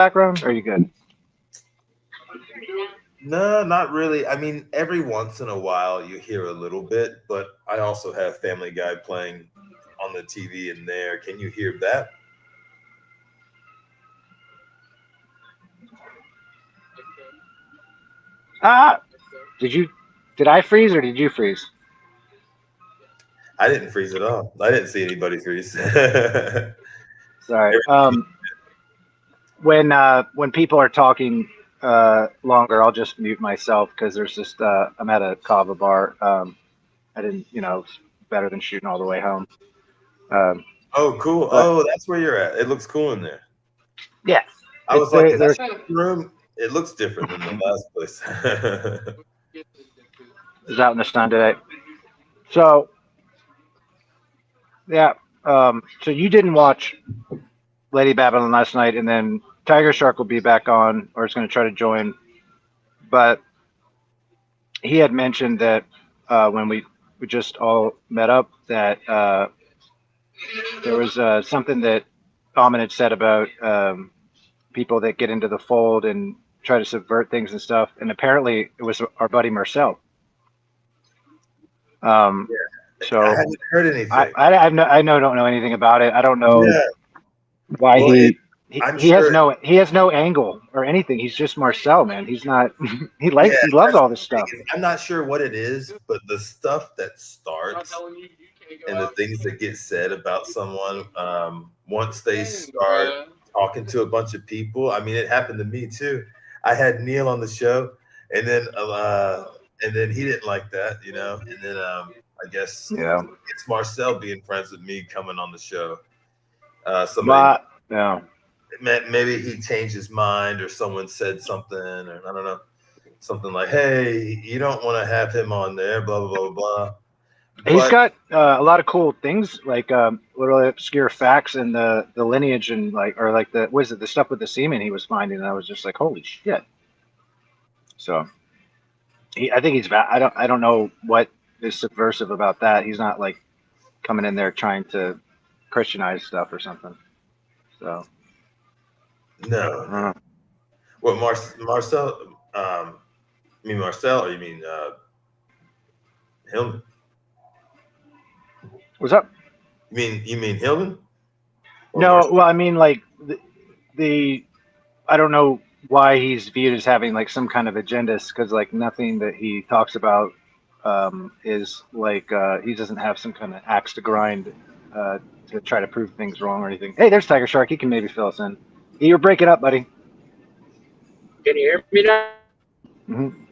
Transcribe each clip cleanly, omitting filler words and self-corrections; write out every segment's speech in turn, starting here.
background? Or are you good? No, not really. I mean, every once in a while you hear a little bit, but I also have Family Guy playing on the TV in there. Can you hear that? Ah, did I freeze or did you freeze? I didn't freeze at all. I didn't see anybody freeze. Sorry. Everything- When people are talking longer, I'll just mute myself because there's just I'm at a kava bar. I didn't, it's better than shooting all the way home. Oh, cool. But Oh, that's where you're at. It looks cool in there. yeah, I was like, is that there's the room? It looks different than the last place. is out in the sun today. So yeah, so you didn't watch Lady Babylon last night, and then Tiger Shark will be back on, or is going to try to join. But he had mentioned that when we just all met up, that there was something that Amin had said about people that get into the fold and try to subvert things and stuff. And apparently, it was our buddy Marcel. So I haven't heard anything. I don't know anything about it. I don't know why Well, he has no angle or anything. He's just Marcel, man. He's not. he loves all this stuff. I'm not sure what it is, but the stuff that starts and the things that get said about someone once they start talking to a bunch of people. I mean, it happened to me too. I had Neil on the show, and then he didn't like that, and then I guess it's Marcel being friends with me coming on the show. Maybe he changed his mind, or someone said something, or I don't know, something like, "Hey, you don't want to have him on there." Blah blah blah blah. He's got a lot of cool things, like literally obscure facts and the lineage and the stuff with the semen he was finding. And I was just like, holy shit. So I think he's I don't know what is subversive about that. He's not like coming in there trying to Christianize stuff or something. So no. What Marcel? You mean Marcel, or you mean Hillman? What's up? You mean Hillman? No, Marcel? well, I mean like the I don't know why he's viewed as having like some kind of agendas, because like nothing that he talks about is like he doesn't have some kind of axe to grind to try to prove things wrong or anything. Hey, there's Tiger Shark. He can maybe fill us in. You're breaking up, buddy. Can you hear me now? Mm-hmm.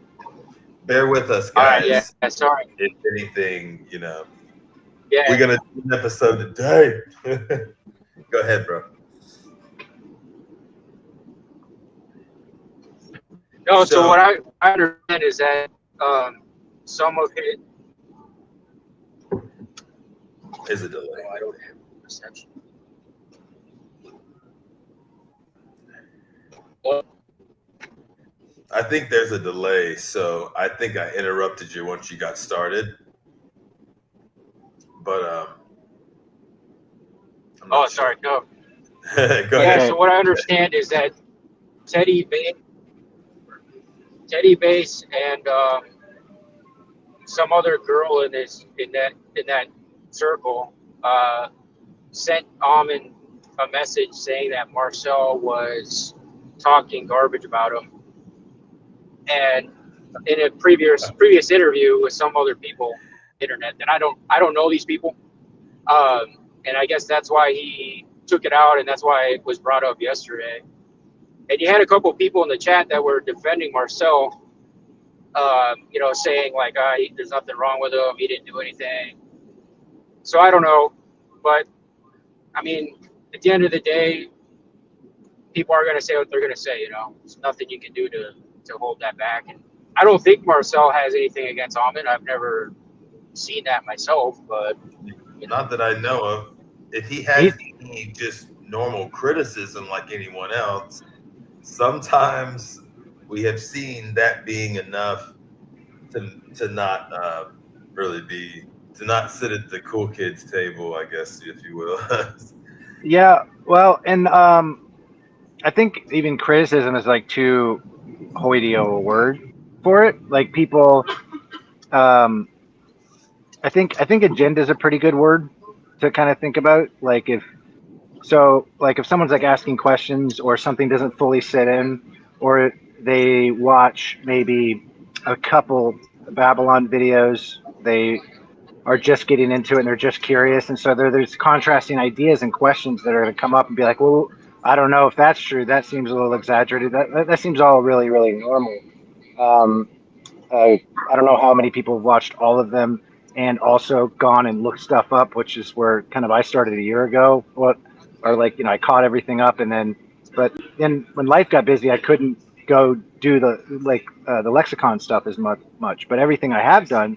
Bear with us, guys. Yeah, sorry. If anything, Yeah. we're gonna do an episode today. Go ahead, bro. No, so what I understand is that some of it is a delay. I don't have reception. I think there's a delay, so I think I interrupted you once you got started. But sorry, no. Go ahead. So what I understand is that Teddy Bass and some other girl in that circle sent Amin a message saying that Marcel was talking garbage about him, and in a previous interview with some other people, internet, and I don't know these people, and I guess that's why he took it out, and that's why it was brought up yesterday. And you had a couple of people in the chat that were defending Marcel, saying like, there's nothing wrong with him, he didn't do anything. So I don't know, but I mean, at the end of the day, people are going to say what they're going to say. There's nothing you can do to hold that back. And I don't think Marcel has anything against Amin. I've never seen that myself, but not that I know of. If he has any just normal criticism like anyone else, sometimes we have seen that being enough to not to not sit at the cool kids table, I guess, if you will. Yeah, well, and I think even criticism is like too hoity a word for it. Like people, um, I think agenda is a pretty good word to kind of think about. Like if someone's like asking questions or something doesn't fully sit in, or they watch maybe a couple Babylon videos, they are just getting into it and they're just curious, and so there's contrasting ideas and questions that are going to come up and be like, well, I don't know if that's true. That seems a little exaggerated. That seems all really really normal. Um, I don't know how many people have watched all of them and also gone and looked stuff up, which is where kind of I started a year ago. Or like, I caught everything up but then when life got busy, I couldn't go do the lexicon stuff as much. But everything I have done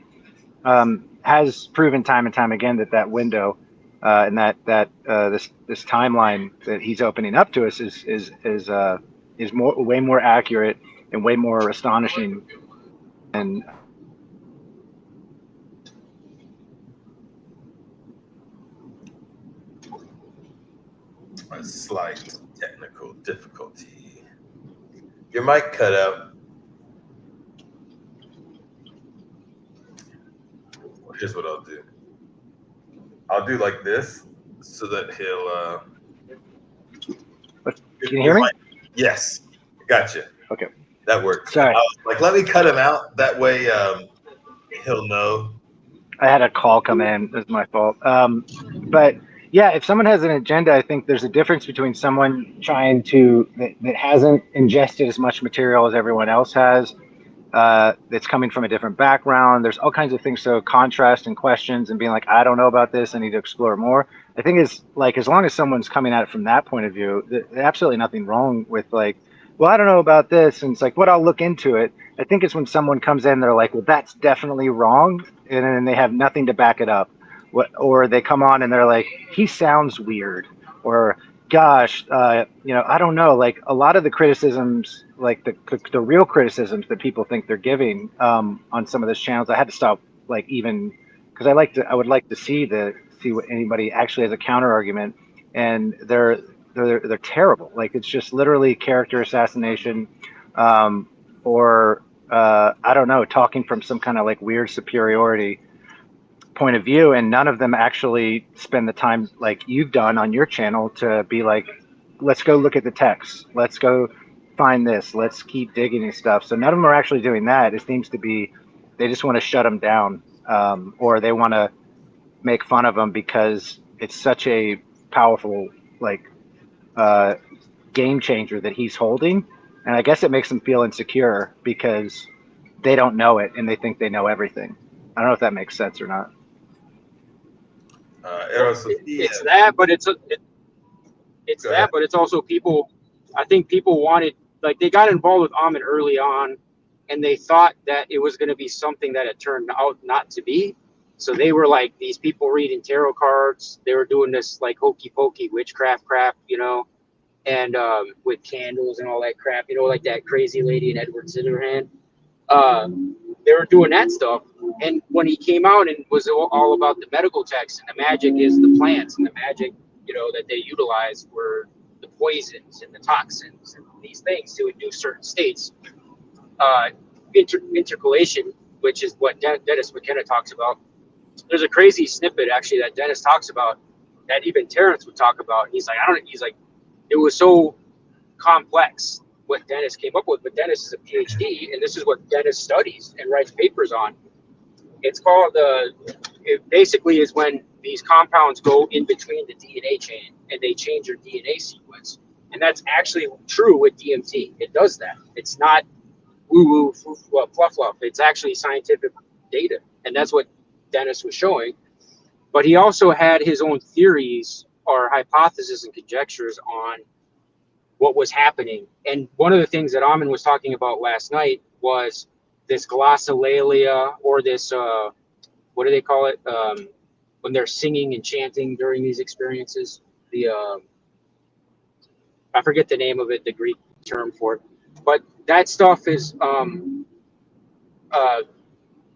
has proven time and time again that window and this timeline that he's opening up to us is way more accurate and way more astonishing. And A slight technical difficulty. Your mic cut out. Here's what I'll do. I'll do like this so that he'll. Can you hear me? Yes, gotcha. Okay, That works. sorry. I was like, let me cut him out. That way, he'll know. I had a call come in. That's my fault. But yeah, if someone has an agenda, I think there's a difference between someone trying that hasn't ingested as much material as everyone else has, that's coming from a different background. There's all kinds of things. So contrast and questions and being like, I don't know about this. I need to explore more. I think it's like, as long as someone's coming at it from that point of view, there's absolutely nothing wrong with like, well, I don't know about this. And it's like, what, I'll look into it. I think it's when someone comes in, they're like, well, that's definitely wrong. And then they have nothing to back it up. Or they come on and they're like, he sounds weird. Or, gosh, I don't know. Like a lot of the criticisms, like the real criticisms that people think they're giving on some of those channels, I had to stop. Like even because I would like to see what anybody actually has a counter argument, and they're terrible. Like it's just literally character assassination, or I don't know, talking from some kind of like weird superiority point of view, and none of them actually spend the time like you've done on your channel to be like, let's go look at the text, let's go find this, let's keep digging and stuff. So none of them are actually doing that. It seems to be they just want to shut them down, or they want to make fun of them because it's such a powerful like uh, game changer that he's holding, and I guess it makes them feel insecure because they don't know it and they think they know everything. I don't know if that makes sense or not. It's that, but it's that, but it's also people. I think people wanted, like, they got involved with Amen early on, and they thought that it was going to be something that it turned out not to be. So they were like, these people reading tarot cards. They were doing this like hokey pokey witchcraft crap, and with candles and all that crap, like that crazy lady in Edward Scissorhands. They were doing that stuff. And when he came out and was all about the medical text and the magic is the plants and the magic, that they utilize were the poisons and the toxins and these things to induce certain states. Intercalation, which is what Dennis McKenna talks about. There's a crazy snippet actually that Dennis talks about that even Terrence would talk about. He's like, it was so complex what Dennis came up with, but Dennis is a PhD, and this is what Dennis studies and writes papers on. It's called it basically is when these compounds go in between the DNA chain and they change your DNA sequence. And that's actually true with DMT. It does that. It's not woo-woo, fluff. It's actually scientific data. And that's what Dennis was showing. But he also had his own theories or hypotheses and conjectures on what was happening. And one of the things that Amen was talking about last night was this glossolalia, or this, what do they call it? When they're singing and chanting during these experiences. I forget the name of it, the Greek term for it. But that stuff is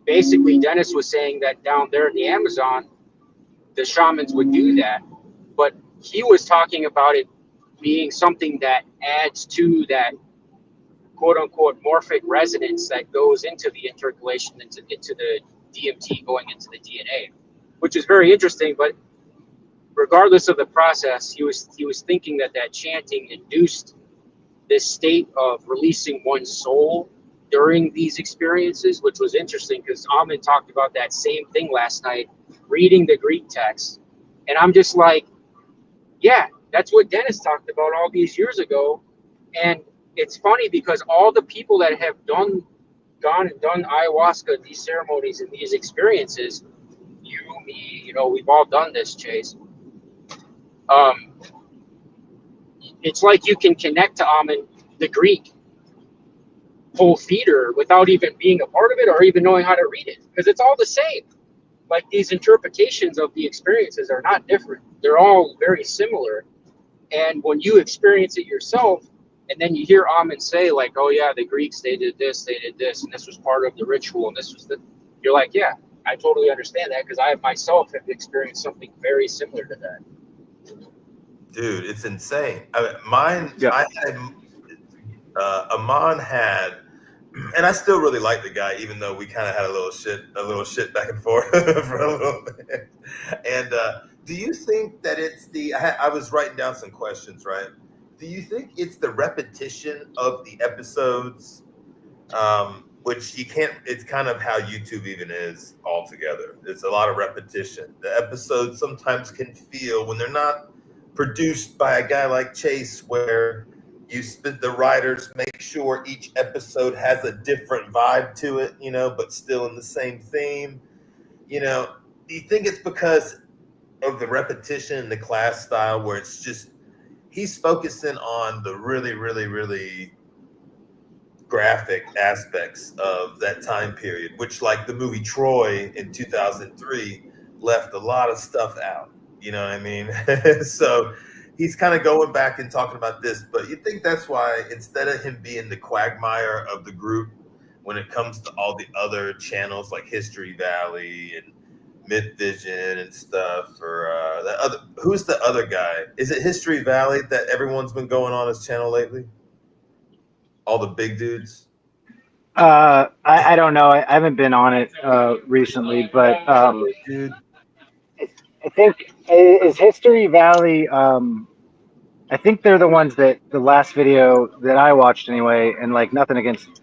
basically, Dennis was saying that down there in the Amazon, the shamans would do that. But he was talking about it being something that adds to that quote unquote morphic resonance that goes into the intercalation into the DMT going into the DNA, which is very interesting. But regardless of the process, he was thinking that chanting induced this state of releasing one's soul during these experiences, which was interesting because Amin talked about that same thing last night, reading the Greek text. And I'm just like, yeah, that's what Dennis talked about all these years ago. And it's funny because all the people that have gone and done ayahuasca, these ceremonies and these experiences, you, me, we've all done this, Chase. It's like you can connect to Amin, the Greek whole feeder, without even being a part of it or even knowing how to read it, because it's all the same. Like, these interpretations of the experiences are not different. They're all very similar. And when you experience it yourself, and then you hear Amin say, like, oh yeah, the Greeks, they did this, and this was part of the ritual, and this was you're like, yeah, I totally understand that, because I myself have experienced something very similar to that. Dude, it's insane. I had Amon had, and I still really like the guy, even though we kind of had a little shit back and forth for a little bit. And do you think that it's I was writing down some questions, right? Do you think it's the repetition of the episodes, which you can't, it's kind of how YouTube even is altogether. It's a lot of repetition. The episodes sometimes can feel, when they're not produced by a guy like Chase, where the writers make sure each episode has a different vibe to it, but still in the same theme. Do you think it's because of the repetition and the class style, where it's just, he's focusing on the really, really, really graphic aspects of that time period, which, like the movie Troy in 2003, left a lot of stuff out. You know what I mean? So he's kind of going back and talking about this, but you think that's why, instead of him being the quagmire of the group when it comes to all the other channels like History Valley and Myth Vision and stuff, or who's the other guy? Is it History Valley that everyone's been going on his channel lately? All the big dudes? I don't know. I haven't been on it recently, but Dude. I think is History Valley. I think they're the ones that the last video that I watched anyway, and like nothing against,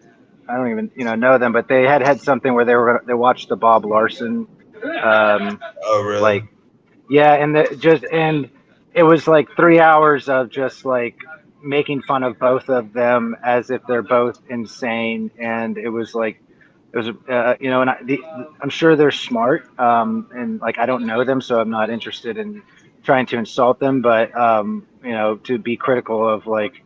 I don't even know them, but they had something where they watched the Bob Larson. Oh really? Like, yeah, and and it was like 3 hours of just like making fun of both of them as if they're both insane, and it was and I'm sure they're smart, and like I don't know them, so I'm not interested in trying to insult them, but to be critical of like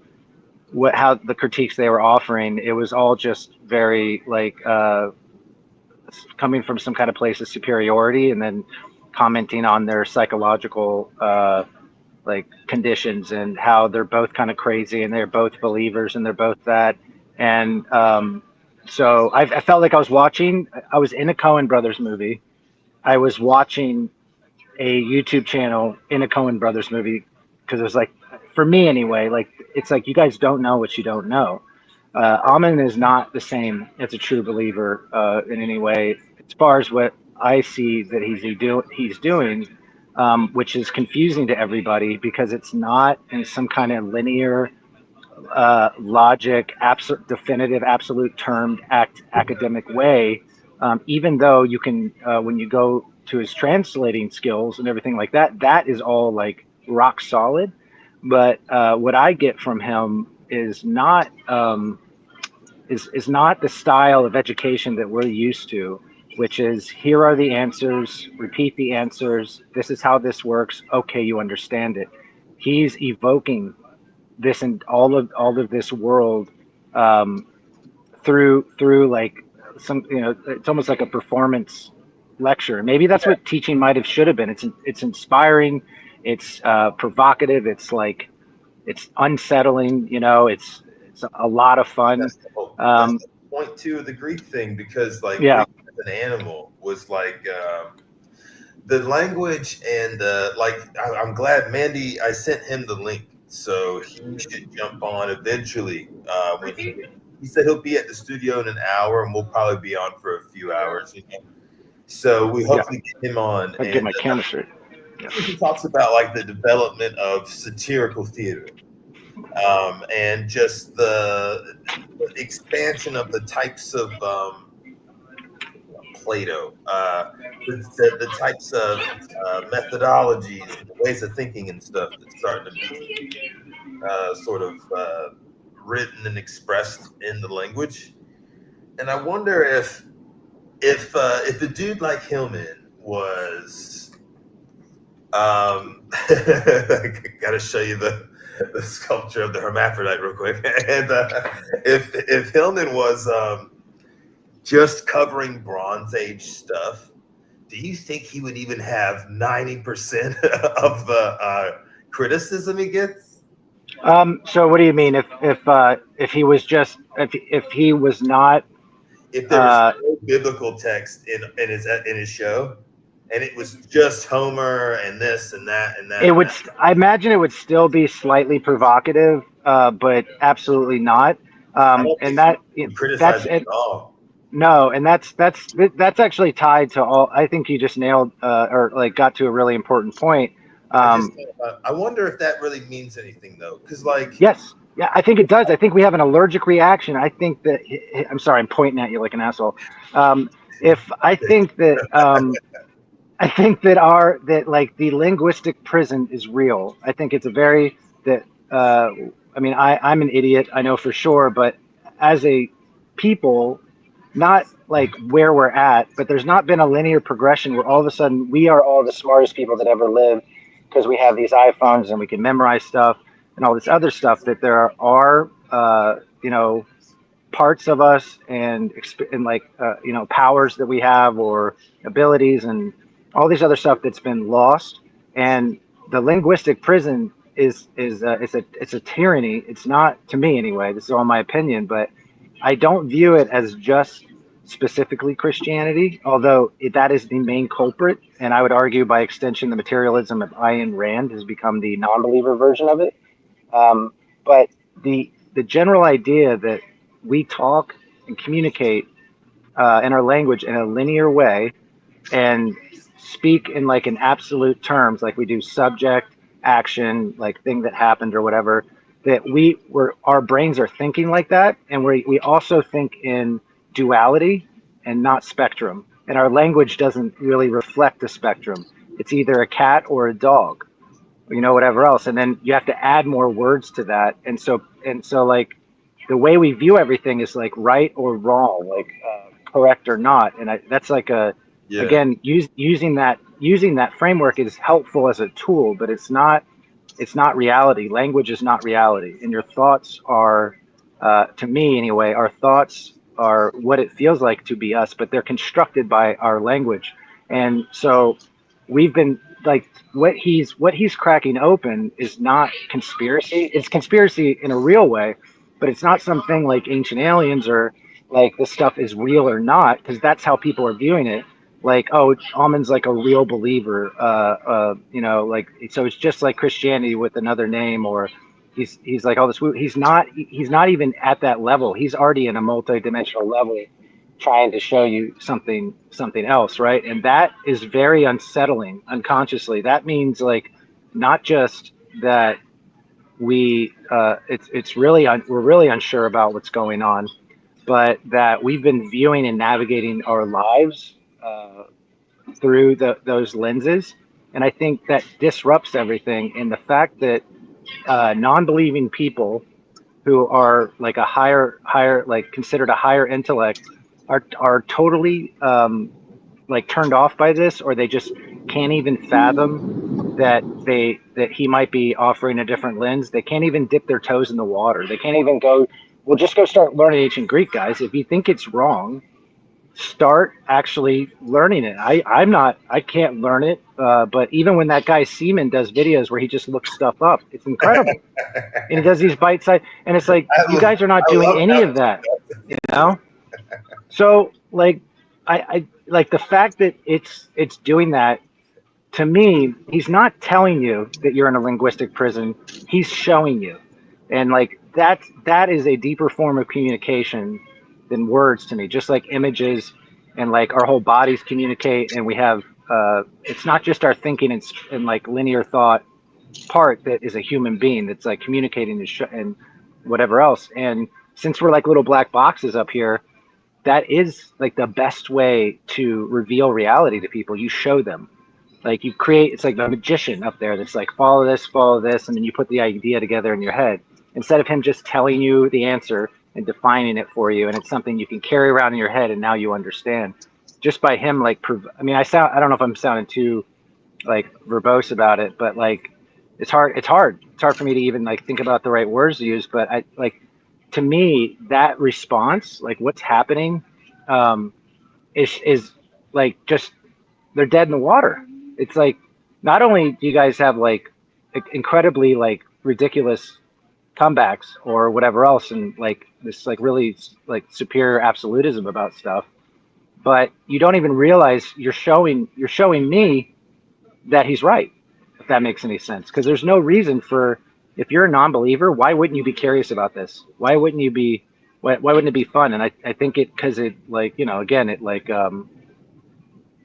how the critiques they were offering, it was all just very like coming from some kind of place of superiority, and then commenting on their psychological like conditions and how they're both kind of crazy and they're both believers and they're both that. And so I felt like I was in a Coen Brothers movie. I was watching a YouTube channel in a Coen Brothers movie, because it was like, for me anyway, like it's like you guys don't know what you don't know. Amin is not the same as a true believer in any way, as far as what I see that he's doing, which is confusing to everybody because it's not in some kind of linear, logic, definitive, absolute termed academic way. Even though you can, when you go to his translating skills and everything like that, that is all like rock solid. But what I get from him is not is not the style of education that we're used to, which is, here are the answers, repeat the answers, this is how this works, okay, you understand it. He's evoking this and all of this world through like some, it's almost like a performance lecture. Maybe that's what teaching should have been. It's inspiring, it's provocative, it's like, it's unsettling, it's a lot of fun. That's the point too of the Greek thing, because like Yeah. Greek as an animal was like the language, and like I'm glad Mandy, I sent him the link So he should jump on eventually. When he said he'll be at the studio in an hour, and we'll probably be on for a few hours. You know? So we hopefully get him on, I'd and get my camera straight. he talks about like the development of satirical theater, and just the expansion of the types of Plato, the types of methodologies and ways of thinking and stuff that's starting to be sort of written and expressed in the language. And I wonder if a dude like Hillman was, got to show you the sculpture of the hermaphrodite real quick, and if Hillman was just covering Bronze Age stuff, do you think he would even have 90% of the criticism he gets? So what do you mean if he was just if he was not, If there was no biblical text in his show, and it was just Homer and this and that and that, it would I imagine it would still be slightly provocative, but absolutely not. And that criticize that's it at all. No, and that's actually tied to all. I think you just nailed or like got to a really important point. I wonder if that really means anything though, because like Yes, yeah, I think it does. I think we have an allergic reaction. I think that I'm sorry, I'm pointing at you like an asshole. If I think that I think that like the linguistic prison is real. I think it's a very that I mean I'm an idiot, I know for sure, but as a people, not like where we're at, but there's not been a linear progression where all of a sudden we are all the smartest people that ever lived because we have these iPhones and we can memorize stuff and all this other stuff. That there are parts of us and like powers that we have or abilities and all these other stuff that's been lost. And the linguistic prison is it's a tyranny. It's not, to me anyway, this is all my opinion, but I don't view it as just specifically Christianity, although that is the main culprit. And I would argue by extension, the materialism of Ayn Rand has become the non-believer version of it. But the general idea that we talk and communicate in our language in a linear way and speak in like in absolute terms, like we do subject, action, like thing that happened or whatever, that our brains are thinking like that. And we also think in duality and not spectrum. And our language doesn't really reflect the spectrum. It's either a cat or a dog, whatever else. And then you have to add more words to that. And so like the way we view everything is like right or wrong, like correct or not. And that's like again, using that framework is helpful as a tool, but it's not reality. Language is not reality. And your thoughts are, to me anyway, our thoughts are what it feels like to be us, but they're constructed by our language. And so we've been like, what he's cracking open is not conspiracy. It's conspiracy in a real way, but it's not something like ancient aliens or like this stuff is real or not, because that's how people are viewing it. Like, oh, Almond's like a real believer, like, so it's just like Christianity with another name, or he's like all this. He's not even at that level. He's already in a multi-dimensional level, trying to show you something else, right? And that is very unsettling unconsciously. That means like not just that it's really we're really unsure about what's going on, but that we've been viewing and navigating our lives through those lenses. And I think that disrupts everything. And the fact that non-believing people who are like a higher, like considered a higher intellect are totally like turned off by this, or they just can't even fathom that he might be offering a different lens. They can't even dip their toes in the water. They can't even go, well, just go start learning ancient Greek, guys. If you think it's wrong, start actually learning it. I can't learn it, but even when that guy Seaman does videos where he just looks stuff up, it's incredible. And he does these bite size, and it's like, you guys are not doing any of that, So like, I like the fact that it's doing that to me, he's not telling you that you're in a linguistic prison. He's showing you. And like that is a deeper form of communication than words to me, just like images and like our whole bodies communicate. And we have, it's not just our thinking and like linear thought part that is a human being that's like communicating and whatever else. And since we're like little black boxes up here, that is like the best way to reveal reality to people. You show them, like you create, it's like the magician up there that's like, follow this, and then you put the idea together in your head instead of him just telling you the answer and defining it for you. And it's something you can carry around in your head, and now you understand just by him. Like, I mean, I don't know if I'm sounding too like verbose about it, but like, it's hard for me to even like think about the right words to use. But I like, to me, that response, like what's happening, is like just, they're dead in the water. It's like, not only do you guys have like incredibly like ridiculous comebacks or whatever else, and like this like really like superior absolutism about stuff, but you don't even realize you're showing me that he's right, if that makes any sense. Because there's no reason for, if you're a non-believer, why wouldn't you be curious about this? Why wouldn't you be? Why wouldn't it be fun? And I think it, because it like, you know, again, it like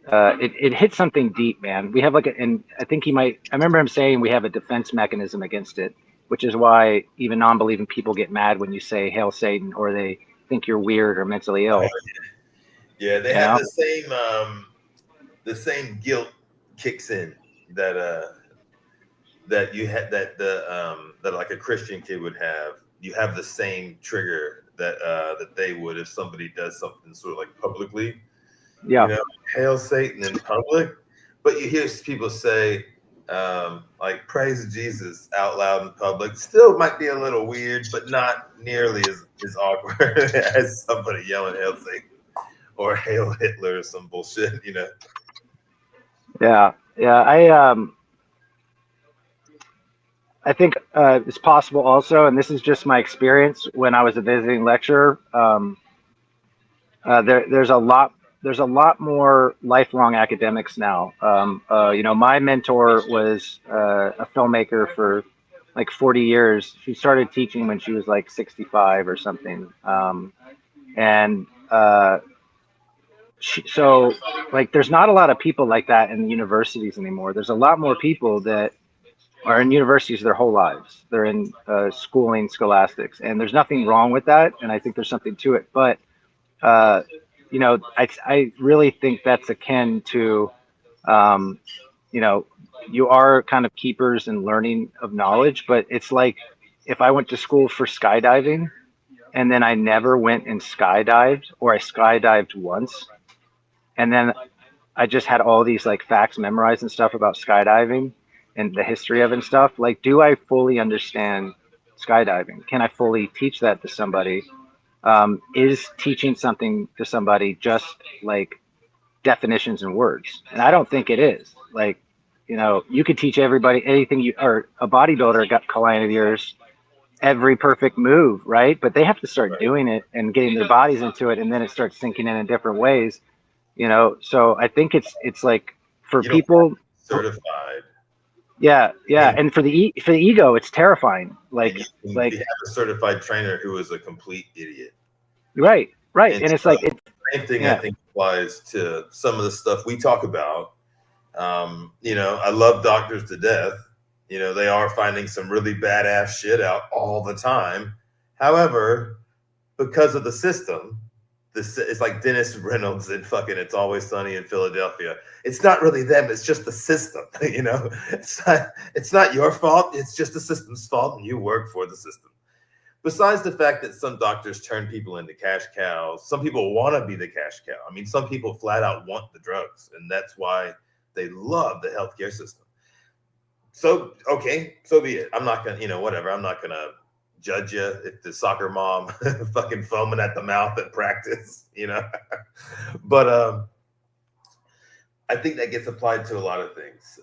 it hits something deep, man. We have like and I think I remember him saying we have a defense mechanism against it, which is why even non-believing people get mad when you say "Hail Satan" or they think you're weird or mentally ill. Yeah, they have the same guilt kicks in that you had, that like a Christian kid would have. You have the same trigger that they would if somebody does something sort of like publicly. Yeah. You know, hail Satan in public. But you hear people say, like, praise Jesus out loud in public. Still might be a little weird, but not nearly as awkward as somebody yelling hail Satan or hail Hitler or some bullshit, you know? Yeah. I think it's possible also, and this is just my experience when I was a visiting lecturer. There's a lot more lifelong academics now. You know, my mentor was a filmmaker for like 40 years. She started teaching when she was like 65 or something. And so like, there's not a lot of people like that in universities anymore. There's a lot more people that are in universities their whole lives. They're in schooling, scholastics, and there's nothing wrong with that. And I think there's something to it. But you know, I really think that's akin to, you know, you are kind of keepers and learning of knowledge, but it's like if I went to school for skydiving and then I never went and skydived, or I skydived once, and then I just had all these like facts memorized and stuff about skydiving and the history of it and stuff. Like, do I fully understand skydiving? Can I fully teach that to somebody? Is teaching something to somebody just like definitions and words? And I don't think it is. Like, you know, you could teach everybody anything, or a bodybuilder got client of yours, every perfect move, right? But they have to start doing it and getting their bodies into it, and then it starts sinking in different ways, you know. So I think it's like for people certified. Yeah, and for the ego, it's terrifying. Like you have a certified trainer who is a complete idiot. Right, and it's like it's the same thing. I think applies to some of the stuff we talk about. You know, I love doctors to death. You know, they are finding some really badass shit out all the time. However, because of the system, it's like Dennis Reynolds in fucking It's Always Sunny in Philadelphia. It's not really them, it's just the system, you know? It's not your fault, it's just the system's fault, and you work for the system. Besides the fact that some doctors turn people into cash cows, some people want to be the cash cow. I mean, some people flat out want the drugs, and that's why they love the healthcare system. So, okay, so be it. I'm not going to, you know, whatever. I'm not going to judge you if the soccer mom fucking foaming at the mouth at practice, you know. But I think that gets applied to a lot of things.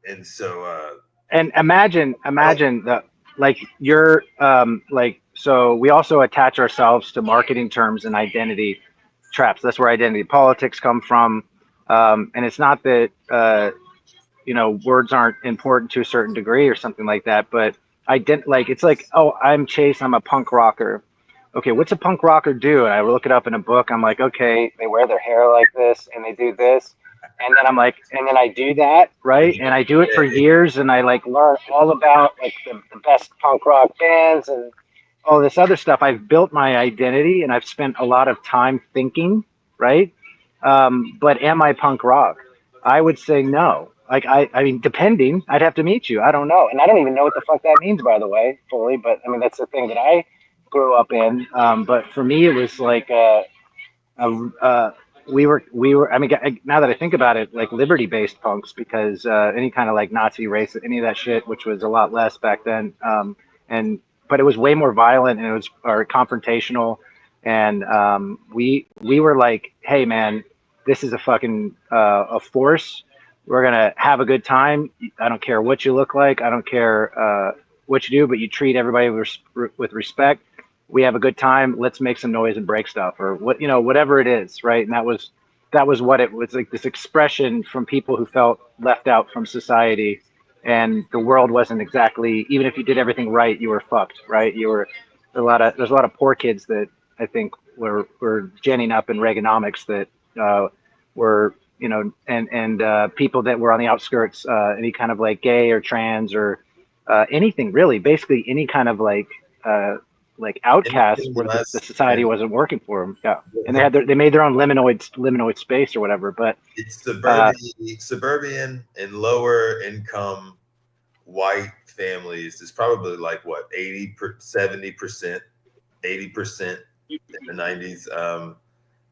And so and imagine that, like, you're like, so we also attach ourselves to marketing terms and identity traps. That's where identity politics come from. And it's not that words aren't important to a certain degree or something like that, but I didn't like. It's like, oh, I'm Chase. I'm a punk rocker. Okay, what's a punk rocker do? And I look it up in a book. I'm like, okay, they wear their hair like this and they do this. And then I'm like, and then I do that, right? And I do it for years, and I like learn all about like the best punk rock bands and all this other stuff. I've built my identity, and I've spent a lot of time thinking, right? But am I punk rock? I would say no. Like I mean, depending, I'd have to meet you. I don't know, and I don't even know what the fuck that means, by the way, fully. But I mean, that's the thing that I grew up in. But for me, it was like uh, we were. I mean, now that I think about it, like liberty-based punks, because any kind of like Nazi race, any of that shit, which was a lot less back then, and but it was way more violent and it was or confrontational, and we were like, hey man, this is a fucking a force. We're gonna have a good time. I don't care what you look like. I don't care what you do, but you treat everybody with respect. We have a good time. Let's make some noise and break stuff, or what whatever it is, right? And that was what it was like. This expression from people who felt left out from society, and the world wasn't exactly. Even if you did everything right, you were fucked, right? You were there's a lot of poor kids that I think were genning up in Reaganomics that were and people that were on the outskirts, any kind of like gay or trans or anything really, basically any kind of like outcasts where the society wasn't working for them. Yeah, and they made their own liminal space or whatever. But it's suburban and lower income white families is probably like what 70%, 80% in the 90s of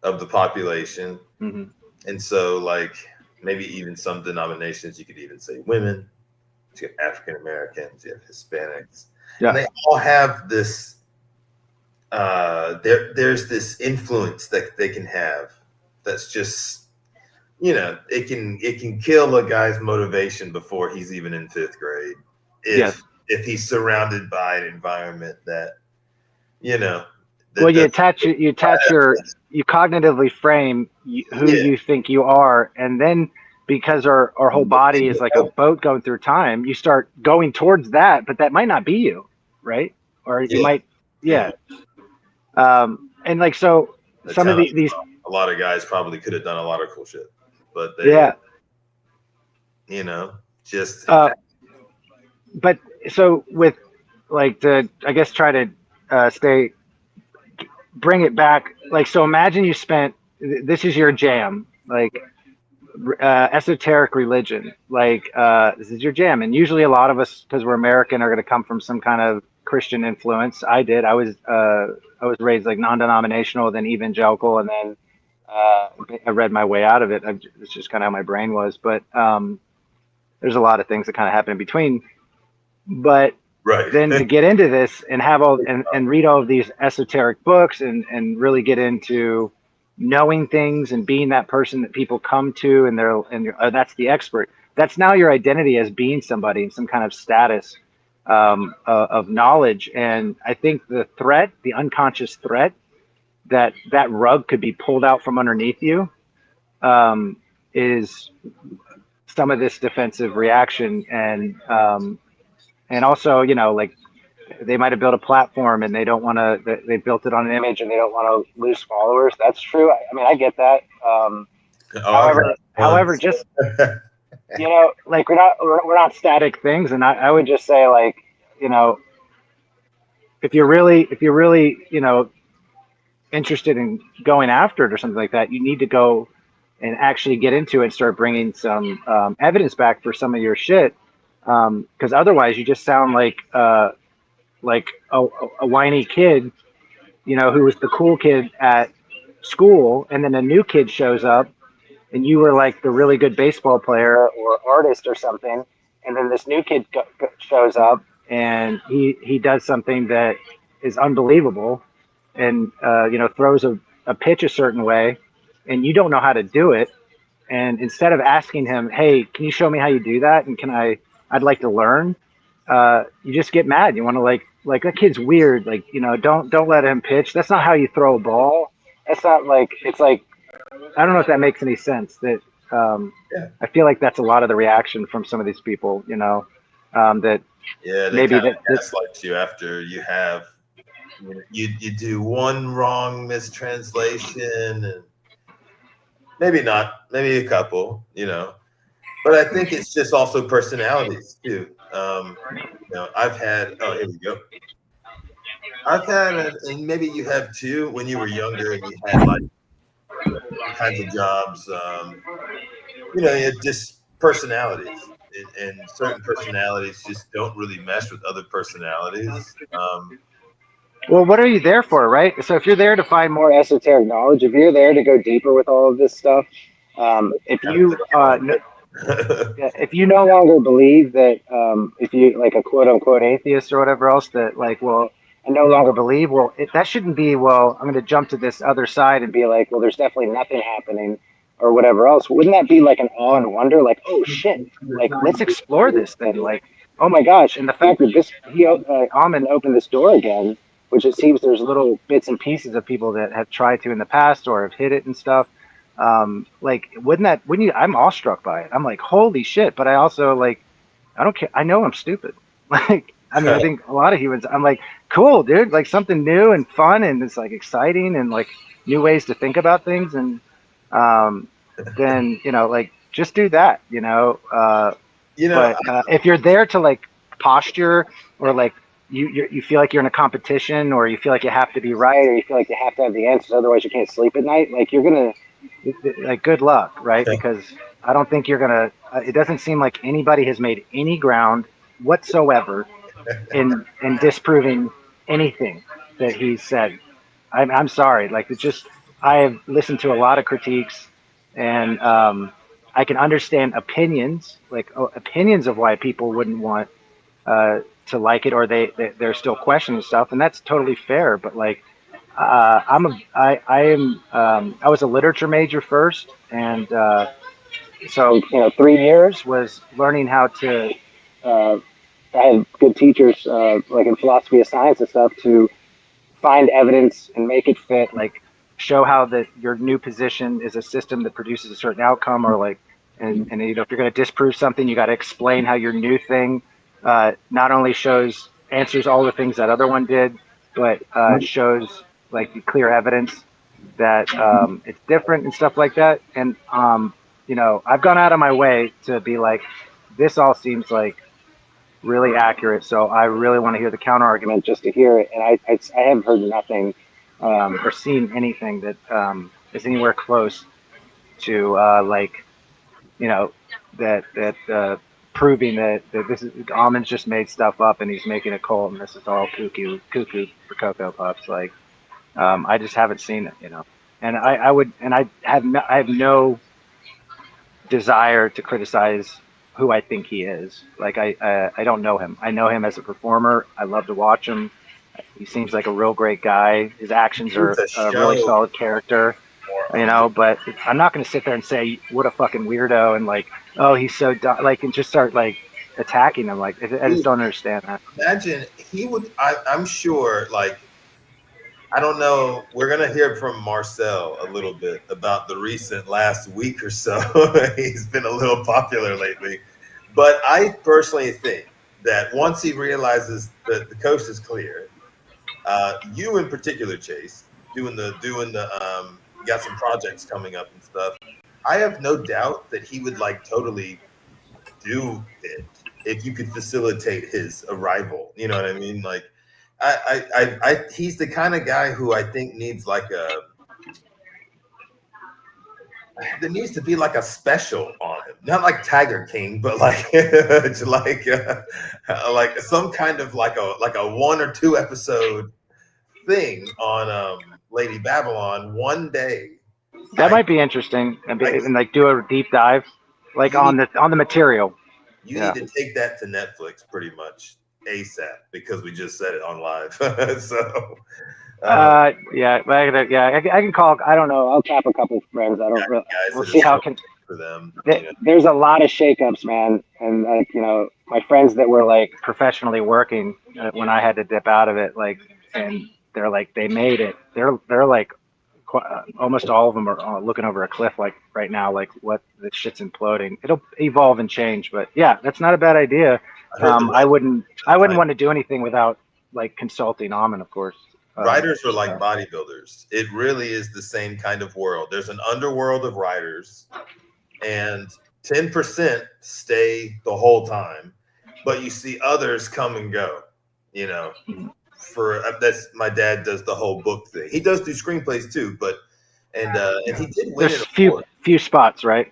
the population. Mm-hmm. And so like maybe even some denominations, you could even say women, you have African Americans, you have Hispanics, and they all have this there's this influence that they can have that's just it can kill a guy's motivation before he's even in 5th grade if he's surrounded by an environment that you cognitively frame who you think you are, and then because our whole body is like a boat going through time, you start going towards that, but that might not be you, right? Or you might and like so some of these a lot of guys probably could have done a lot of cool shit, but they just but so with like the I guess try to bring it back, like, so imagine you spent, this is your jam, like esoteric religion, like this is your jam, and usually a lot of us, because we're American, are going to come from some kind of Christian influence. I was raised like non-denominational, then evangelical, and then I read my way out of it. It's just kind of how my brain was, but there's a lot of things that kind of happen in between. But then to get into this and have and read all of these esoteric books and really get into knowing things and being that person that people come to and that's the expert. That's now your identity as being somebody in some kind of status of knowledge. And I think the unconscious threat that rug could be pulled out from underneath you is some of this defensive reaction. And also, like they might have built a platform and they don't want to, they built it on an image and they don't want to lose followers. That's true. I mean, I get that. However, just, like we're not static things. And I would just say, like, if you're really, interested in going after it or something like that, you need to go and actually get into it and start bringing some evidence back for some of your shit. Because otherwise you just sound like a whiny kid, who was the cool kid at school, and then a new kid shows up and you were like the really good baseball player or artist or something, and then this new kid shows up and he does something that is unbelievable and throws a pitch a certain way, and you don't know how to do it. And instead of asking him, hey, can you show me how you do that, and I'd like to learn, you just get mad. You want to like that kid's weird, like, don't let him pitch. That's not how you throw a ball. That's not like, it's like, I don't know if that makes any sense. That Yeah. I feel like that's a lot of the reaction from some of these people, you know, that Yeah, they maybe kind of that gaslight you after you have you do one wrong mistranslation, and maybe not, maybe a couple, you know. But I think it's just also personalities too. I've had, oh, here we go. I've had, and maybe you have too, when you were younger and you had like all kinds of jobs. It just personalities, and certain personalities just don't really mesh with other personalities. well, what are you there for, right? So if you're there to find more esoteric knowledge, if you're there to go deeper with all of this stuff, if Kind of you the yeah, if you no longer believe that, if you like a quote unquote atheist or whatever else, that like, well, I no longer believe, well, that shouldn't be, well, I'm going to jump to this other side and be like, well, there's definitely nothing happening or whatever else. Wouldn't that be like an awe and wonder? Like, oh shit, like, let's explore this then. Like, oh my gosh. And the fact that Almond opened this door again, which it seems there's little bits and pieces of people that have tried to in the past or have hit it and stuff. Like, wouldn't you, I'm awestruck by it. I'm like, holy shit. But I also like, I don't care. I know I'm stupid. Like, I mean, I think a lot of humans, I'm like, cool, dude, like something new and fun. And it's like exciting and like new ways to think about things. And, then, like just do that, but if you're there to like posture or like you feel like you're in a competition or you feel like you have to be right or you feel like you have to have the answers, otherwise you can't sleep at night, like you're gonna, like, good luck, right? Because I don't think you're gonna, it doesn't seem like anybody has made any ground whatsoever in disproving anything that he said. I'm sorry, like, it's just, I have listened to a lot of critiques, and I can understand opinions, like, opinions of why people wouldn't want to like it, or they're still questioning stuff, and that's totally fair. But like, I was a literature major first, and so 3 years was learning how to. I had good teachers, like in philosophy of science and stuff, to find evidence and make it fit, like show how that your new position is a system that produces a certain outcome, or like, and if you're going to disprove something, you got to explain how your new thing not only answers all the things that other one did, but shows like clear evidence that it's different and stuff like that. And I've gone out of my way to be like, this all seems like really accurate. So I really want to hear the counter argument just to hear it. And I have heard nothing or seen anything that is anywhere close to that proving that this is Almond's just made stuff up and he's making a cult and this is all cuckoo for Cocoa Puffs. Like, I just haven't seen it, And I have no desire to criticize who I think he is. Like, I don't know him. I know him as a performer. I love to watch him. He seems like a real great guy. His actions are a really solid character, But I'm not going to sit there and say what a fucking weirdo and like, oh, he's so like, and just start like attacking him. Like, I just don't understand that. Imagine he would. I'm sure. Like, I don't know. We're gonna hear from Marcel a little bit about the recent last week or so. He's been a little popular lately, but I personally think that once he realizes that the coast is clear, you in particular, Chase, doing the you got some projects coming up and stuff. I have no doubt that he would like totally do it if you could facilitate his arrival. You know what I mean? Like, he's the kind of guy who I think needs like there needs to be like a special on him, not like Tiger King, but like like some kind of like a 1 or 2 episode thing on Lady Babylon one day. That might be interesting, and like do a deep dive, like on the material. You need to take that to Netflix pretty much ASAP because we just said it on live. So. I can call. I don't know. I'll tap a couple friends. I don't. Really, we'll see how can. For them, there's a lot of shakeups, man, and like my friends that were like professionally working when I had to dip out of it, like, and they're like they made it. They're like almost all of them are looking over a cliff like right now, like what the shit's imploding. It'll evolve and change, but yeah, that's not a bad idea. I wouldn't want to do anything without like consulting Amen, of course. Writers are like bodybuilders. It really is the same kind of world. There's an underworld of writers, and 10% stay the whole time, but you see others come and go. You know, that's my dad does the whole book thing. He does do screenplays too, but and he did win. There's few spots, right?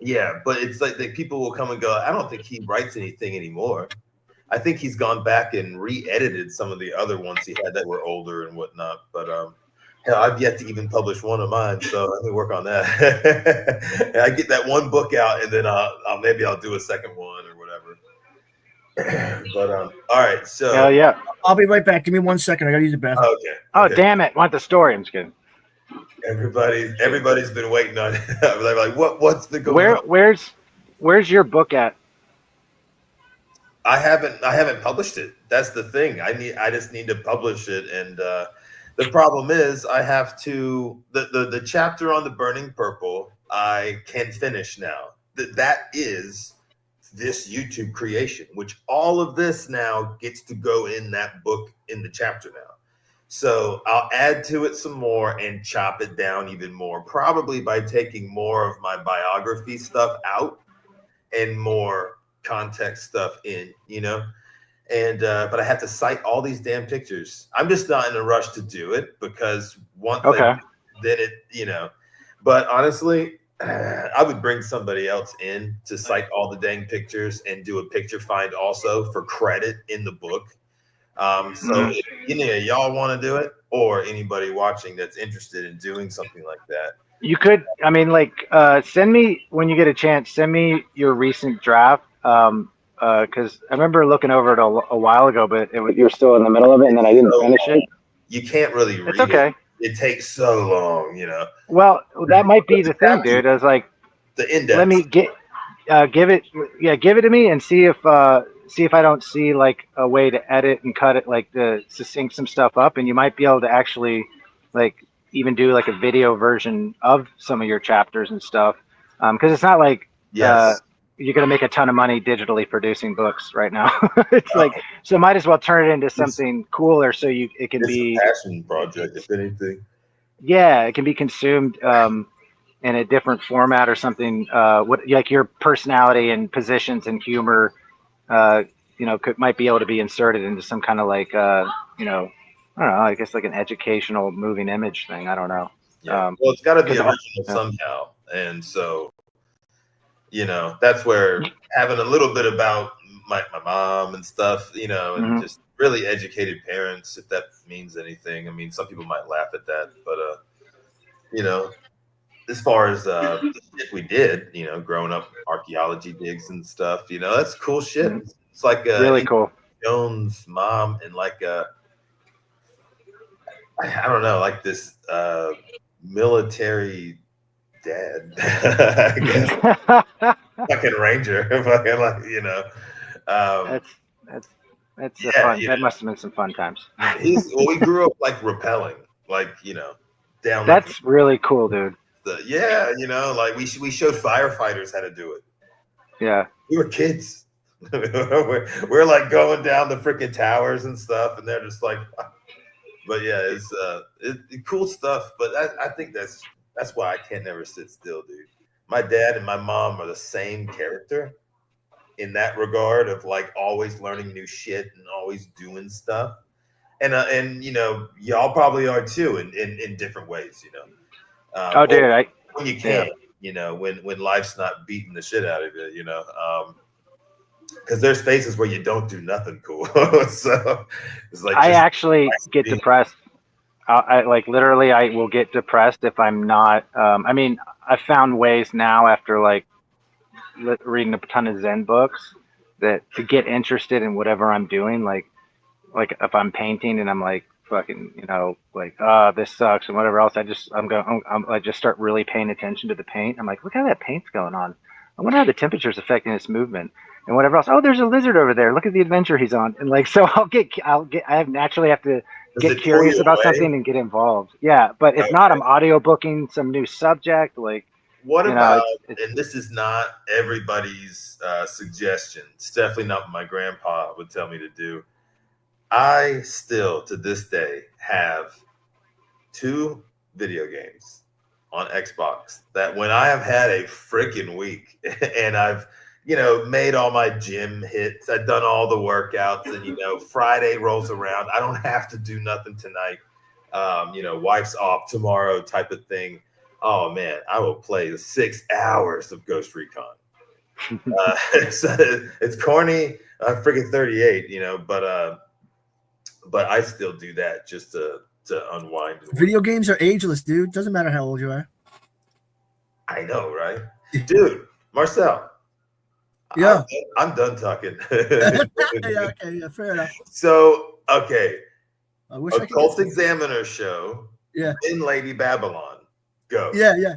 Yeah, but it's like that people will come and go. I don't think he writes anything anymore. I think he's gone back and re-edited some of the other ones he had that were older and whatnot. But hell, I've yet to even publish one of mine, so let me work on that. I get that one book out, and then maybe I'll do a second one or whatever. But all right, so hell yeah, I'll be right back. Give me 1 second. I gotta use the bathroom. Okay. Oh damn it! Want the story? I'm just kidding. Everybody's been waiting on it. They're like, what's the going on? Where's your book at? I haven't published it. That's the thing. I just need to publish it. And the problem is I have to the chapter on the burning purple I can finish now. That is this YouTube creation, which all of this now gets to go in that book in the chapter now. So I'll add to it some more and chop it down even more, probably by taking more of my biography stuff out and more context stuff in, you know, and but I have to cite all these damn pictures. I'm just not in a rush to do it because once then it, you know, but honestly, I would bring somebody else in to cite all the dang pictures and do a picture find also for credit in the book. So if any of y'all want to do it, or anybody watching that's interested in doing something like that, you could. I mean, like, send me when you get a chance. Send me your recent draft, because I remember looking over it a while ago, but you're still in the middle of it, and then I didn't finish it. You can't really read it's okay. It takes so long, you know. Well, that might be the thing, dude. I was like, the index. Let me give it to me and see if I don't see like a way to edit and cut it, like to sync some stuff up, and you might be able to actually like even do like a video version of some of your chapters and stuff. Because it's not like you're gonna make a ton of money digitally producing books right now. It's like, so might as well turn it into something cooler so it can be a passion project, if anything. Yeah, it can be consumed in a different format or something. Like your personality and positions and humor, might be able to be inserted into some kind of like, I don't know, I guess like an educational moving image thing. I don't know. Yeah. Well, it's got to be original somehow, and so that's where having a little bit about my mom and stuff, and just really educated parents, if that means anything. I mean, some people might laugh at that, but as far as the shit we did, growing up, archaeology digs and stuff, that's cool shit. It's like really cool. Jones' mom and like I don't know, like this military dad, I guess. Fucking ranger, fucking like, that's fun. That must have been some fun times. We grew up like rappelling, like down. That's really cool, dude. Like we showed firefighters how to do it. Yeah, we were kids. we're like going down the freaking towers and stuff, and they're just like, but yeah, it's cool stuff. But I think that's why I can't never sit still, dude. My dad and my mom are the same character in that regard of like always learning new shit and always doing stuff, and y'all probably are too in different ways, dude, when you can, when life's not beating the shit out of you, because there's phases where you don't do nothing cool. So it's like I actually get depressed. I will get depressed if I'm not. I found ways now after like reading a ton of Zen books that to get interested in whatever I'm doing, like if I'm painting and I'm like fucking, this sucks and whatever else, I just start really paying attention to the paint. I'm like, look how that paint's going on. I wonder how the temperature's affecting its movement and whatever else. Oh, there's a lizard over there. Look at the adventure he's on. And like, so I naturally have to get it pull curious you about away? something and get involved. Yeah, but if not, I'm audio booking some new subject. Like, what you about? know, it's, And this is not everybody's suggestion. It's definitely not what my grandpa would tell me to do. I still, to this day, have 2 video games on Xbox that when I have had a freaking week and I've, made all my gym hits, I've done all the workouts, and, Friday rolls around, I don't have to do nothing tonight. Wife's off tomorrow type of thing. Oh man, I will play 6 hours of Ghost Recon. It's corny. I'm freaking 38, but I still do that just to unwind. Video games are ageless, dude. Doesn't matter how old you are. I know, right? Dude, Marcel. Yeah. I'm done talking. Yeah, okay, yeah, fair enough. So, okay. I wish I could Occult get Examiner show. Yeah. In Lady Babylon. Go. Yeah.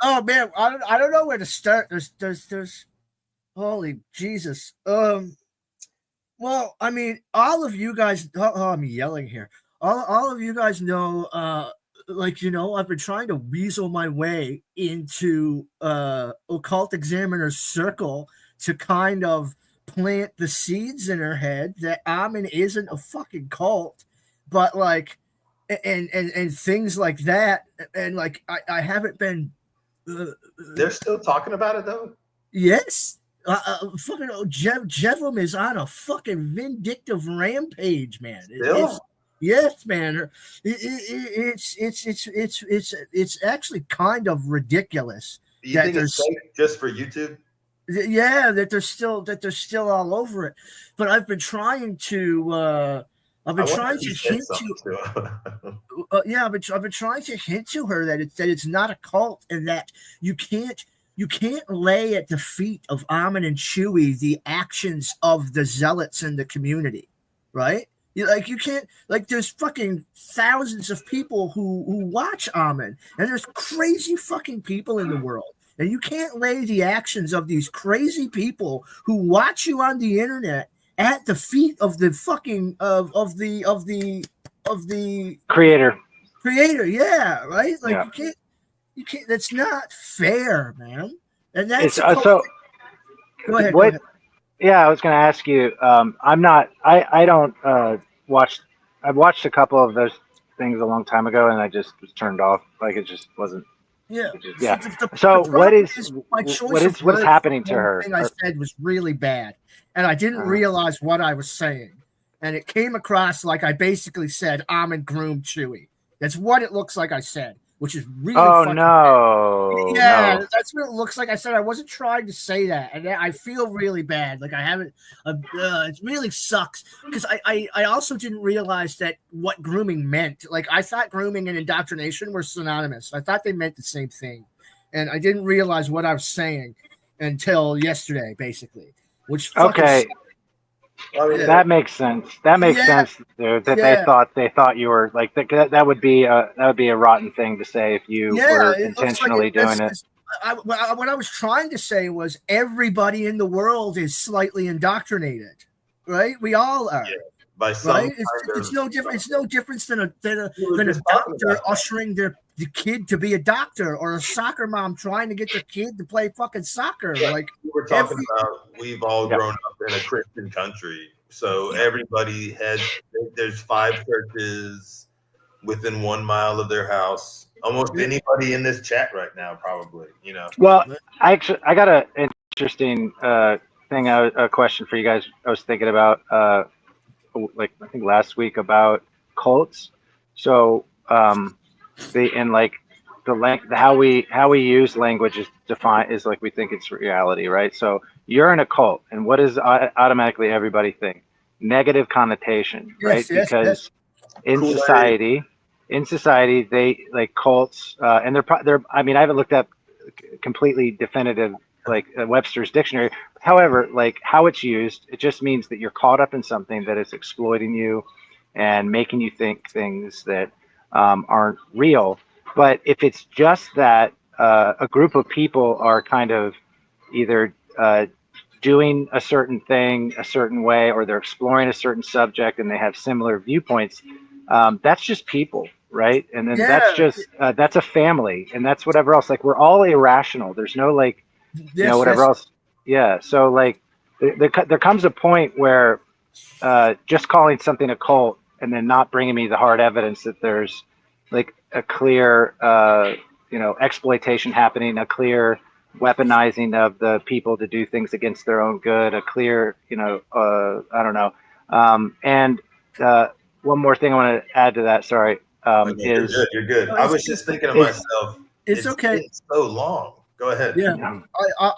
Oh man, I don't know where to start. There's holy Jesus. Well, I mean, all of you guys. Oh, I'm yelling here. All of you guys know. I've been trying to weasel my way into Occult Examiner's circle to kind of plant the seeds in her head that Amen isn't a fucking cult, but like, and things like that, and like I haven't been. They're still talking about it though. Yes. Fucking Jevlin is on a fucking vindictive rampage, man. Yes, man. It's actually kind of ridiculous. You think it's fake just for YouTube? Yeah, that they're still all over it. But I've been trying to. I've been trying to hint to. Yeah, I've been trying to hint to her that it's not a cult and that you can't lay at the feet of Amen and Chewy the actions of the zealots in the community, right? You can't, like, there's fucking thousands of people who watch Amen, and there's crazy fucking people in the world, and you can't lay the actions of these crazy people who watch you on the internet at the feet of the fucking of the creator. Yeah, right. Like you can't. That's not fair, man. And that's so. Go ahead. Yeah, I was going to ask you. I don't watch. I've watched a couple of those things a long time ago, and I just was turned off. Like it just wasn't. Yeah. So what's happening to her? The thing I said was really bad, and I didn't realize what I was saying, and it came across like I basically said Amen groomed Chewy. That's what it looks like I said, which is really fucking no. Bad. Yeah, no. That's what it looks like I said. I wasn't trying to say that, and I feel really bad. Like I haven't. It really sucks because I also didn't realize that what grooming meant. Like I thought grooming and indoctrination were synonymous. I thought they meant the same thing, and I didn't realize what I was saying until yesterday, basically. Which okay. That makes sense. That makes sense, dude. That they thought you were like that would be a rotten thing to say if you were intentionally doing it. What I was trying to say was everybody in the world is slightly indoctrinated, right? We all are. Yeah, by some right? It's no different. It's no difference than a doctor ushering the kid to be a doctor, or a soccer mom trying to get their kid to play fucking soccer. Yeah, like we're talking about, we've all grown up in a Christian country, so everybody there's 5 churches within 1 mile of their house. Almost anybody in this chat right now, probably. Well, I got an interesting thing. A question for you guys. I was thinking about. I think last week about cults. So how we use language is like we think it's reality, right? So you're in a cult, and what does automatically everybody think? Negative connotation, right? Because in society they like cults, and they're. I mean, I haven't looked up completely definitive like Webster's dictionary. However, like how it's used, it just means that you're caught up in something that is exploiting you and making you think things that aren't real. But if it's just that a group of people are kind of either doing a certain thing a certain way, or they're exploring a certain subject and they have similar viewpoints, that's just people, right? And then Yeah. that's just that's a family, and that's whatever else. Like we're all irrational. There's no like, whatever else. Yeah. So like there comes a point where just calling something a cult and then not bringing me the hard evidence that there's like a clear exploitation happening, a clear weaponizing of the people to do things against their own good, a clear I don't know. And one more thing I want to add to that, sorry, you're good. I was just thinking to myself, it's okay. It's so long. Go ahead. Yeah,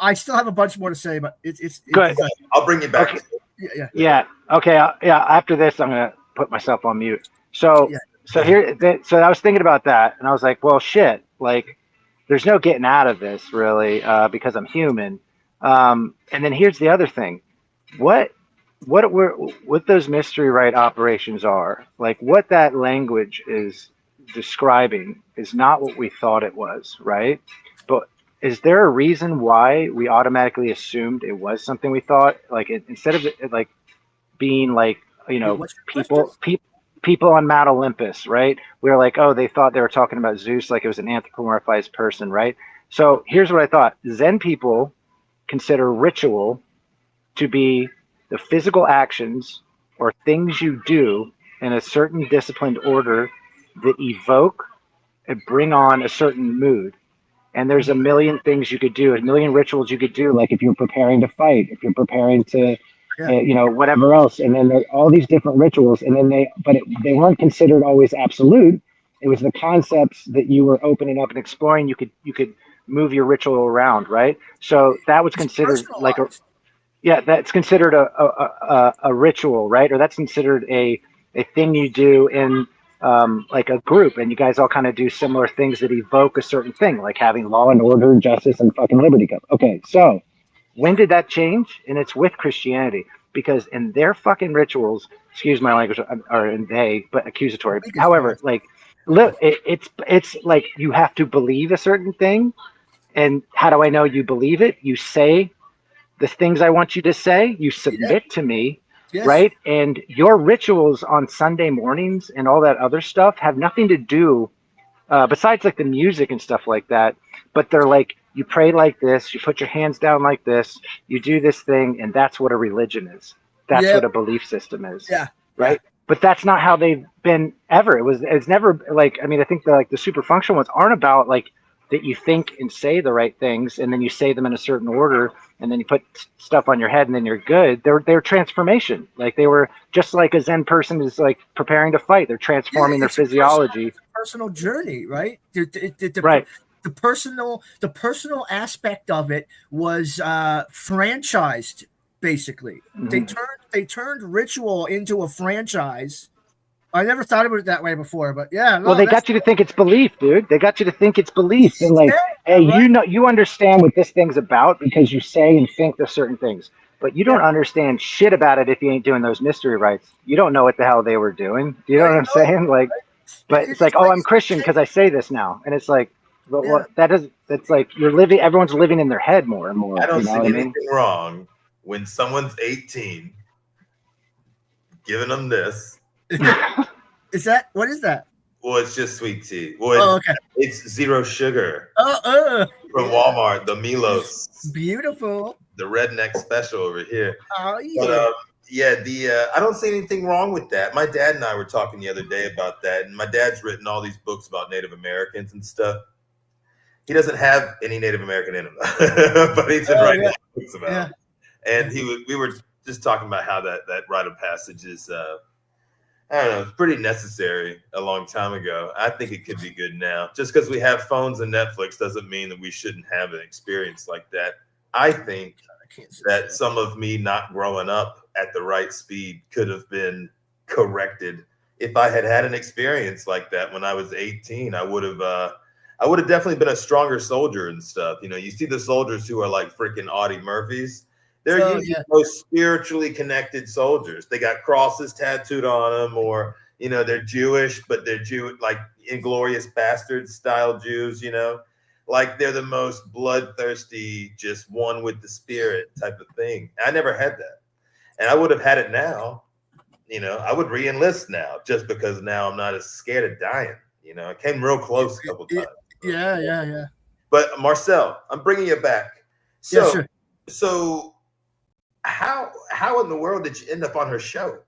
I still have a bunch more to say, but it's good. I'll bring you back. Okay. Yeah. Okay. After this, I'm gonna put myself on mute. So so I was thinking about that, and I was like, well, shit. Like, there's no getting out of this really because I'm human. And then here's the other thing: what those mystery right operations are, like what that language is describing, is not what we thought it was, right? But is there a reason why we automatically assumed it was something we thought? Like instead of it, like being like people on Mount Olympus, right? We were like, oh, they thought they were talking about Zeus, like it was an anthropomorphized person, right? So here's what I thought: Zen people consider ritual to be the physical actions or things you do in a certain disciplined order that evoke and bring on a certain mood. And there's a million things you could do, a million rituals you could do, like if you're preparing to fight, if you're preparing to, whatever else. And then there are all these different rituals, and then they weren't considered always absolute. It was the concepts that you were opening up and exploring. You could move your ritual around, right? So that was considered like that's considered a ritual, right? Or that's considered a thing you do in like a group, and you guys all kind of do similar things that evoke a certain thing, like having law and order, justice, and fucking liberty cup. Okay, so when did that change? And it's with Christianity, because in their fucking rituals, excuse my language, or in but accusatory. However, like, look, it's like you have to believe a certain thing, and how do I know you believe it? You say the things I want you to say, you submit to me, right? And your rituals on Sunday mornings and all that other stuff have nothing to do, besides like the music and stuff like that, but they're like, you pray like this, you put your hands down like this, you do this thing, and that's what a religion is. That's what a belief system is. Right? But that's not how they've been ever. It's never like, I mean, I think the super functional ones aren't about like that you think and say the right things, and then you say them in a certain order, and then you put stuff on your head, and then you're good. They're transformation. Like they were just like a Zen person is like preparing to fight. They're transforming their physiology. Personal journey, right? Right. The personal aspect of it was franchised, basically. Mm-hmm. They turned ritual into a franchise. I never thought about it that way before, but well, they got you to think it's belief, dude. They got you to think it's belief. And like, hey, you understand what this thing's about because you say and think the certain things, but you don't understand shit about it if you ain't doing those mystery rites. You don't know what the hell they were doing. Do you know what I'm saying? Like, but it's like, oh, I'm Christian because I say this now, and it's like, well, that's like everyone's living in their head more and more. I don't see anything wrong when someone's 18, giving them this. What is that? Well, it's just sweet tea. Well, it's zero sugar. From Walmart, the Milos. Beautiful. The redneck special over here. Oh yeah. But, I don't see anything wrong with that. My dad and I were talking the other day about that, and my dad's written all these books about Native Americans and stuff. He doesn't have any Native American in him, but he's been writing books about it. And we were just talking about how that rite of passage is, I don't know, it's pretty necessary a long time ago. I think it could be good now. Just because we have phones and Netflix doesn't mean that we shouldn't have an experience like that. I think that some of me not growing up at the right speed could have been corrected if I had had an experience like that when I was 18. I would have definitely been a stronger soldier and stuff. You know, you see the soldiers who are like freaking Audie Murphys. They're usually the most spiritually connected soldiers. They got crosses tattooed on them, or, you know, they're Jewish, but they're like Inglorious Bastards style Jews, you know, like they're the most bloodthirsty, just one with the spirit type of thing. I never had that. And I would have had it now, You know, I would re-enlist now just because now I'm not as scared of dying. You know, I came real close a couple times. Yeah. But Marcel, I'm bringing you back. So, Yeah, sure. So how in the world did you end up on her show?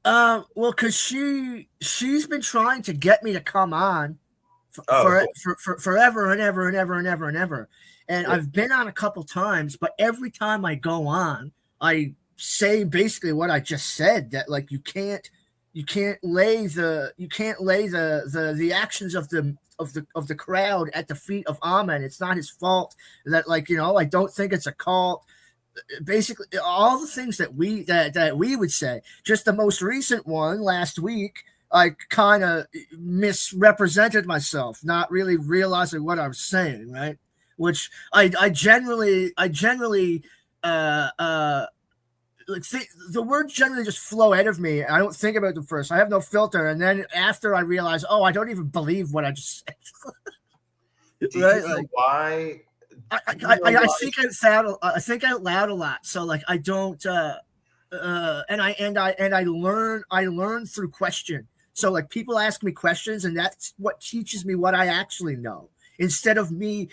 Well, because she's been trying to get me to come on for forever and ever and ever and ever and ever. And I've been on a couple times, but every time I go on, I say basically what I just said, that like you can't lay the actions of the crowd at the feet of Amen. It's not his fault. That, like, you know, I don't think it's a cult. Basically all the things that we would say. Just the most recent one last week, I kind of misrepresented myself, not really realizing what I was saying, right? Which I generally the words generally just flow out of me. I don't think about them first. I have no filter, and then after I realize, oh, I don't even believe what I just said. Do you know why? I think out loud a lot. So like I don't and I learn through question. So like people ask me questions, and that's what teaches me what I actually know. Instead of me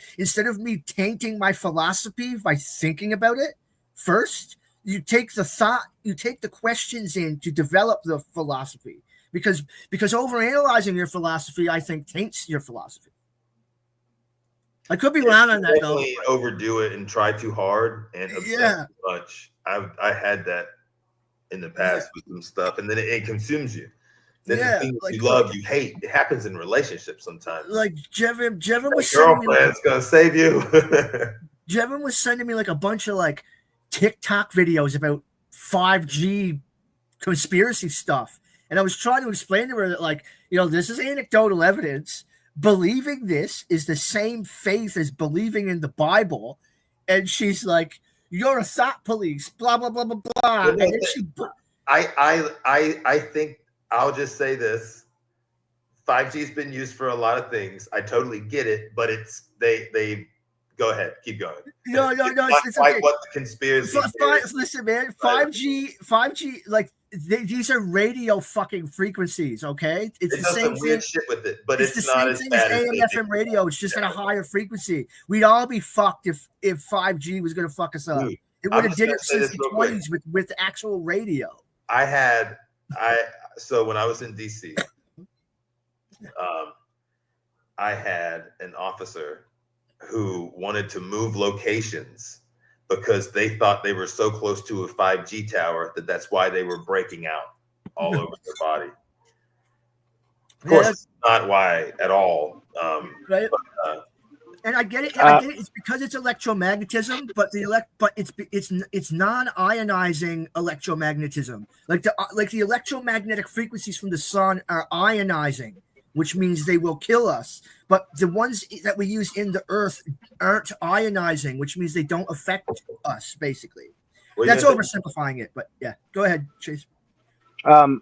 tainting my philosophy by thinking about it first, you take the questions in to develop the philosophy. Because overanalyzing your philosophy, I think, taints your philosophy. I could be wrong on that, though. Definitely overdo it and try too hard and obsess too much. I had that in the past with some stuff, and then it consumes you. Then the things like, you love, you hate. It happens in relationships sometimes. Like Jevin was sending me, girlfriend's gonna save you. Jevin was sending me like a bunch of like TikTok videos about 5G conspiracy stuff, and I was trying to explain to her that, like, you know, this is anecdotal evidence. Believing this is the same faith as believing in the Bible, and she's like, "You're a thought police," blah blah blah blah blah. And then I think I'll just say this: 5G's been used for a lot of things. I totally get it, but it's they go ahead, keep going. No, it's like okay. what the conspiracy is. Listen, man, 5G, like these are radio fucking frequencies, okay? It's the same weird shit with it, but it's the not same as thing bad as as AM/FM radio. It's just at a higher frequency. We'd all be fucked if 5G was gonna fuck us up. It would have did it since the 20s with actual radio. So when I was in DC, I had an officer who wanted to move locations because they thought they were so close to a 5G tower that's why they were breaking out all over their body. Of course, it's not why at all. Right. But, and I get it. It's because it's electromagnetism, but it's non-ionizing electromagnetism. Like the electromagnetic frequencies from the sun are ionizing, which means they will kill us. But the ones that we use in the earth aren't ionizing, which means they don't affect us, basically. That's oversimplifying it, but yeah. Go ahead, Chase. I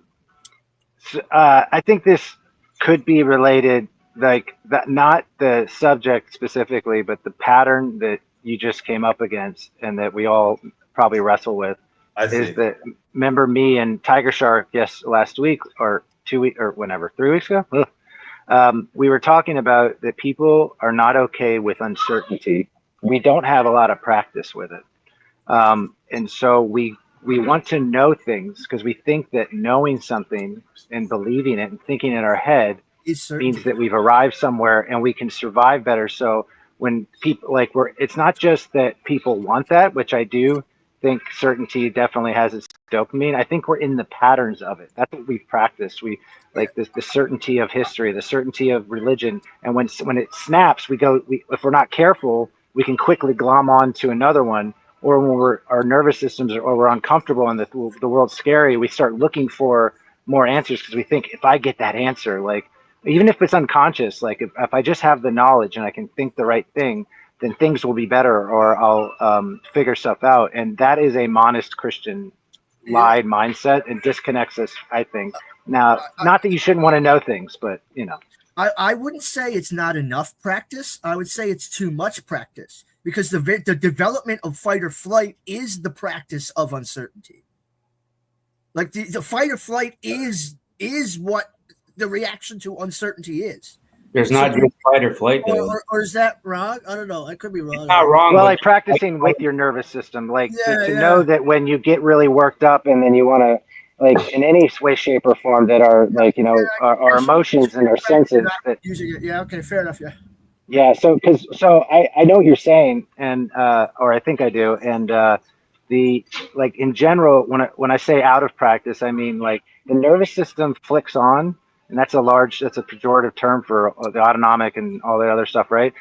think this could be related, like that, not the subject specifically, but the pattern that you just came up against and that we all probably wrestle with. Is that, remember me and Tiger Shark last week or 2 weeks or whenever, 3 weeks ago? We were talking about that people are not okay with uncertainty. We don't have a lot of practice with it. And so we want to know things because we think that knowing something and believing it and thinking in our head means that we've arrived somewhere and we can survive better. So when people it's not just that people want that, which I do think certainty definitely has its dopamine. I think we're in the patterns of it. That's what we've practiced. We like the certainty of history, the certainty of religion. And when it snaps, if we're not careful, we can quickly glom on to another one. Or when our nervous systems or we're uncomfortable and the world's scary, we start looking for more answers because we think if I get that answer, like even if it's unconscious, like if I just have the knowledge and I can think the right thing, then things will be better, or I'll figure stuff out. And that is a monist Christian lie mindset and disconnects us, I think. Now, not that you shouldn't want to know things, but you know. I wouldn't say it's not enough practice. I would say it's too much practice because the development of fight or flight is the practice of uncertainty. Like the fight or flight is what the reaction to uncertainty is. There's not just fight or flight, though. Or is that wrong? I don't know. I could be wrong. It's not wrong. Well, like practicing with your nervous system, like to Yeah. know that when you get really worked up and then you want to, like in any way, shape, or form that are like, you know, our emotions and our senses. That, using it. Yeah. Okay. Fair enough. Yeah. yeah. So I know what you're saying, and or I think I do, and the like in general, when I say out of practice, I mean like the nervous system flicks on, and that's a pejorative term for the autonomic and all the other stuff, right?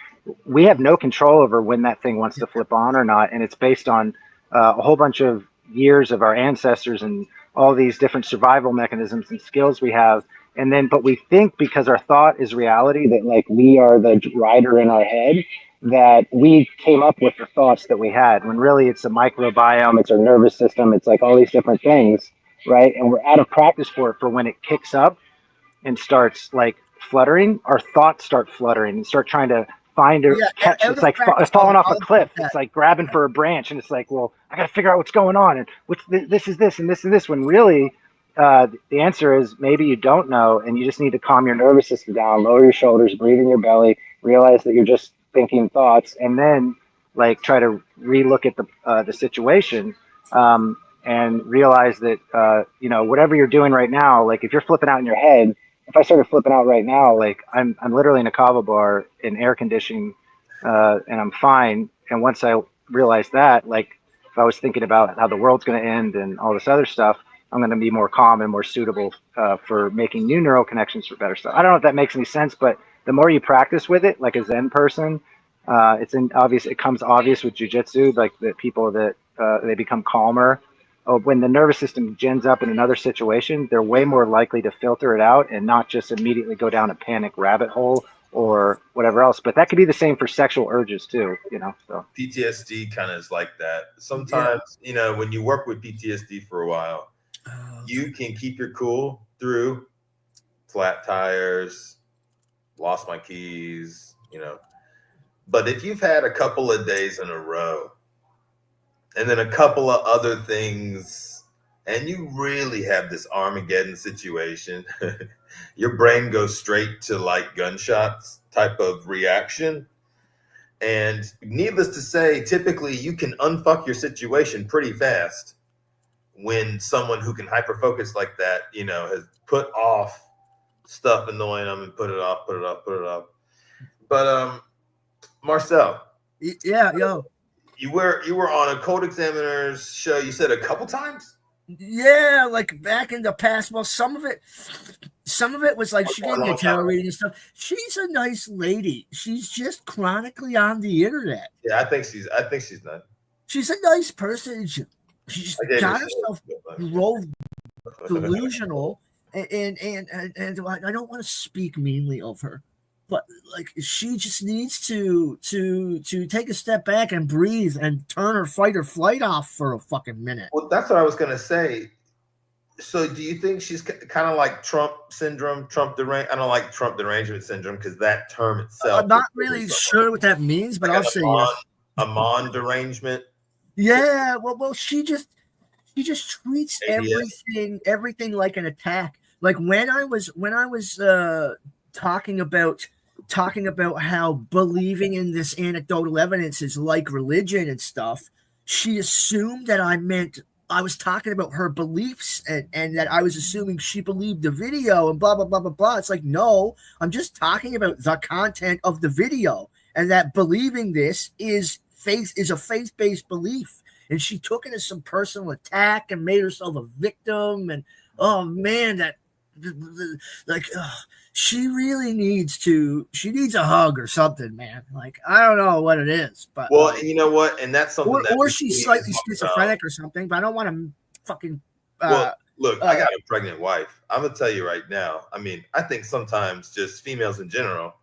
We have no control over when that thing wants to flip on or not, and it's based on a whole bunch of years of our ancestors and all these different survival mechanisms and skills we have. And then, but we think because our thought is reality that like we are the rider in our head, that we came up with the thoughts that we had, when really it's a microbiome, it's our nervous system, it's like all these different things, right? And we're out of practice for it. For when it kicks up and starts like fluttering, our thoughts start fluttering and start trying to find a catch. It's like falling off a cliff. It's like grabbing for a branch, and it's like, well, I got to figure out what's going on, and this is this and this is this. When really, the answer is maybe you don't know, and you just need to calm your nervous system down, lower your shoulders, breathe in your belly, realize that you're just thinking thoughts, and then like try to relook at the situation. And realize that you know, whatever you're doing right now, like if you're flipping out in your head, if I started flipping out right now, like I'm literally in a kava bar in air conditioning, and I'm fine. And once I realize that, like if I was thinking about how the world's going to end and all this other stuff, I'm going to be more calm and more suitable for making new neural connections for better stuff. I don't know if that makes any sense, but the more you practice with it, like a Zen person, it comes obvious with jujitsu, like that people that they become calmer. When the nervous system gins up in another situation, they're way more likely to filter it out and not just immediately go down a panic rabbit hole or whatever else. But that could be the same for sexual urges too, you know. So PTSD kind of is like that. Sometimes, you know, when you work with PTSD for a while, you can keep your cool through flat tires, lost my keys, you know. But if you've had a couple of days in a row, and then a couple of other things, and you really have this Armageddon situation, your brain goes straight to like gunshots type of reaction. And needless to say, typically you can unfuck your situation pretty fast when someone who can hyperfocus like that, you know, has put off stuff annoying them and put it off. But Marcel. Yeah, yo. You were on Occult Examiner's show, you said, a couple times? Yeah, like back in the past. Well, some of it was like she gave me a tarot reading and stuff. She's a nice lady. She's just chronically on the internet. Yeah, I think she's nice. She's a nice person. She just got herself rolled delusional, and I don't want to speak meanly of her, but like she just needs to take a step back and breathe and turn her fight or flight off for a fucking minute. Well, that's what I was gonna say. So, do you think she's kind of like Trump syndrome, Trump derangement? I don't like Trump derangement syndrome because that term itself. I'm not really sure what that means, but I'll say yes. Amon derangement. Yeah, well, she just treats everything like an attack. Like when I was talking about how believing in this anecdotal evidence is like religion and stuff, she assumed that I meant I was talking about her beliefs and that I was assuming she believed the video and blah, blah, blah, blah, blah. It's like, no, I'm just talking about the content of the video and that believing this is a faith-based belief. And she took it as some personal attack and made herself a victim. And, oh, man, she really needs a hug or something, man. Like, I don't know what it is, but well, you know what? And that's something or she's slightly schizophrenic or something, but I don't want to fucking look, I got a pregnant wife. I'm gonna tell you right now. I mean, I think sometimes just females in general,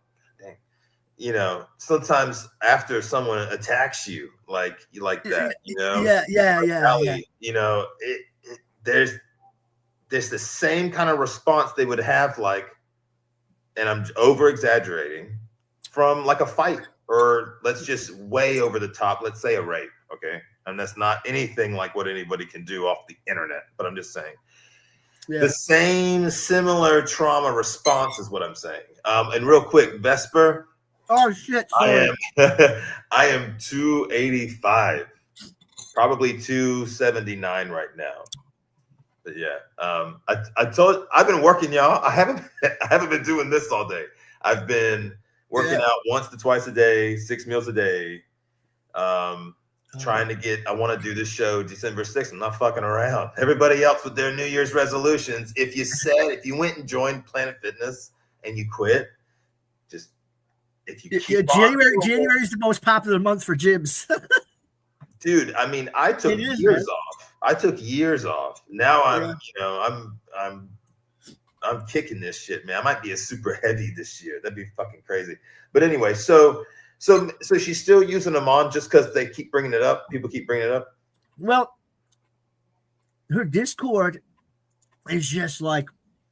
you know, sometimes after someone attacks you like that, you know, yeah. You know, there's the same kind of response they would have, like, and I'm over exaggerating, from like a fight, or let's just way over the top, let's say a rape, okay? And that's not anything like what anybody can do off the internet, but I'm just saying, the same similar trauma response is what I'm saying. And real quick, Vesper. Oh shit! Sorry. I am 285, probably 279 right now. But yeah, I've been working, y'all. I haven't been doing this all day. I've been working out once to twice a day, 6 meals a day. Trying to get. I want to do this show December 6th. I'm not fucking around. Everybody else with their New Year's resolutions. If you went and joined Planet Fitness and you quit, just if you keep January is the most popular month for gyms. Dude, I mean, I took years off. I took years off. Now I'm kicking this shit, man. I might be a super heavy this year. That'd be fucking crazy. But anyway, so she's still using them on just because they keep bringing it up. People keep bringing it up. Well, her Discord is just like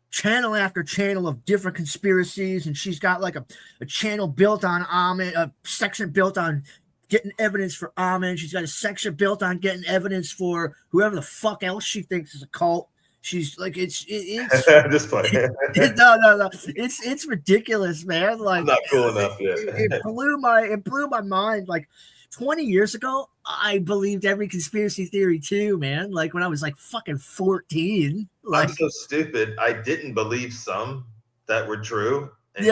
channel after channel of different conspiracies, and she's got like a channel built on Amen, a section built on getting evidence for Amen. She's got a section built on getting evidence for whoever the fuck else she thinks is a cult. She's like, it's just funny. No. It's ridiculous, man. Like, I'm not cool enough yet. It blew my mind. Like 20 years ago, I believed every conspiracy theory too, man. Like when I was like fucking 14. Like, I'm so stupid. I didn't believe some that were true. And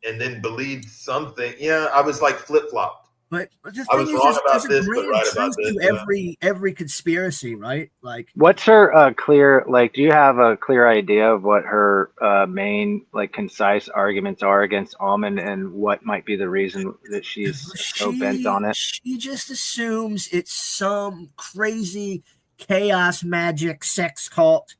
then believed something. Yeah, I was like flip-flopped. But the I was thing wrong is, about there's this, a but grain right of about truth this. to every conspiracy, right? Like, what's her clear? Like, do you have a clear idea of what her main, like, concise arguments are against Almond, and what might be the reason that she's so bent on it? She just assumes it's some crazy chaos magic sex cult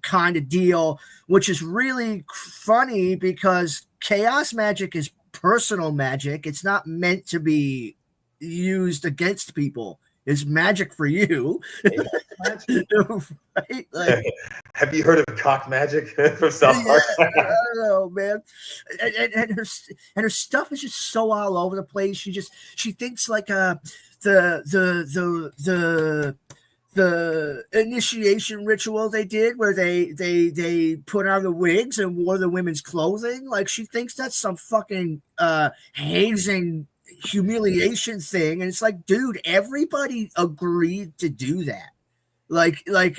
kind of deal, which is really funny because chaos magic is personal magic. It's not meant to be used against people. It's magic for you. Right? Like, have you heard of cock magic from South Park? I don't know, man. And her stuff is just so all over the place. She thinks like the initiation ritual they did where they put on the wigs and wore the women's clothing. Like, she thinks that's some fucking hazing humiliation thing. And it's like, dude, everybody agreed to do that. Like I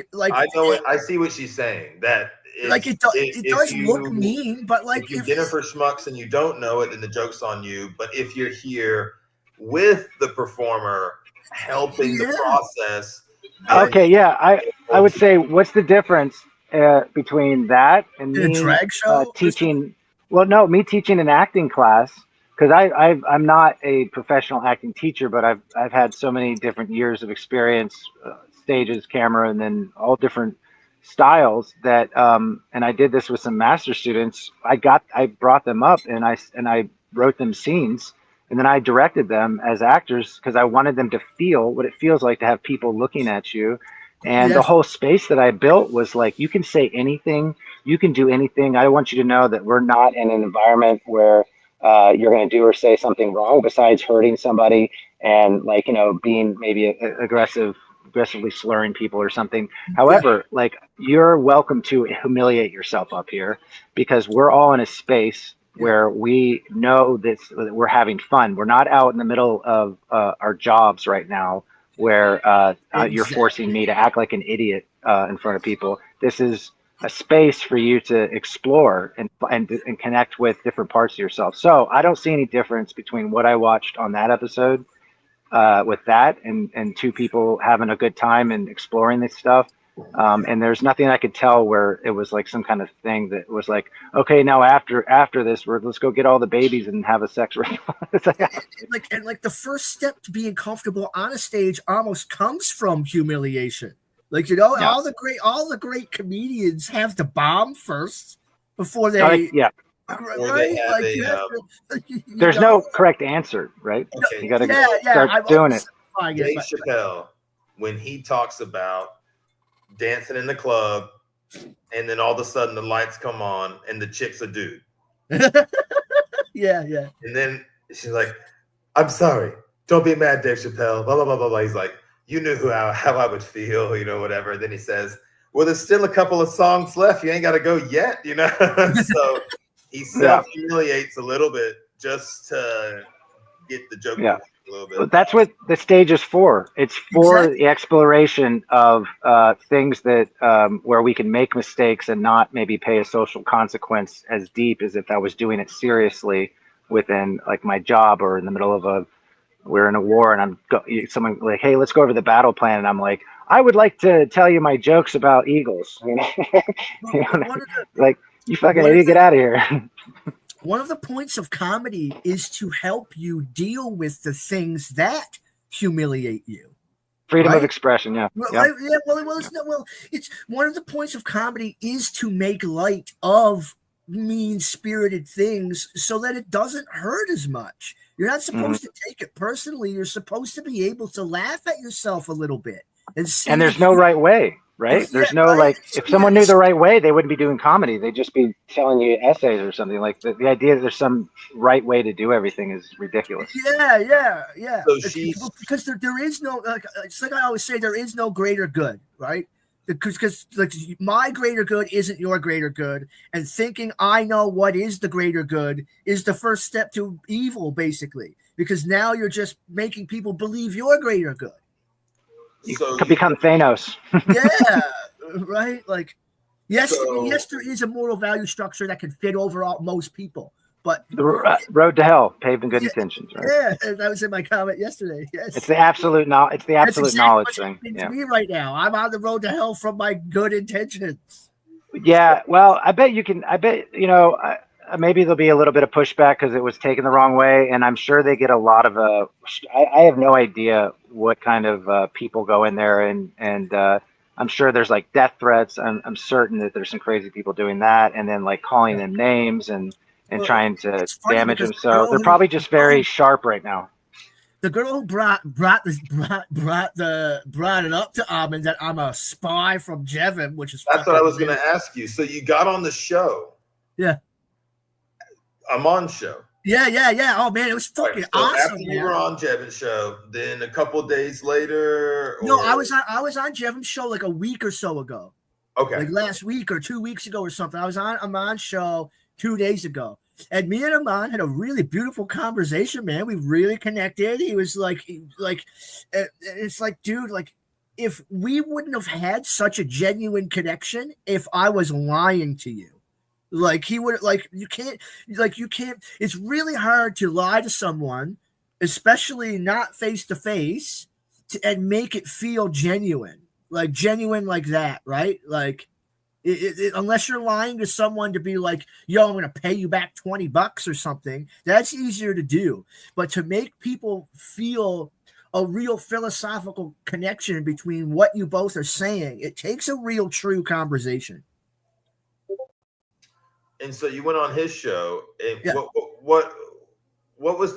know it. I see what she's saying. That it does look mean, but like if you're Jennifer Schmucks and you don't know it, then the joke's on you. But if you're here with the performer helping the process. Okay, yeah, I would say, what's the difference between that and me drag show teaching? Well, no, me teaching an acting class, because I'm not a professional acting teacher, but I've had so many different years of experience, stages, camera, and then all different styles that and I did this with some master students. I brought them up and I wrote them scenes. And then I directed them as actors because I wanted them to feel what it feels like to have people looking at you. And the whole space that I built was like, you can say anything, you can do anything. I want you to know that we're not in an environment where you're going to do or say something wrong besides hurting somebody and, like, you know, being maybe aggressively slurring people or something. However, like, you're welcome to humiliate yourself up here because we're all in a space where we know that we're having fun. We're not out in the middle of our jobs right now where you're forcing me to act like an idiot in front of people. This is a space for you to explore and connect with different parts of yourself. So I don't see any difference between what I watched on that episode with that and two people having a good time and exploring this stuff. And there's nothing I could tell where it was like some kind of thing that was like, okay, now after this, let's go get all the babies and have a sex ritual. like the first step to being comfortable on a stage almost comes from humiliation. Like, you know, all the great comedians have to bomb first before they there's no correct answer, right? Okay. You got to start doing it. Dave Chappelle, when he talks about dancing in the club, and then all of a sudden the lights come on and the chick's a dude. yeah. And then she's like, "I'm sorry, don't be mad, Dave Chappelle." Blah blah blah blah blah. He's like, "You knew how I would feel, you know, whatever." And then he says, well, there's still a couple of songs left. You ain't got to go yet, you know? So he self-humiliates a little bit just to get the joke a little bit. But that's what the stage is for. It's for the exploration of things that where we can make mistakes and not maybe pay a social consequence as deep as if I was doing it seriously within like my job or in the middle of we're in a war and someone like, hey, let's go over the battle plan. And I'm like, I would like to tell you my jokes about eagles. Like, you fucking idiot, get out of here. One of the points of comedy is to help you deal with the things that humiliate you. Freedom of expression, yeah. It's one of the points of comedy is to make light of mean-spirited things so that it doesn't hurt as much. You're not supposed to take it personally. You're supposed to be able to laugh at yourself a little bit. And there's no right way, right? There's no if someone knew the right way, they wouldn't be doing comedy. They'd just be telling you essays or something. Like the idea that there's some right way to do everything is ridiculous. Yeah. So because there is no, it's like I always say, there is no greater good, right? Because like my greater good isn't your greater good, and thinking I know what is the greater good is the first step to evil, basically. Because now you're just making people believe you're greater good. You could become Thanos. Yeah, right. Like, yes, there is a moral value structure that can fit over most people, but the road to hell, paved in good intentions. Right? Yeah, that was in my comment yesterday. Yes, it's the absolute knowledge. It's the absolute knowledge thing. To me right now, I'm on the road to hell from my good intentions. Yeah, well, I bet maybe there'll be a little bit of pushback because it was taken the wrong way, and I'm sure they get a lot of I have no idea what kind of people go in there, and I'm sure there's like death threats. I'm certain that there's some crazy people doing that, and then like calling them names and trying to damage them. So they're probably just very sharp right now. The girl who brought it up to Armin that I'm a spy from Jevin, which is that's what I was going to ask you. So you got on the show. Yeah. I'm on show. Yeah. Oh man, it was fucking awesome. After you were on Jevin's show, then a couple days later. No, I was on Jevin's show like a week or so ago. Okay. Like last week or 2 weeks ago or something. I'm on show 2 days ago. And me and Aman had a really beautiful conversation, man. We really connected. He was like, it's like, dude, like, if we wouldn't have had such a genuine connection, if I was lying to you, like he would, like, you can't, it's really hard to lie to someone, especially not face to face, and make it feel genuine like that, right? Like, unless you're lying to someone to be like, yo, I'm going to pay you back $20 or something, that's easier to do. But to make people feel a real philosophical connection between what you both are saying, it takes a real true conversation. And so you went on his show. And what was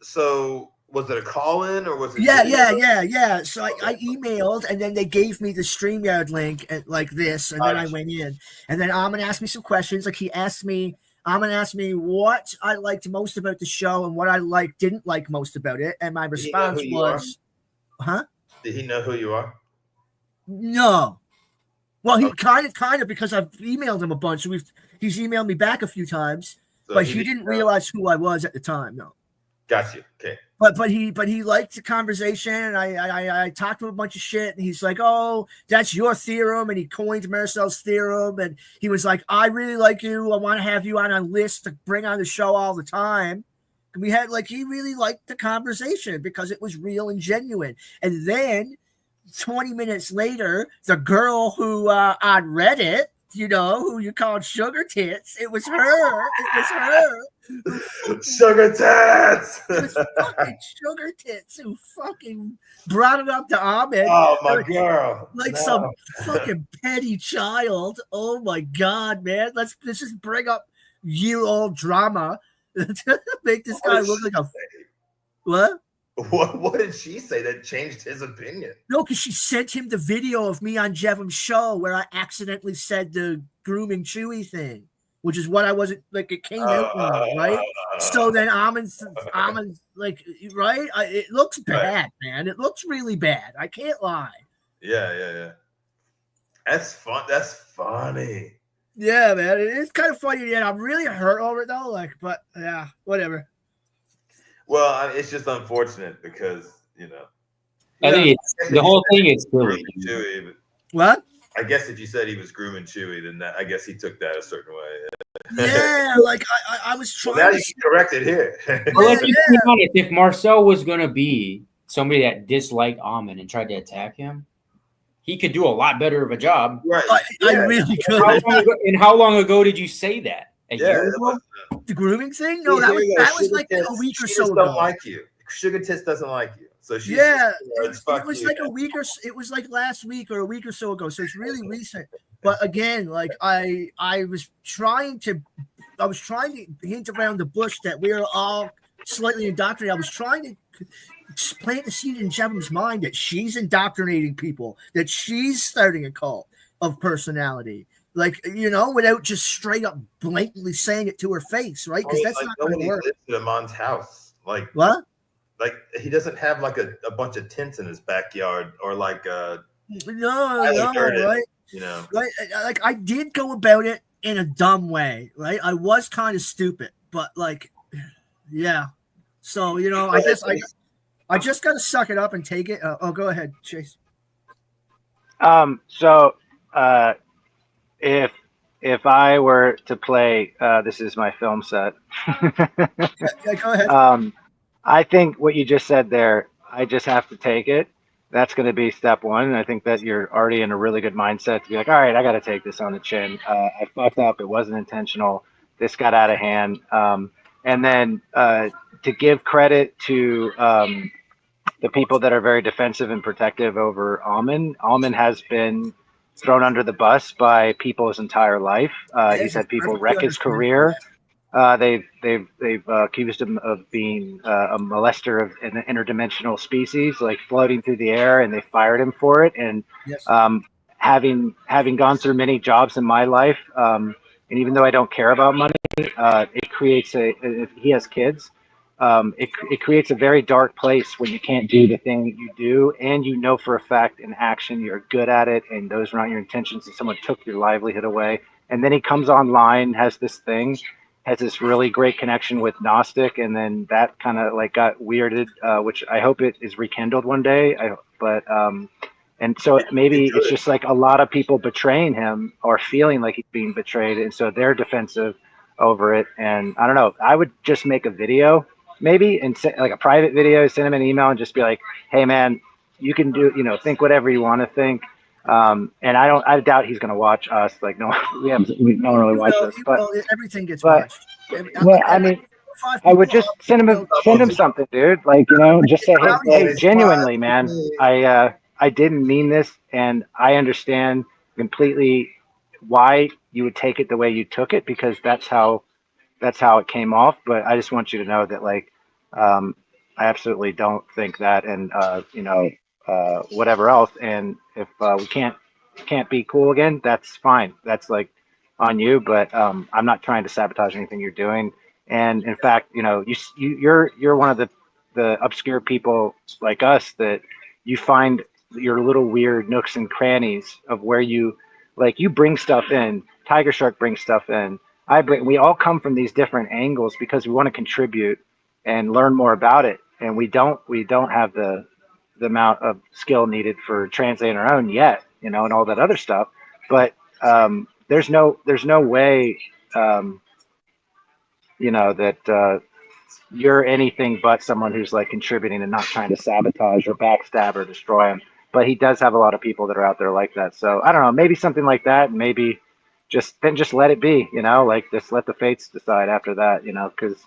so was it a call-in or was it? Yeah. So I emailed, and then they gave me the StreamYard link like this, and then I went in, and then Amin asked me some questions. Like Amin asked me what I liked most about the show and what I didn't like most about it, and my response was, "Huh? Did he know who you are?" No. Well, he kind of because I've emailed him a bunch. So he's emailed me back a few times, so but he didn't realize who I was at the time. No. Got you. Okay. But he liked the conversation, and I talked to him a bunch of shit, and he's like, "Oh, that's your theorem," and he coined Marcel's theorem, and he was like, "I really like you. I want to have you on a list to bring on the show all the time." And we had he really liked the conversation because it was real and genuine. And then 20 minutes later, the girl who on Reddit, who you called Sugar Tits, it was her. Sugar Tits. It was fucking Sugar Tits who fucking brought it up to Ahmed. Oh, my girl. Some fucking petty child. Oh, my God, man. Let's just bring up year-old drama to make this guy look like a... What? What did she say that changed his opinion? No, because she sent him the video of me on Jevon's show where I accidentally said the grooming Chewy thing, which is what I wasn't it came out wrong, right? So then Amon's right? It looks bad, man. It looks really bad. I can't lie. Yeah. That's fun. That's funny. Yeah, man, it's kind of funny. Yeah, I'm really hurt over it though. Like, but yeah, whatever. Well, it's just unfortunate because I think the whole thing is silly. Chewy, What? I guess if you said he was grooming Chewy, then I guess he took that a certain way. Yeah, like I was trying. Well, now you can correct it here. Well, let's just be honest. If Marcel was going to be somebody that disliked Amen and tried to attack him, he could do a lot better of a job. Right. I really could. How long ago did you say that? A year ago? The grooming thing? No, that was like a week or so ago. Don't like you. Sugar Tits doesn't like you. So she's it was like a week or it was like last week or a week or so ago. So it's really recent. But again, like I was trying to hint around the bush that we are all slightly indoctrinated. I was trying to plant the seed in Jevon's mind that she's indoctrinating people, that she's starting a cult of personality. Like, without just straight up blatantly saying it to her face, right? Because that's not going to work. Lives at Amon's house. Like what? Like he doesn't have like a bunch of tents in his backyard or like no, right? Right? Like I did go about it in a dumb way, right? I was kind of stupid, but like, yeah. So I guess I just got to suck it up and take it. Go ahead, Chase. So if I were to play, this is my film set. Yeah, go ahead. I think what you just said there, I just have to take it. That's going to be step one. And I think that you're already in a really good mindset to be like, all right, I got to take this on the chin. I fucked up. It wasn't intentional. This got out of hand. And then to give credit to the people that are very defensive and protective over Almond has been thrown under the bus by people his entire life. He's had people wreck his career. They've accused him of being a molester of an interdimensional species, like floating through the air, and they fired him for it. And having gone through many jobs in my life, and even though I don't care about money, it creates if he has kids, it creates a very dark place when you can't do the thing that you do, and for a fact in action you're good at it, and those were not your intentions, and someone took your livelihood away. And then he comes online, has this really great connection with Gnostic, and then that kind of like got weirded, which I hope it is rekindled one day. And so maybe it's just like a lot of people betraying him or feeling like he's being betrayed, and so they're defensive over it. And I don't know, I would just make a video maybe and like a private video, send him an email and just be like, hey man, you can do, think whatever you want to think. And I doubt he's going to watch us. Like no one really watches us, but everything gets watched. Well, I mean, I would just send him something, dude. Like, just say, hey, genuinely, man, I didn't mean this, and I understand completely why you would take it the way you took it, because that's how it came off. But I just want you to know that, like, I absolutely don't think that, and whatever else. And if we can't be cool again, that's fine. That's like on you. But I'm not trying to sabotage anything you're doing. And in fact, you're one of the obscure people like us that you find your little weird nooks and crannies of where you bring stuff in. Tiger Shark brings stuff in. We all come from these different angles because we want to contribute and learn more about it. And we don't have the amount of skill needed for translating our own yet, and all that other stuff. But there's no way, that you're anything but someone who's like contributing and not trying to sabotage or backstab or destroy him. But he does have a lot of people that are out there like that. So I don't know, maybe something like that, and maybe just let it be, like just let the fates decide after that, because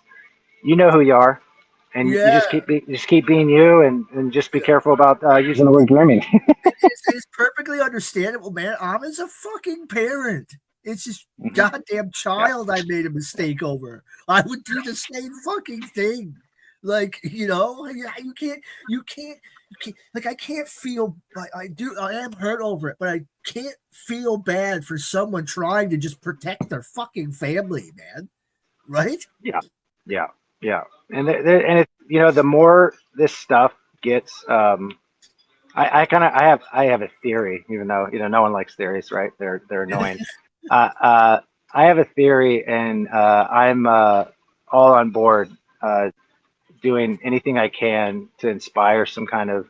you know who you are. And you just keep being you, and just be careful about using the word grooming. It's perfectly understandable, man. Amon's a fucking parent. It's just goddamn child I made a mistake over. I would do the same fucking thing. Like, you can't like, I can't feel, I am hurt over it, but I can't feel bad for someone trying to just protect their fucking family, man. Right? Yeah. And it's, the more this stuff gets, I I have a theory, even though no one likes theories, right? They're annoying. I have a theory, and I'm all on board doing anything I can to inspire some kind of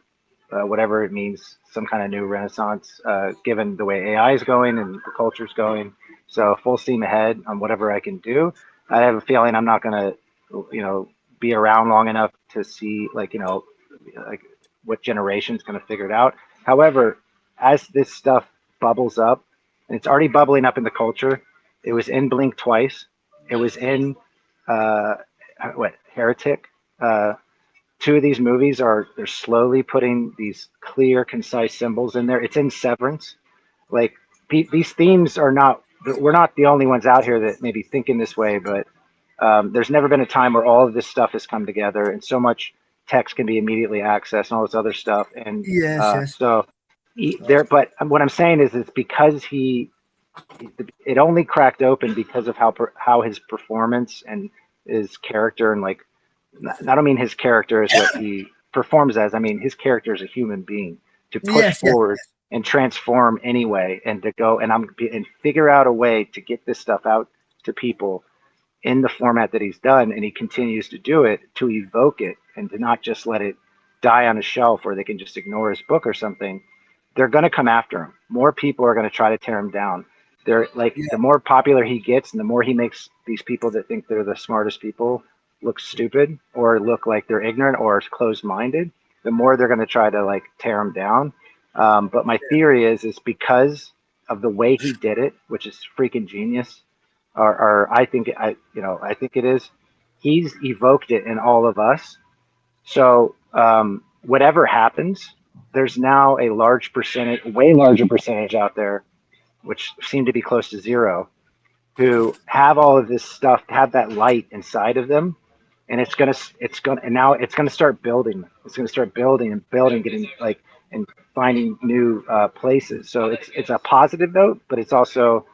whatever it means, some kind of new renaissance, given the way AI is going and the culture's going. So full steam ahead on whatever I can do. I have a feeling I'm not going to, be around long enough to see like what generation's going to figure it out. However, as this stuff bubbles up, and it's already bubbling up in the culture, it was in Blink twice. It was in uh, Heretic. Two of these movies they're slowly putting these clear, concise symbols in there. It's in Severance. Like these themes are not. We're not the only ones out here that maybe think in this way, but there's never been a time where all of this stuff has come together and so much text can be immediately accessed and all this other stuff. And Yes. so there. But what I'm saying is, it's because it only cracked open because of how his performance and his character, and like, I don't mean his character is what he performs as. I mean his character is a human being to push forward and transform anyway, and to go and figure out a way to get this stuff out to people in the format that he's done, and he continues to do it, to evoke it and to not just let it die on a shelf where they can just ignore his book or something. They're going to come after him. More people are going to try to tear him down. They're like, the more popular he gets and the more he makes these people that think they're the smartest people look stupid or look like they're ignorant or closed-minded, the more they're going to try to like tear him down. But my theory is because of the way he did it, which is freaking genius, or I think it is. He's evoked it in all of us. So whatever happens, there's now a large percentage, way larger percentage out there, which seem to be close to zero, who have all of this stuff, have that light inside of them, and it's gonna start building. It's gonna start building and building, getting like and finding new places. So it's a positive note, but it's also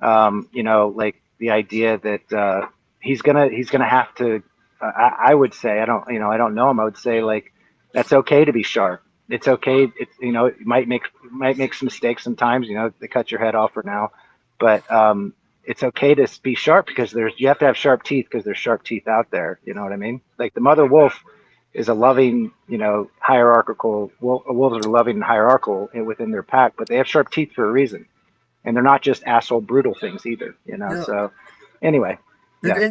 like the idea that he's gonna have to. I would say, I don't know him. I would say, like, that's okay to be sharp. It's okay. It might make some mistakes sometimes. They cut your head off for now, but it's okay to be sharp, because you have to have sharp teeth, because there's sharp teeth out there. You know what I mean? Like the mother wolf is a loving, hierarchical. Wolves are loving and hierarchical within their pack, but they have sharp teeth for a reason, and they're not just asshole brutal things either. So anyway. Yeah.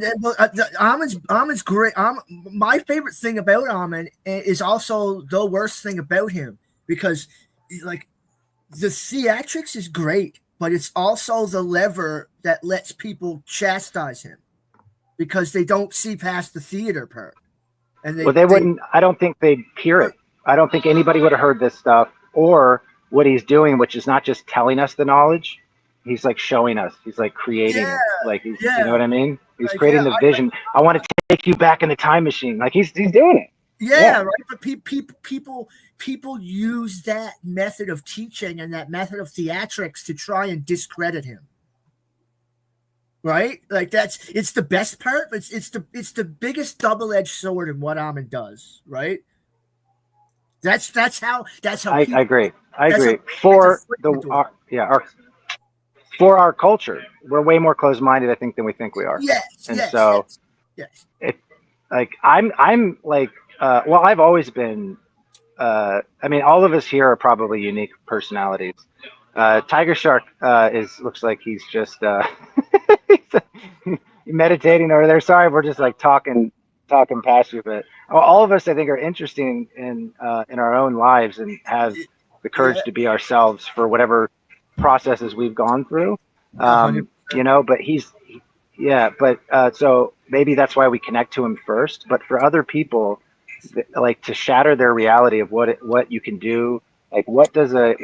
Amin's great. My favorite thing about Amin is also the worst thing about him, because like the theatrics is great, but it's also the lever that lets people chastise him because they don't see past the theater part. And they wouldn't. I don't think they'd hear it. I don't think anybody would have heard this stuff, or what he's doing, which is not just telling us the knowledge. He's like showing us. He's like creating it. Like you know what I mean? He's creating the vision. I want to take you back in the time machine. Like he's doing it. Yeah, right. But people use that method of teaching and that method of theatrics to try and discredit him. Right? Like it's the best part, but it's the biggest double-edged sword in what Amin does. Right? That's how. I agree. For for our culture, we're way more closed-minded, I think, than we think we are. Yes. It, like I'm like I've always been. I mean, all of us here are probably unique personalities. Tiger Shark looks like he's just he's meditating over there. Sorry, we're just like talking past you, but all of us, I think, are interesting in our own lives and have the courage to be ourselves for whatever processes we've gone through. But so maybe that's why we connect to him first. But for other people, like, to shatter their reality of what you can do, like what does a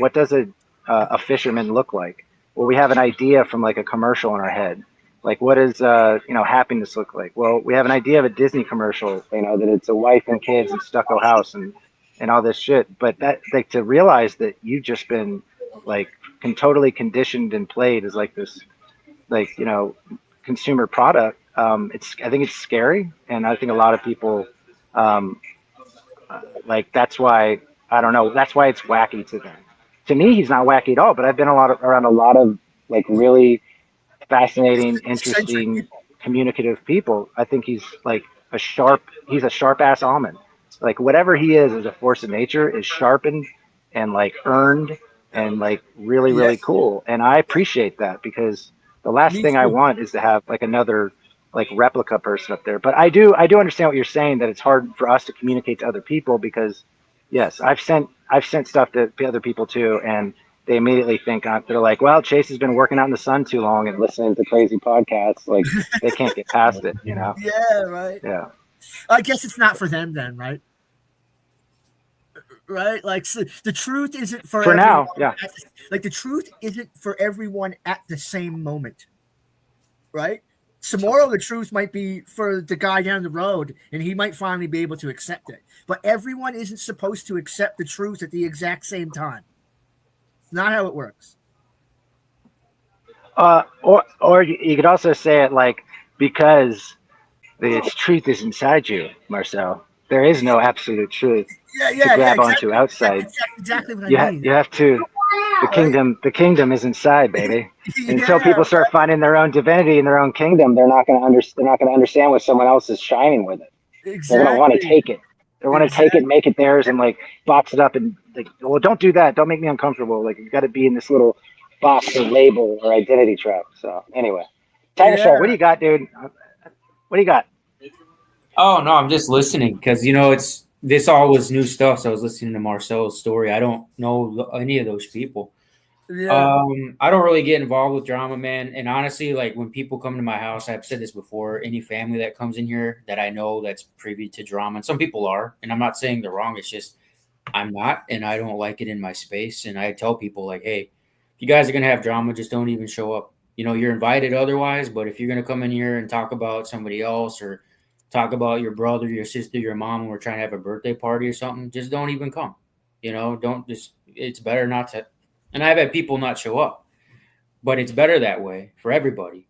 fisherman look like? Well, we have an idea from like a commercial in our head. Like, what does happiness look like? Well, we have an idea of a Disney commercial, that it's a wife and kids and stucco house and all this shit. But that, like, to realize that you've just been like totally conditioned and played as like this, like, consumer product. I think it's scary, and I think a lot of people, like, that's why I don't know. That's why it's wacky to them. To me, he's not wacky at all. But I've been around a lot of like really fascinating, interesting, communicative people. I think he's like he's a sharp ass almond. Like whatever he is as a force of nature is sharpened and like earned and like really, really cool. And I appreciate that because the last thing I want is to have like another like replica person up there. But I do understand what you're saying, that it's hard for us to communicate to other people because yes, I've sent stuff to other people too, and they immediately think they're like, well, Chase has been working out in the sun too long and listening to crazy podcasts. Like they can't get past it, you know? Yeah, right. Yeah. I guess it's not for them then, right? Right? Like so the truth isn't for everyone now, yeah. Like the truth isn't for everyone at the same moment, right? Tomorrow the truth might be for the guy down the road and he might finally be able to accept it. But everyone isn't supposed to accept the truth at the exact same time. It's not how it works. Or you could also say it like, because the truth is inside you, Marcel. There is no absolute truth to grab onto outside. Exactly what I mean. You have to. The kingdom is inside, baby. Until people start finding their own divinity in their own kingdom, they're not going to understand what someone else is shining with it. Exactly. They're going to want to take it. They want to take it, make it theirs, and like box it up and like, well, don't do that. Don't make me uncomfortable. Like you got to be in this little box or label or identity trap. So anyway, Tiger Shark, what do you got, dude? What do you got? Oh no, I'm just listening because this all was new stuff. So I was listening to Marcel's story. I don't know any of those people. Yeah. I don't really get involved with drama, man. And honestly, like when people come to my house, I've said this before, any family that comes in here that I know that's privy to drama, and some people are, and I'm not saying they're wrong. It's just I'm not, and I don't like it in my space. And I tell people like, hey, if you guys are going to have drama, just don't even show up. You're invited otherwise, but if you're going to come in here and talk about somebody else or talk about your brother, your sister, your mom, and we're trying to have a birthday party or something, just don't even come. It's better not to. And I've had people not show up, but it's better that way for everybody.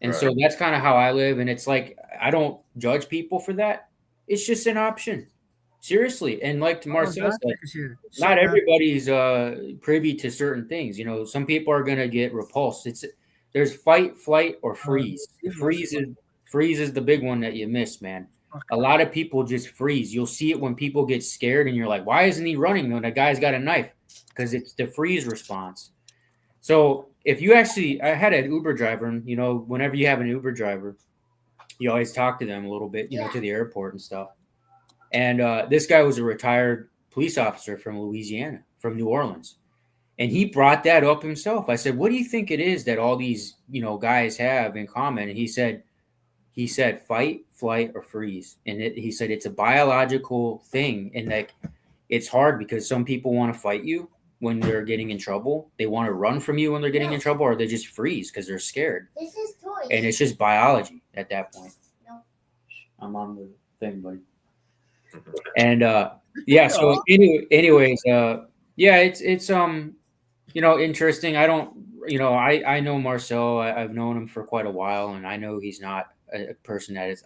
And so that's kind of how I live. And it's like, I don't judge people for that. It's just an option. Seriously. And like Marcel said, not everybody's privy to certain things. Some people are going to get repulsed. There's fight, flight, or freeze. Freeze is the big one that you miss, man. A lot of people just freeze. You'll see it when people get scared and you're like, why isn't he running when a guy's got a knife? Because it's the freeze response. So if you I had an Uber driver, and whenever you have an Uber driver, you always talk to them a little bit, to the airport and stuff. And this guy was a retired police officer from Louisiana, from New Orleans. And he brought that up himself. I said, what do you think it is that all these, guys have in common? And he said fight, flight, or freeze. And he said it's a biological thing. And like it's hard because some people want to fight you when they're getting in trouble. They want to run from you when they're getting in trouble, or they just freeze because they're scared. This is toys. And it's just biology at that point. No. I'm on the thing, buddy. And so anyways, it's interesting. I don't, I know Marcel. I've known him for quite a while, and I know he's not a person that is.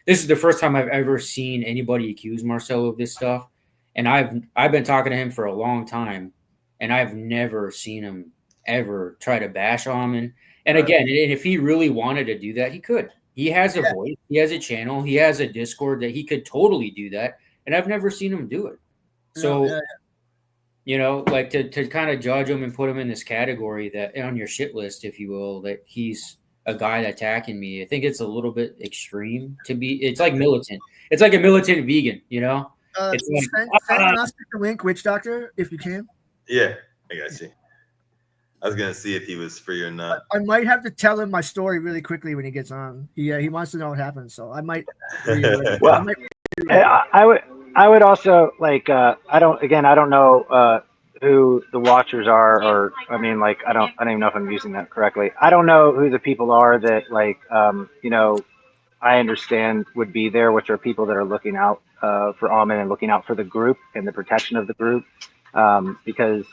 This is the first time I've ever seen anybody accuse Marcel of this stuff, and I've been talking to him for a long time, and I've never seen him ever try to bash on him. And again, if he really wanted to do that, he could. He has a voice. He has a channel. He has a Discord that he could totally do that, and I've never seen him do it. So. Like to kind of judge him and put him in this category that on your shit list, if you will, that he's a guy attacking me. I think it's a little bit extreme to be. It's like militant. It's like a militant vegan, It's send us the link, Witch Doctor, if you can. Yeah, I got you. I was gonna see if he was free or not. I might have to tell him my story really quickly when he gets on. He wants to know what happened, so I might. I would also like I don't know who the watchers are, or I don't even know if I'm using that correctly. I don't know who the people are that I understand would be there, which are people that are looking out for Almond and looking out for the group and the protection of the group, because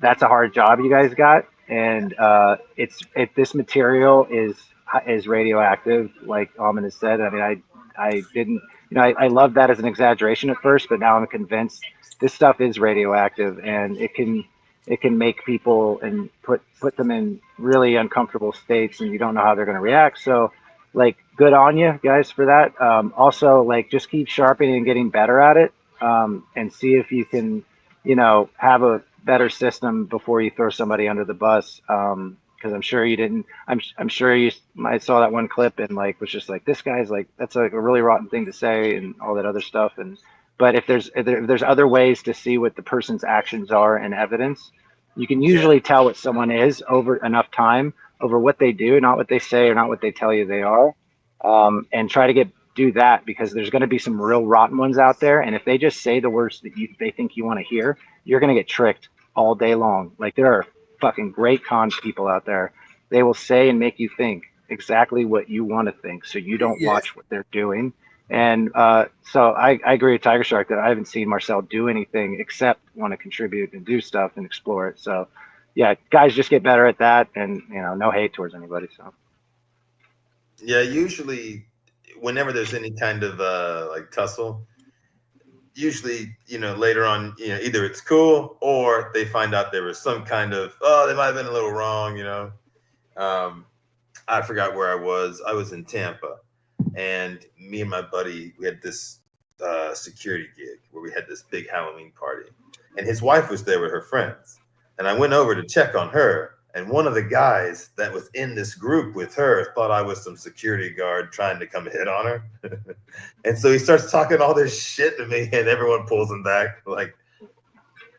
that's a hard job you guys got, and if this material is radioactive, like Almond has said. I didn't, I loved that as an exaggeration at first, but now I'm convinced this stuff is radioactive, and it can make people and put them in really uncomfortable states, and you don't know how they're going to react. So, like, good on you guys for that. Also, like, just keep sharpening and getting better at it, and see if you can, have a better system before you throw somebody under the bus. Because I'm sure you didn't. I'm sure you might saw that one clip and like was just like, this guy's like, that's like a really rotten thing to say and all that other stuff. But if there's other ways to see what the person's actions are and evidence, you can usually tell what someone is over enough time, over what they do, not what they say or not what they tell you they are, and try to do that, because there's going to be some real rotten ones out there, and if they just say the words that they think you want to hear, you're going to get tricked all day long. Like, there are fucking great con people out there. They will say and make you think exactly what you want to think, so you don't watch what they're doing. And so I agree with Tiger Shark that I haven't seen Marcel do anything except want to contribute and do stuff and explore it. So yeah, guys, just get better at that, and no hate towards anybody. So yeah, usually whenever there's any kind of like tussle, usually, later on, either it's cool or they find out there was some kind of, they might have been a little wrong, I forgot where I was. I was in Tampa, and me and my buddy, we had this security gig where we had this big Halloween party, and his wife was there with her friends. And I went over to check on her, and one of the guys that was in this group with her thought I was some security guard trying to come hit on her. And so he starts talking all this shit to me, and everyone pulls him back. Like,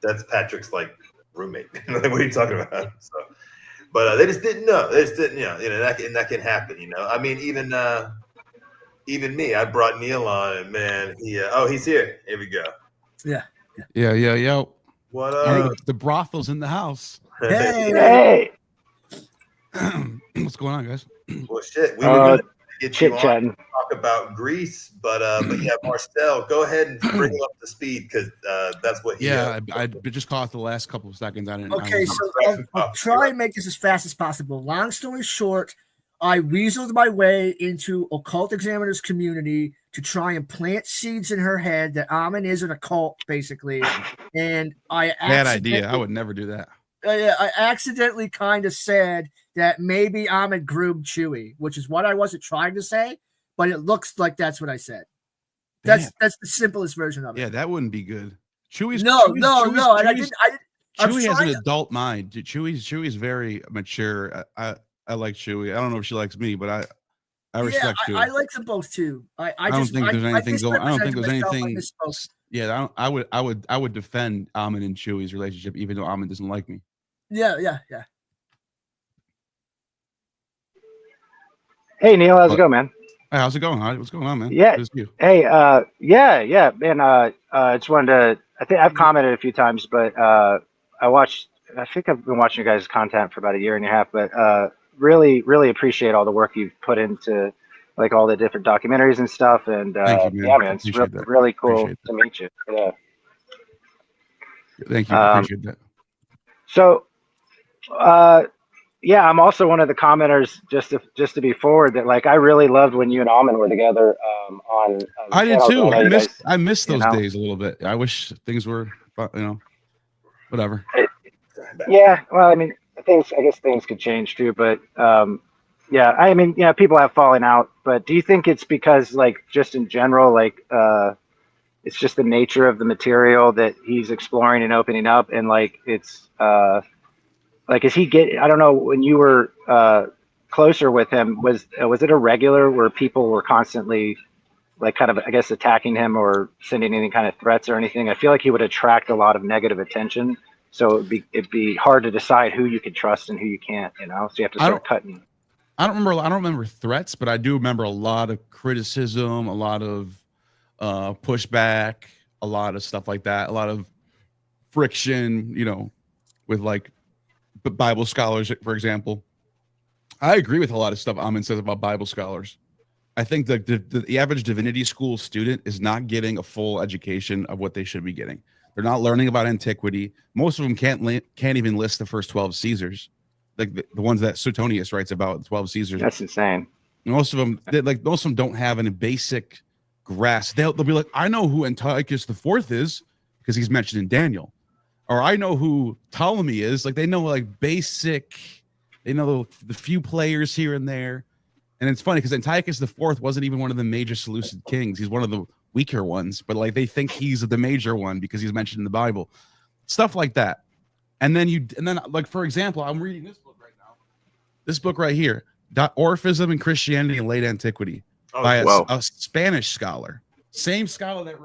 that's Patrick's like roommate. Like, what are you talking about? So, but they just didn't know. They just didn't, that can happen. I mean, even me, I brought Neil on, and man, he's here. Here we go. Yeah. What up? The brothel's in the house. hey, What's going on, guys? Well, shit, we were going to get you on chatting. to talk about Greece, but yeah, Marcel, go ahead and bring him up to speed, because that's what he. I just caught the last couple of seconds on it. Okay, so I'll try and make this as fast as possible. Long story short, I weaseled my way into Occult Examiner's community to try and plant seeds in her head that Amen is an occult, basically. And bad idea. I would never do that. I accidentally kind of said that maybe Amen groomed Chewy, which is what I wasn't trying to say, but it looks like that's what I said. That's the simplest version of it. Yeah, that wouldn't be good. Chewy's no. Chewy has an adult mind. Chewy's very mature. I like Chewy. I don't know if she likes me, but I respect Chewy. I like them both too. I don't think there's anything going. I don't think there's anything. Yeah, I would defend Amen and Chewy's relationship, even though Amen doesn't like me. Yeah. Hey Neil, how's it going, man? Hey, how's it going? What's going on, man? Yeah. You. Hey, yeah, man. I just wanted to. I think I've commented a few times, but I think I've been watching your guys' content for about a year and a half, but really, really appreciate all the work you've put into like all the different documentaries and stuff. And Thank you, man. yeah, man, it's really cool to meet you. Yeah. Thank you. Appreciate that. So, yeah, I'm also one of the commenters. Just to be forward, that like I really loved when you and Amen were together. On I did too. I missed those days a little bit. I wish things were, whatever. Yeah, well, I mean, I guess things could change too, but yeah, I mean, people have fallen out, but do you think it's because like just in general, like it's just the nature of the material that he's exploring and opening up, and like it's like I don't know, when you were closer with him, was it a regular where people were constantly like kind of, I guess, attacking him or sending any kind of threats or anything? I feel like he would attract a lot of negative attention. So it'd be hard to decide who you could trust and who you can't, So you have to start cutting. I don't remember threats, but I do remember a lot of criticism, a lot of pushback, a lot of stuff like that, a lot of friction, with like Bible scholars, for example. I agree with a lot of stuff Amen says about Bible scholars. I think the average divinity school student is not getting a full education of what they should be getting. They're not learning about antiquity. Most of them can't even list the first 12 Caesars, like the ones that Suetonius writes about, 12 Caesars. That's insane. Most of them don't have any basic grasp. They'll be like, I know who Antiochus the Fourth is because he's mentioned in Daniel, or I know who Ptolemy is. Like they know like basic, they know the few players here and there. And it's funny because Antiochus the Fourth wasn't even one of the major Seleucid kings. He's one of the weaker ones, but like they think he's the major one because he's mentioned in the Bible, stuff like that. And then like for example, I'm reading this book right now. This book right here, Orphism and Christianity in Late Antiquity, by a Spanish scholar, same scholar that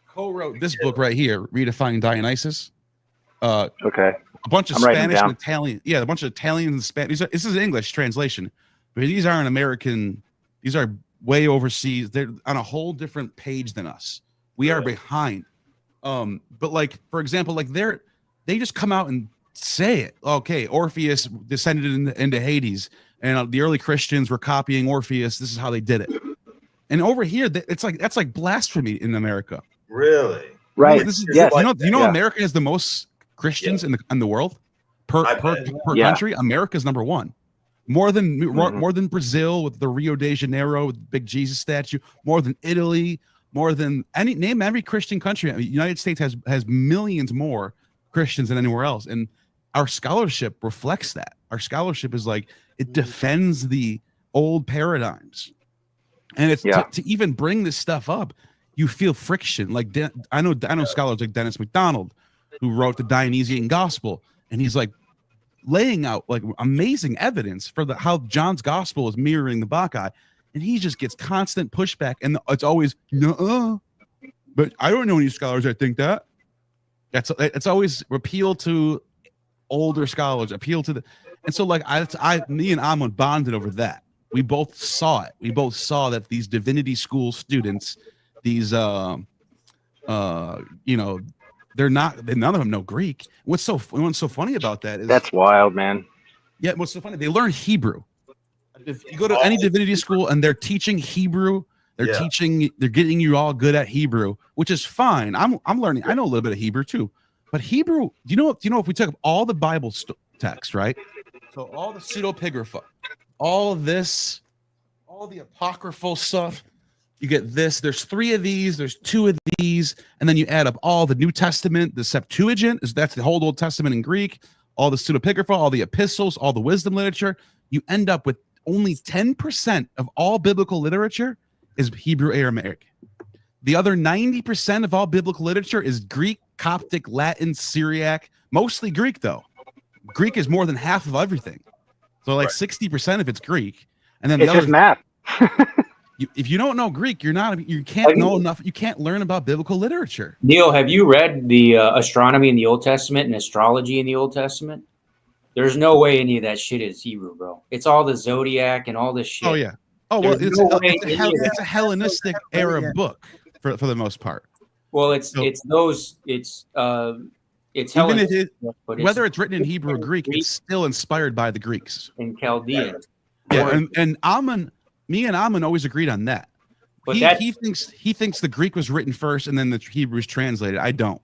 co-wrote this book right here, Redefining Dionysus. Okay. A bunch of I'm writing Spanish down. and Italian. Yeah, a bunch of Italian and Spanish. This is an English translation, but these aren't American. These are way overseas. They're on a whole different page than us. We are behind. But like, for example, like they just come out and say it. Okay, Orpheus descended into Hades, and the early Christians were copying Orpheus. This is how they did it. And over here, it's like that's like blasphemy in America. Really? Right. Yes. You know, America has the most Christians in the world per country. America's number one, more than Brazil with the Rio de Janeiro with the big Jesus statue, more than Italy, more than name every Christian country. The United States has millions more Christians than anywhere else, and our scholarship reflects that. Our scholarship is like it defends the old paradigms, and it's to even bring this stuff up. You feel friction. Like I know scholars like Dennis MacDonald, who wrote the Dionysian Gospel, and he's like laying out like amazing evidence for how John's Gospel is mirroring the Bacchae, and he just gets constant pushback, and it's always but I don't know any scholars that think that. It's always appeal to older scholars, appeal to and so like me and Amon bonded over that. We both saw it. We both saw that these divinity school students, these none of them know Greek. What's so funny about that is that's wild, man. Yeah, what's so funny? They learn Hebrew. If you go to any divinity school and they're teaching Hebrew, they're getting you all good at Hebrew, which is fine. I'm learning. I know a little bit of Hebrew too, but Hebrew. Do you know if we took all the Bible text, right? So all the pseudepigrapha, all of this, all the apocryphal stuff. You get this. There's 3 of these. There's 2 of these, and then you add up all the New Testament. The Septuagint that's the whole Old Testament in Greek. All the pseudepigrapha, all the epistles, all the wisdom literature. You end up with only 10% of all biblical literature is Hebrew Aramaic. The other 90% of all biblical literature is Greek, Coptic, Latin, Syriac. Mostly Greek, though. Greek is more than half of everything. So like 60% of it's Greek, and then it's just math. If you don't know Greek, you can't know enough. You can't learn about biblical literature. Neil, have you read the astronomy in the Old Testament and astrology in the Old Testament? There's no way any of that shit is Hebrew, bro. It's all the zodiac and all this shit. Oh yeah. Oh well, it's a Hellenistic era book for the most part. Well, it's Hellenistic, whether it's written in Hebrew or Greek, it's still inspired by the Greeks and Chaldean. Yeah, and me and Amon always agreed on that. But he thinks the Greek was written first and then the Hebrew is translated. I don't.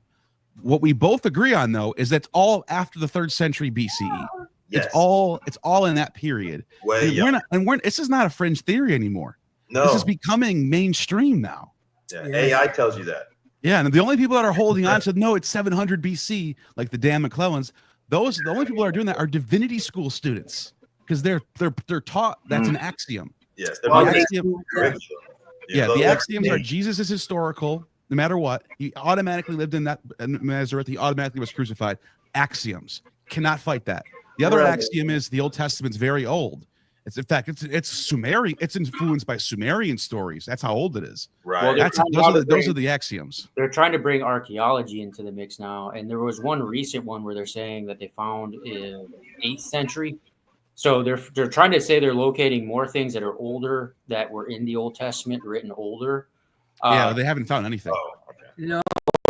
What we both agree on though is that's all after the 3rd century BCE. Yes. It's all in that period. This is not a fringe theory anymore. No, this is becoming mainstream now. Yeah, AI tells you that. Yeah, and the only people that are holding on to no, it's 700 BC, like the Dan McClellans. The only people that are doing that are divinity school students because they're taught that's an axiom. Yes, the axioms are Jesus is historical, no matter what. He automatically lived in Nazareth. He automatically was crucified. Axioms cannot fight that. The other axiom is the Old Testament's very old. It's in fact it's Sumerian. It's influenced by Sumerian stories. That's how old it is. Right. Well, those are the axioms. They're trying to bring archaeology into the mix now, and there was one recent one where they're saying that they found in 8th century. So they're trying to say they're locating more things that are older that were in the Old Testament, written older. They haven't found anything. No,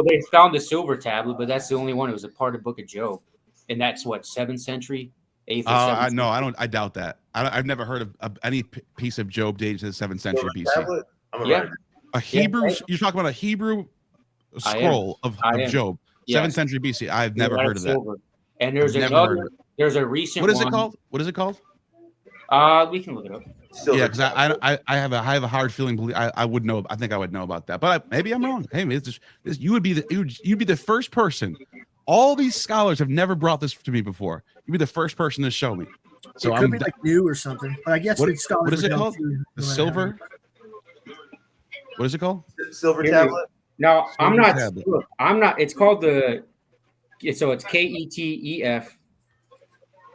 they found the silver tablet, but that's the only one. It was a part of Book of Job, and that's what 7th century, 8th. No, I doubt that. I've never heard of any piece of Job dated to the 7th century BC. A Hebrew. You're talking about a Hebrew scroll of Job, 7th century BC. I've never heard of that. And there's a recent. What is it called? What is it called? We can look it up. Yeah, because I have a hard feeling. I would know. I think I would know about that, but maybe I'm wrong. Hey, you would be you'd be the first person. All these scholars have never brought this to me before. You'd be the first person to show me. So it could be like new or something. But I guess what, the scholars what is it called? The silver. What is it called? Silver tablet. No, I'm not. Tablet. I'm not. It's called the. So it's KETEF.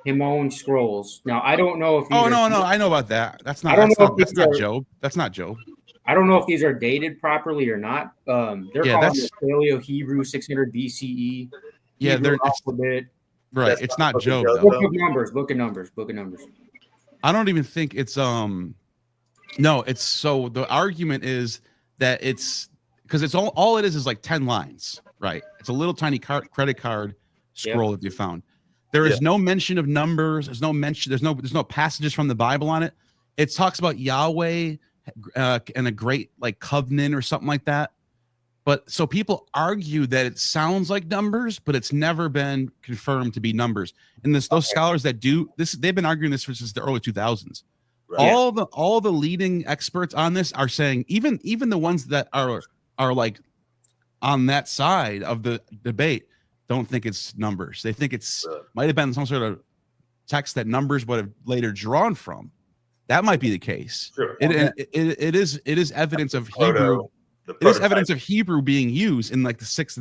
Himon scrolls. Now I don't know if. No, I know about that. That's not. That's not Job. That's not Job. I don't know if these are dated properly or not. They're called the Paleo Hebrew 600 BCE. Yeah, Hebrew alphabet. Right. It's not Job. Book of Numbers. Book of Numbers. I don't even think it's no, it's so the argument is that it's because it's all it is like 10 lines, right? It's a little tiny credit card scroll that you found. There is no mention of numbers. There's no passages from the Bible on it. It talks about Yahweh and a great like covenant or something like that. But so people argue that it sounds like numbers, but it's never been confirmed to be numbers. And those scholars that do this, they've been arguing this since the early 2000s. Right. All the leading experts on this are saying, even the ones that are like on that side of the debate don't think it's numbers. They think it's might have been some sort of text that numbers would have later drawn from. That might be the case. Sure. It is evidence of Hebrew. It is evidence of Hebrew being used in like the 5th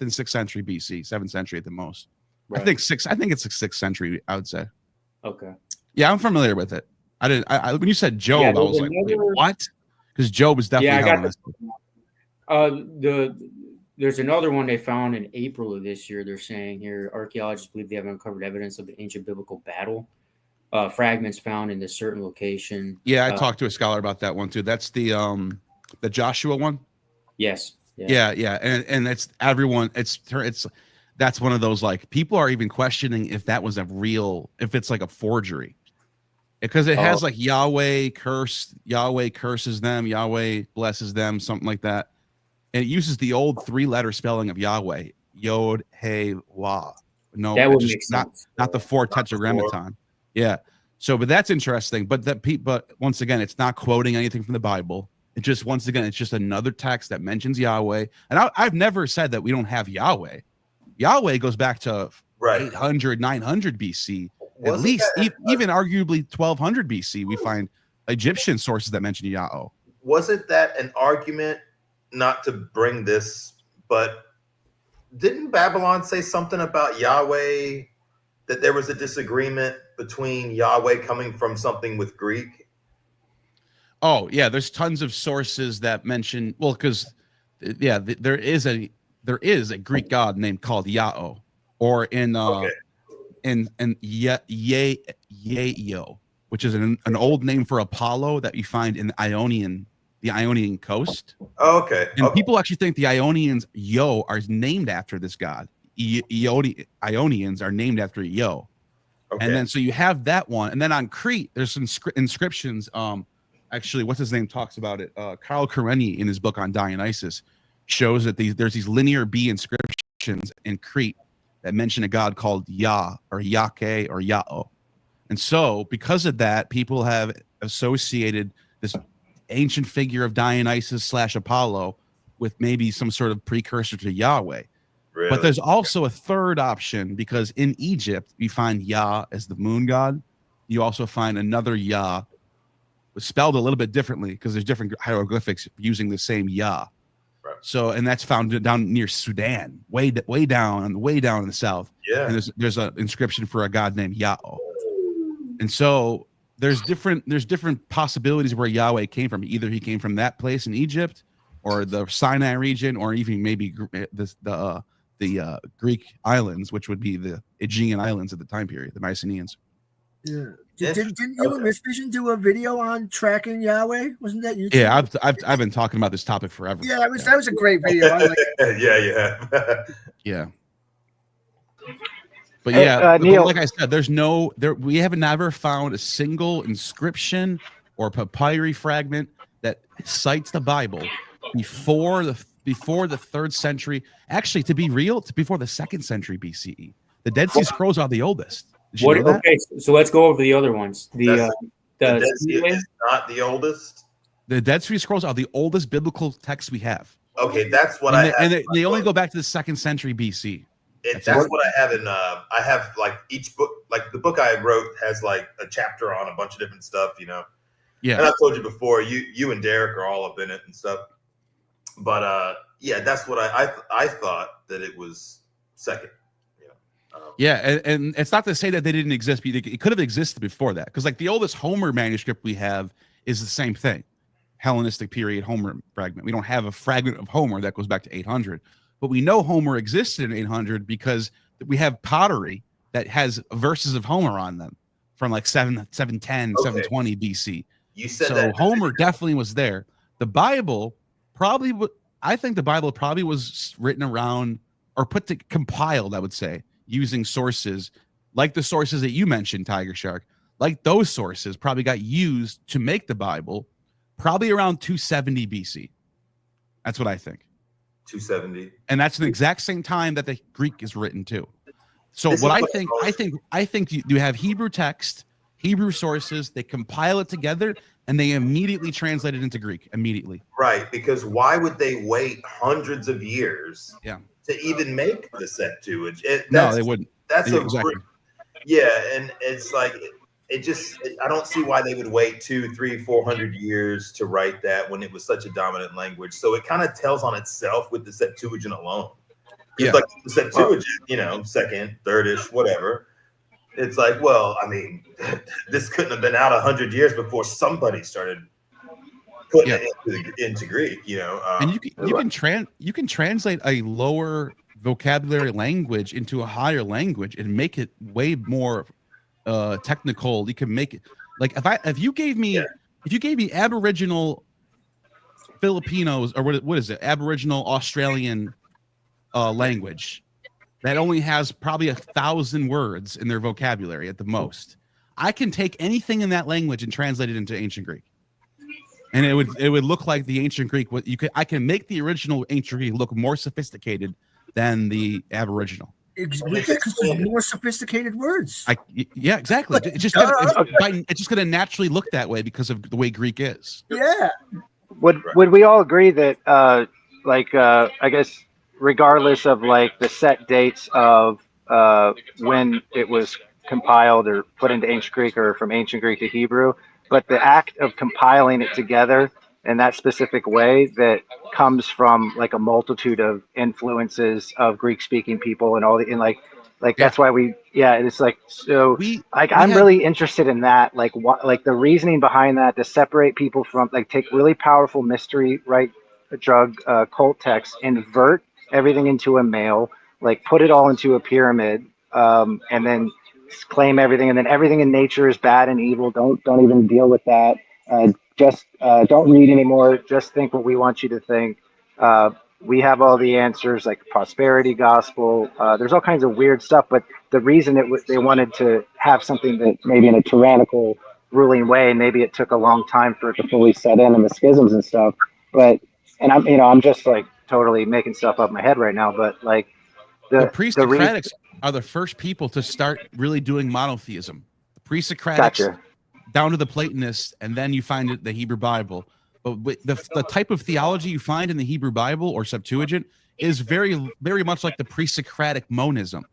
and 6th century BC, 7th century at the most. Right. I think it's the 6th century, I would say. Okay. Yeah, I'm familiar with it. When you said Job, I was like, wait, what? Because Job is definitely there's another one they found in April of this year. They're saying here, archaeologists believe they have uncovered evidence of the ancient biblical battle. Fragments found in this certain location. Yeah, I talked to a scholar about that one too. That's the Joshua one. Yes. Yeah. And it's everyone. It's that's one of those like people are even questioning if that was if it's like a forgery, because it has like Yahweh curses them, Yahweh blesses them, something like that. And it uses the old 3-letter spelling of Yahweh, Yod, He, Wah. No, that would make sense. Not the 4 tetragrammaton. Yeah. So, but that's interesting. But once again, it's not quoting anything from the Bible. It just, once again, it's just another text that mentions Yahweh. And I've never said that we don't have Yahweh. Yahweh goes back to 800, 900 BC. At least, even arguably 1200 BC, we find Egyptian sources that mention Yahweh. Wasn't that an argument, not to bring this, but didn't Babylon say something about Yahweh, that there was a disagreement between Yahweh coming from something with Greek? Oh yeah, there's tons of sources that mention, well, because there is a Greek god named called Yahweh, or in Yayo, which is an old name for Apollo that you find in the Ionian coast. Oh, okay. And people actually think the Ionians are named after this god. Ionians are named after Io. Okay. And then so you have that one, and then on Crete there's some inscriptions. Actually, what's his name talks about it. Carl Kareni in his book on Dionysus shows that there's these linear B inscriptions in Crete that mention a god called Yah or Yake or Yao. And so because of that, people have associated this ancient figure of Dionysus / Apollo with maybe some sort of precursor to Yahweh. Really? But there's also a third option, because in Egypt you find Yah as the moon god. You also find another Yah spelled a little bit differently because there's different hieroglyphics using the same Yah. Right. So, and that's found down near Sudan, way down in the south. Yeah. And there's an inscription for a god named Yao. And so there's different possibilities where Yahweh came from. Either he came from that place in Egypt, or the Sinai region, or even maybe the Greek islands, which would be the Aegean islands at the time period, the Mycenaeans. Yeah. Didn't you and Miss Vision do a video on tracking Yahweh? Wasn't that YouTube? Yeah, I've been talking about this topic forever. Yeah, that was a great video. I like it. Yeah. But yeah, Neil, like I said, we have never found a single inscription or papyri fragment that cites the Bible before the 3rd century. Actually, to be real, it's before the 2nd century BCE. The Dead Sea Scrolls are the oldest. Okay, so let's go over the other ones. The Dead Sea is not the oldest. The Dead Sea Scrolls are the oldest biblical texts we have. Okay, that's what and they only go back to the 2nd century BC. That's what I have in. I have like each book, like the book I wrote has like a chapter on a bunch of different stuff, you know. Yeah. And I told you before, you and Derek are all up in it and stuff. But yeah, that's what I thought that it was second. You know. Yeah, and it's not to say that they didn't exist, but it could have existed before that. Because like the oldest Homer manuscript we have is the same thing. Hellenistic period Homer fragment. We don't have a fragment of Homer that goes back to 800, but we know Homer existed in 800 because we have pottery that has verses of Homer on them from like 710, 720 BC. You said so that Homer definitely was there. The Bible probably, I think the Bible probably was written around or compiled, I would say, using sources like the sources that you mentioned, Tiger Shark. Like those sources probably got used to make the Bible. Probably around 270 BC. That's what I think. 270. And that's the exact same time that the Greek is written too. So what I think you have Hebrew text, Hebrew sources, they compile it together and they immediately translate it into Greek immediately. Right, because why would they wait hundreds of years to even make the Septuagint? No, they wouldn't. That's exactly. And it's like I don't see why they would wait 200, 300, 400 years to write that when it was such a dominant language. So it kind of tells on itself with the Septuagint alone. It's like the Septuagint, you know, second, third-ish, whatever. It's like, well, I mean, this couldn't have been out 100 years before somebody started putting it into Greek, you know. And you can translate a lower vocabulary language into a higher language and make it way more technical. You can make it like if you gave me Aboriginal Filipinos or what is it, Aboriginal Australian language that only has probably 1,000 words in their vocabulary at the most, I can take anything in that language and translate it into ancient Greek, and it would look like the ancient Greek. I can make the original ancient Greek look more sophisticated than the Aboriginal. Because there's more sophisticated words. Yeah, exactly. It's just going to naturally look that way because of the way Greek is. Yeah. Would we all agree that I guess regardless of like the set dates of when it was compiled or put into ancient Greek or from ancient Greek to Hebrew, but the act of compiling it together in that specific way that comes from like a multitude of influences of Greek speaking people and all that's why it's like, so I'm really interested in that, like the reasoning behind that, to separate people from, like, take really powerful mystery, right, drug cult texts, invert everything into a male, like put it all into a pyramid, and then claim everything, and then everything in nature is bad and evil. Don't even deal with that. Just don't read anymore. Just think what we want you to think. We have all the answers, like prosperity gospel. There's all kinds of weird stuff, but the reason they wanted to have something that maybe in a tyrannical ruling way, and maybe it took a long time for it to fully set in, and the schisms and stuff. But, and I'm just like totally making stuff up in my head right now, but like the pre-Socratics are the first people to start really doing monotheism. The pre-Socratics down to the Platonists, and then you find it the Hebrew Bible. But the type of theology you find in the Hebrew Bible or Septuagint is very, very much like the pre-Socratic monism,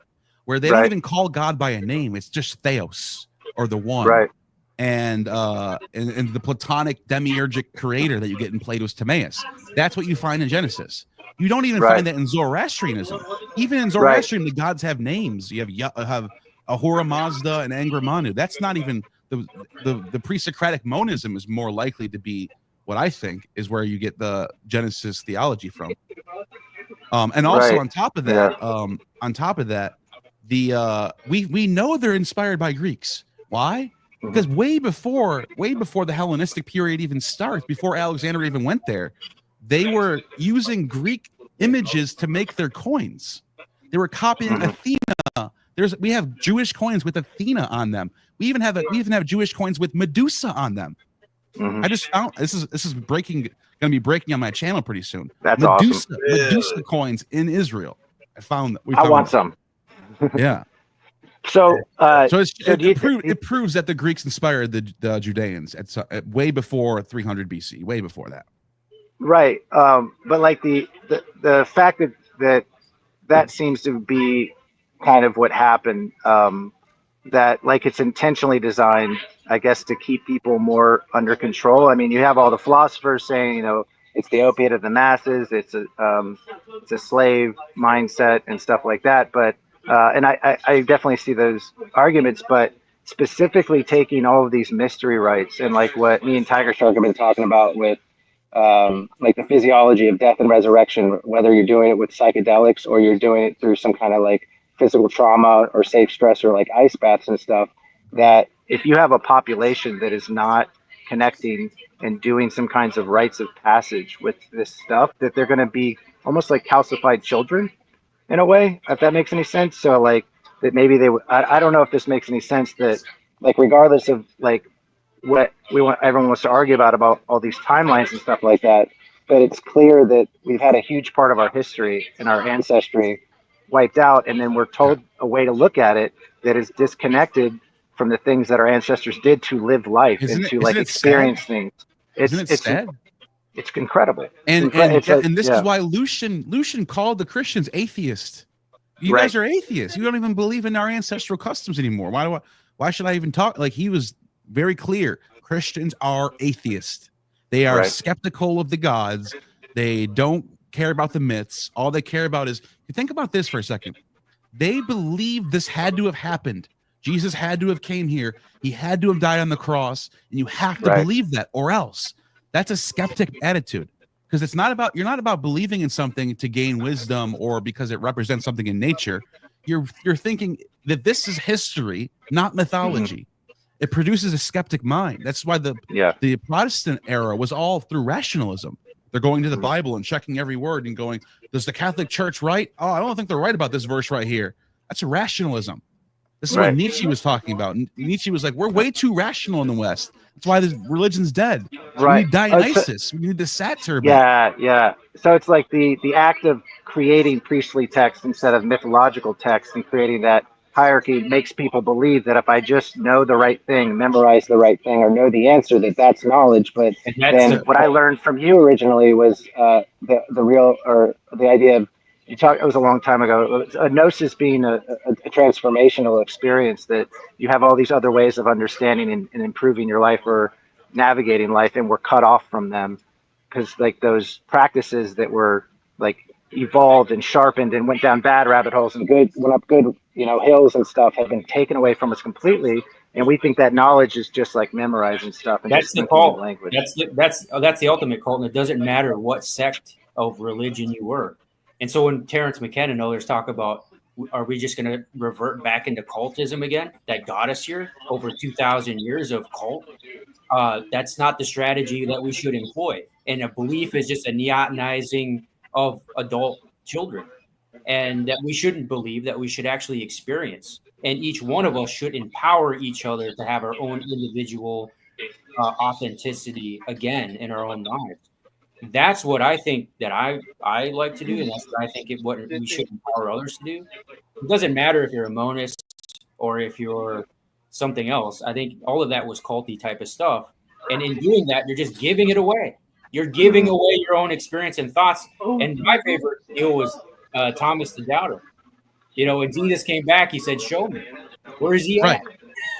where they don't even call God by a name. It's just Theos, or the one. Right. And the Platonic demiurgic creator that you get in Plato's Timaeus. That's what you find in Genesis. You don't even find that in Zoroastrianism. Even in Zoroastrian, the gods have names. You have Ahura Mazda and Angra Manu. That's not even the pre-Socratic monism is more likely to be what I think is where you get the Genesis theology from. And also on top of that, we know they're inspired by Greeks. Why? Because way before the Hellenistic period even starts, before Alexander even went there, they were using Greek images to make their coins. They were copying Athena. We have Jewish coins with Athena on them. We even have Jewish coins with Medusa on them. I just found this is going to be breaking on my channel pretty soon. That's Medusa, awesome. Medusa coins in Israel. I want some. Yeah. So, it proves that the Greeks inspired the Judeans at way before 300 BC, way before that. right. But like the fact that seems to be kind of what happened. That like it's intentionally designed, I guess, to keep people more under control. I mean, you have all the philosophers saying, it's the opiate of the masses, it's a slave mindset and stuff like that. But and I definitely see those arguments, but specifically taking all of these mystery rites and like what me and Tiger Shark have been talking about with like the physiology of death and resurrection, whether you're doing it with psychedelics or you're doing it through some kind of like physical trauma or safe stress or like ice baths and stuff, that if you have a population that is not connecting and doing some kinds of rites of passage with this stuff, that they're going to be almost like calcified children in a way, if that makes any sense. So like that maybe they would, I don't know if this makes any sense, that like regardless of like what everyone wants to argue about all these timelines and stuff like that, but it's clear that we've had a huge part of our history and our ancestry wiped out, and then we're told a way to look at it that is disconnected from the things that our ancestors did to live life and to like experience things. Isn't it sad? It's incredible. And this is why Lucian called the Christians atheists. You guys are atheists. You don't even believe in our ancestral customs anymore. Why should I even talk? Like, he was very clear. Christians are atheists. They are skeptical of the gods. They don't care about the myths. All they care about is, think about this for a second. They believe this had to have happened. Jesus had to have came here. He had to have died on the cross, and you have to believe that, or else. That's a skeptic attitude, because you're not about believing in something to gain wisdom or because it represents something in nature. You're thinking that this is history, not mythology. It produces a skeptic mind. That's why the Protestant era was all through rationalism. They're going to the Bible and checking every word and going, does the Catholic Church right? Oh, I don't think they're right about this verse right here. That's rationalism. This is what Nietzsche was talking about. Nietzsche was like, we're way too rational in the West. That's why the religion's dead. We need Dionysus. We need the satyr. Yeah. So it's like the act of creating priestly text instead of mythological text and creating that hierarchy makes people believe that if I just know the right thing, memorize the right thing, or know the answer, that's knowledge. But then what I learned from you originally was the real, or the idea of, it was a long time ago, a gnosis being a transformational experience, that you have all these other ways of understanding and improving your life or navigating life, and we're cut off from them because like those practices that were like evolved and sharpened and went down bad rabbit holes and went up good hills and stuff have been taken away from us completely, and we think that knowledge is just like memorizing stuff and that's just the cult language. That's the ultimate cult, and it doesn't matter what sect of religion you were. And so when Terrence McKenna and others talk about, are we just going to revert back into cultism again that got us here over 2,000 years of cult? That's not the strategy that we should employ. And a belief is just a neotenizing of adult children, and that we shouldn't believe, that we should actually experience. And each one of us should empower each other to have our own individual authenticity again in our own lives. That's what I think that I like to do, and that's what I think what we should empower others to do. It doesn't matter if you're a monist or if you're something else. I think all of that was culty type of stuff, and in doing that, you're just giving it away. You're giving away your own experience and thoughts. And my favorite deal was Thomas the Doubter. When Jesus came back, he said, "Show me." Where is he at?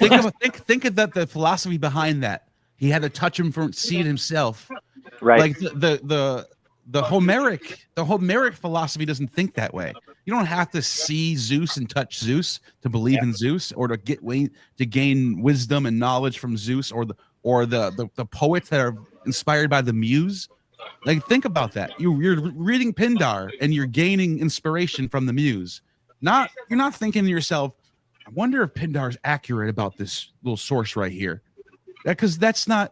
Think of the philosophy behind that. He had to touch him from see it himself. Right. Like the Homeric philosophy doesn't think that way. You don't have to see Zeus and touch Zeus to believe in Zeus, or to gain wisdom and knowledge from Zeus, or the poets that are inspired by the muse. Like, think about that. You're reading Pindar and you're gaining inspiration from the muse. You're not thinking to yourself, I wonder if Pindar is accurate about this little source right here. Because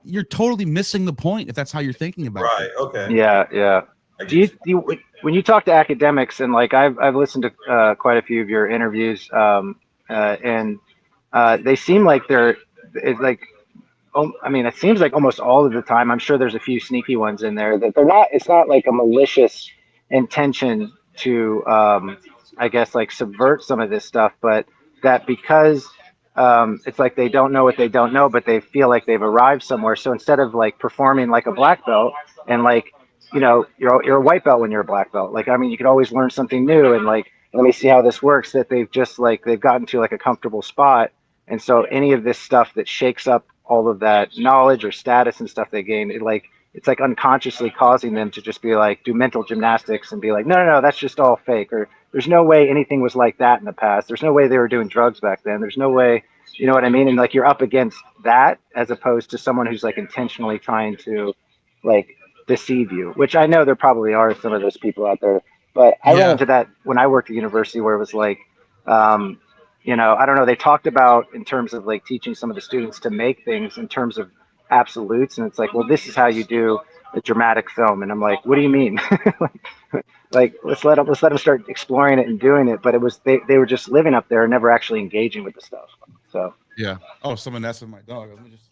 you're totally missing the point if that's how you're thinking about it. Right. Okay. Yeah. Do you when you talk to academics, and like I've listened to quite a few of your interviews, and they seem like it seems like almost all of the time, I'm sure there's a few sneaky ones in there, that it's not like a malicious intention to, I guess, like subvert some of this stuff, but that because it's like they don't know what they don't know, but they feel like they've arrived somewhere. So instead of like performing like a black belt and like, you know, you're a white belt when you're a black belt. Like, I mean, you could always learn something new and like, let me see how this works, that they've just like, they've gotten to like a comfortable spot. And so any of this stuff that shakes up all of that knowledge or status and stuff they gain, it's like unconsciously causing them to just be like, do mental gymnastics and be like, no, that's just all fake. Or there's no way anything was like that in the past. There's no way they were doing drugs back then. There's no way, you know what I mean? And like, you're up against that as opposed to someone who's like intentionally trying to like deceive you, which I know there probably are some of those people out there. But I ran into that when I worked at university where it was like, you know, I don't know, they talked about in terms of like teaching some of the students to make things in terms of absolutes. And it's like, well, this is how you do a dramatic film. And I'm like, what do you mean? like, let's let them start exploring it and doing it. But it was, they were just living up there and never actually engaging with the stuff. So, yeah. Oh, someone that's with my dog. Let me just,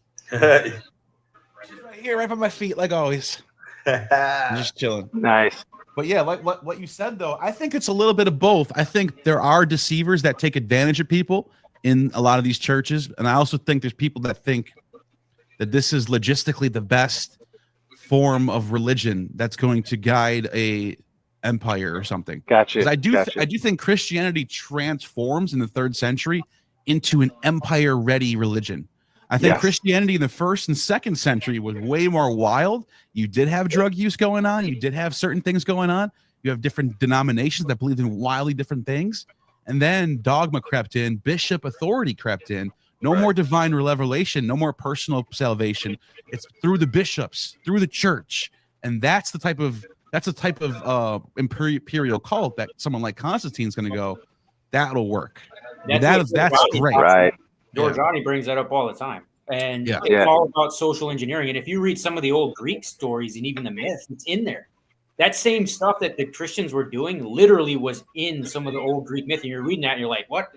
she's right here, right by my feet, like always. I'm just chilling. Nice. But yeah, like what you said though, I think it's a little bit of both. I think there are deceivers that take advantage of people in a lot of these churches, and I also think there's people that think that this is logistically the best form of religion that's going to guide a empire or something. Gotcha. I do think Christianity transforms in the 3rd century into an empire-ready religion. I think Christianity in the 1st and 2nd century was way more wild. You did have drug use going on. You did have certain things going on. You have different denominations that believed in wildly different things. And then dogma crept in, bishop authority crept in. No more divine revelation, no more personal salvation. It's through the bishops, through the church. And that's the type of imperial cult that someone like Constantine's going to go, that'll work. That's great. Right. Giorgiani brings that up all the time. And it's all about social engineering. And if you read some of the old Greek stories and even the myths, it's in there. That same stuff that the Christians were doing literally was in some of the old Greek myth. And you're reading that and you're like, what?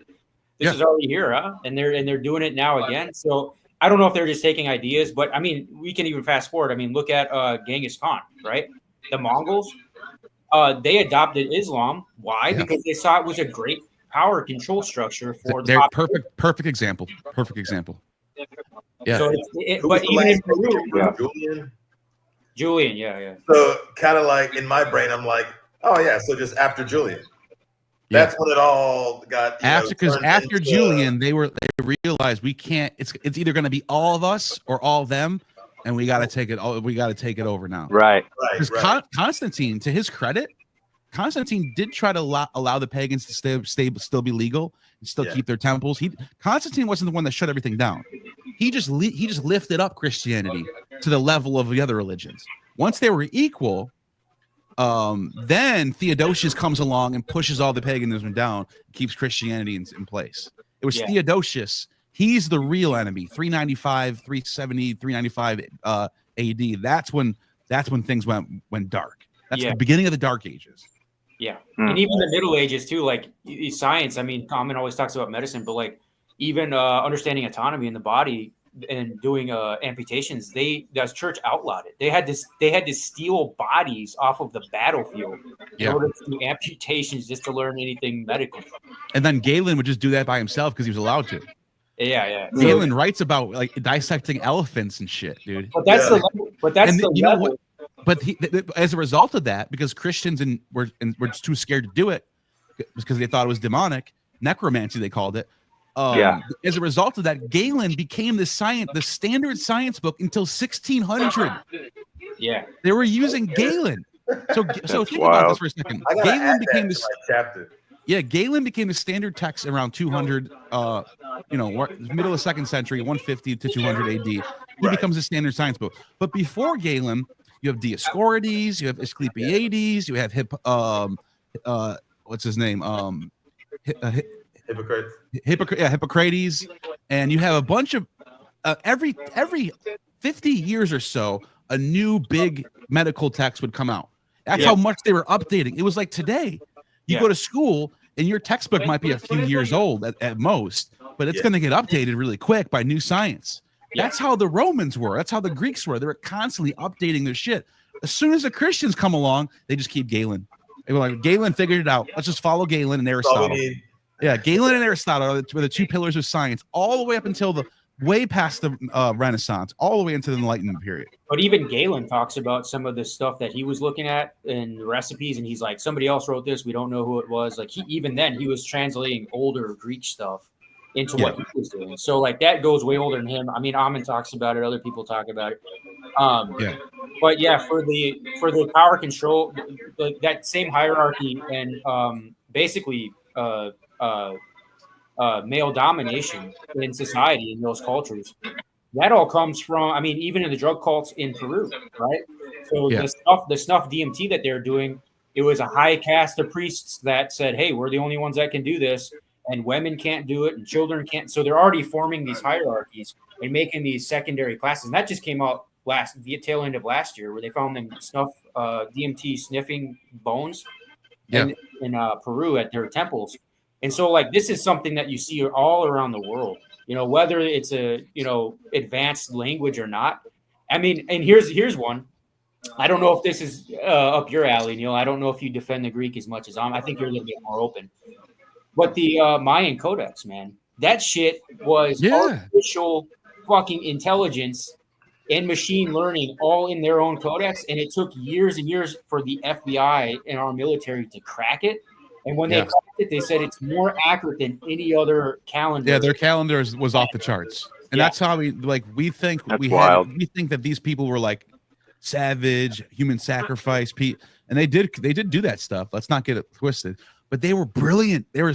This is already here, huh? And they're doing it now again. So I don't know if they're just taking ideas, but I mean, we can even fast forward. I mean, look at Genghis Khan, right? The Mongols, they adopted Islam. Why? Yeah. Because they saw it was a great power control structure for their perfect example. Yeah. So but even in Peru, Julian, yeah. So kind of like in my brain, I'm like, oh yeah, so just after Julian. That's when it all got after Julian, they realized we can't. It's either going to be all of us or all of them, and we got to take it. We got to take it over now. Right. Because Constantine, to his credit, Constantine did try to allow the pagans to still be legal and still keep their temples. Constantine wasn't the one that shut everything down. He just lifted up Christianity to the level of the other religions. Once they were equal, then Theodosius comes along and pushes all the paganism down, keeps Christianity in place. It was Theodosius. He's the real enemy. 395, 370, 395 AD. That's when things went dark. That's the beginning of the Dark Ages. Yeah. And even the Middle Ages too, like science. I mean, Common always talks about medicine, but like even understanding autonomy in the body and doing amputations, the church outlawed it. They had to steal bodies off of the battlefield in order to do amputations just to learn anything medical. And then Galen would just do that by himself because he was allowed to. Yeah. Galen writes about like dissecting elephants and shit, dude. But that's the level. But that's the level. But as a result of that, because Christians were just too scared to do it because they thought it was demonic, necromancy they called it. As a result of that, Galen became the standard science book until 1600. Yeah, they were using Galen. So think about this for a second. Galen became this chapter. Yeah, Galen became the standard text around 200. Middle of 2nd century, 150 to 200 AD. He becomes a standard science book. But before Galen, you have Dioscorides, you have Asclepiades, you have what's his name? Hippocrates, and you have a bunch of every 50 years or so, a new big medical text would come out. That's how much they were updating. It was like today, you go to school and your textbook might be a few years old at most, but it's going to get updated really quick by new science. That's how the Romans were. That's how the Greeks were. They were constantly updating their shit. As soon as the Christians come along, they just keep Galen. They were like, Galen figured it out. Let's just follow Galen and Aristotle. Yeah, Galen and Aristotle were the two pillars of science, all the way up until the way past the Renaissance, all the way into the Enlightenment period. But even Galen talks about some of the stuff that he was looking at in the recipes, and he's like, somebody else wrote this. We don't know who it was. Like even then he was translating older Greek stuff into what he was doing. So like that goes way older than him. I mean, Amen talks about it. Other people talk about it. But yeah, for the power control, that same hierarchy and basically male domination in society in those cultures. That all comes from, I mean, even in the drug cults in Peru, right? So the snuff DMT that they're doing, it was a high caste of priests that said, hey, we're the only ones that can do this, and women can't do it, and children can't. So they're already forming these hierarchies and making these secondary classes. And that just came out the tail end of last year, where they found them snuff DMT sniffing bones in Peru at their temples. And so, like, this is something that you see all around the world. You know, whether it's a, advanced language or not. I mean, and here's one. I don't know if this is up your alley, Neil. I don't know if you defend the Greek as much as I think you're a little bit more open. But the Mayan Codex, man, that shit was artificial fucking intelligence and machine learning all in their own codex. And it took years and years for the FBI and our military to crack it. And when they cracked it, they said it's more accurate than any other calendar. Yeah, their calendar was off the charts, and that's how we think that's we wild. we think that these people were like savage, human sacrifice, and they did do that stuff. Let's not get it twisted. But they were brilliant. They were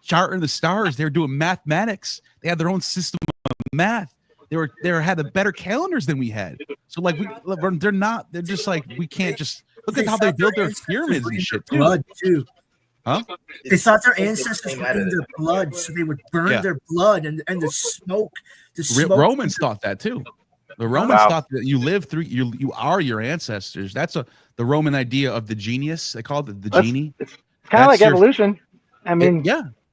charting the stars. They were doing mathematics. They had their own system of math. They had the better calendars than we had. So like they're just like, we can't just look at how they built their pyramids and shit too. Blood too. Huh? They thought their ancestors were in their blood, so they would burn their blood and the smoke. Romans thought that too. The Romans thought that you live through you are your ancestors. That's the Roman idea of the genius. They called it the genie. It's kind of like evolution. I mean,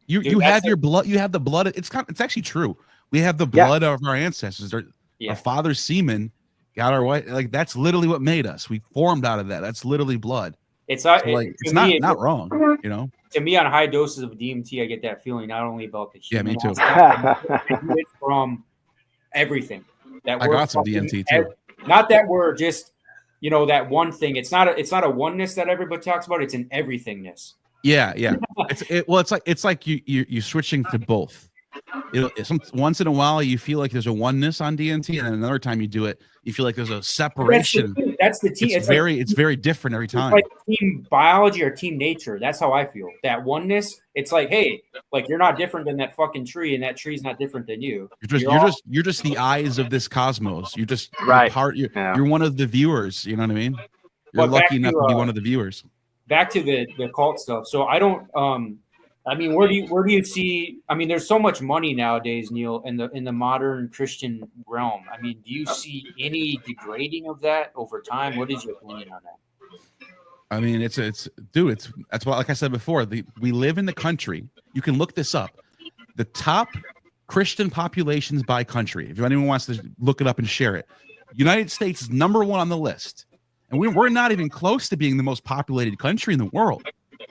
you have your blood. You have the blood. It's actually true. We have the blood of our ancestors. Our father's semen got our white. Like that's literally what made us. We formed out of that. That's literally blood. It's not. So like it's not wrong. To me, on high doses of DMT, I get that feeling not only about the human. Yeah, me too. I get it from everything. I got some DMT too. Not that we're just, that one thing. It's not a oneness that everybody talks about. It's an everythingness. Yeah. It's like you switching to both. Once in a while you feel like there's a oneness on DMT, and then another time you do it, you feel like there's a separation. That's the team. It's very different every time. It's like team biology or team nature. That's how I feel. That oneness. It's like, hey, like you're not different than that fucking tree, and that tree's not different than you. You're just the eyes of this cosmos. You're just you're one of the viewers. You know what I mean? You're lucky enough to be one of the viewers. Back to the cult stuff. So I don't. I mean, where do you see? I mean, there's so much money nowadays, Neil, in the modern Christian realm. I mean, do you see any degrading of that over time? What is your opinion on that? I mean, that's why, like I said before, we live in the country. You can look this up. The top Christian populations by country. If anyone wants to look it up and share it, United States is number 1 on the list, and we're not even close to being the most populated country in the world.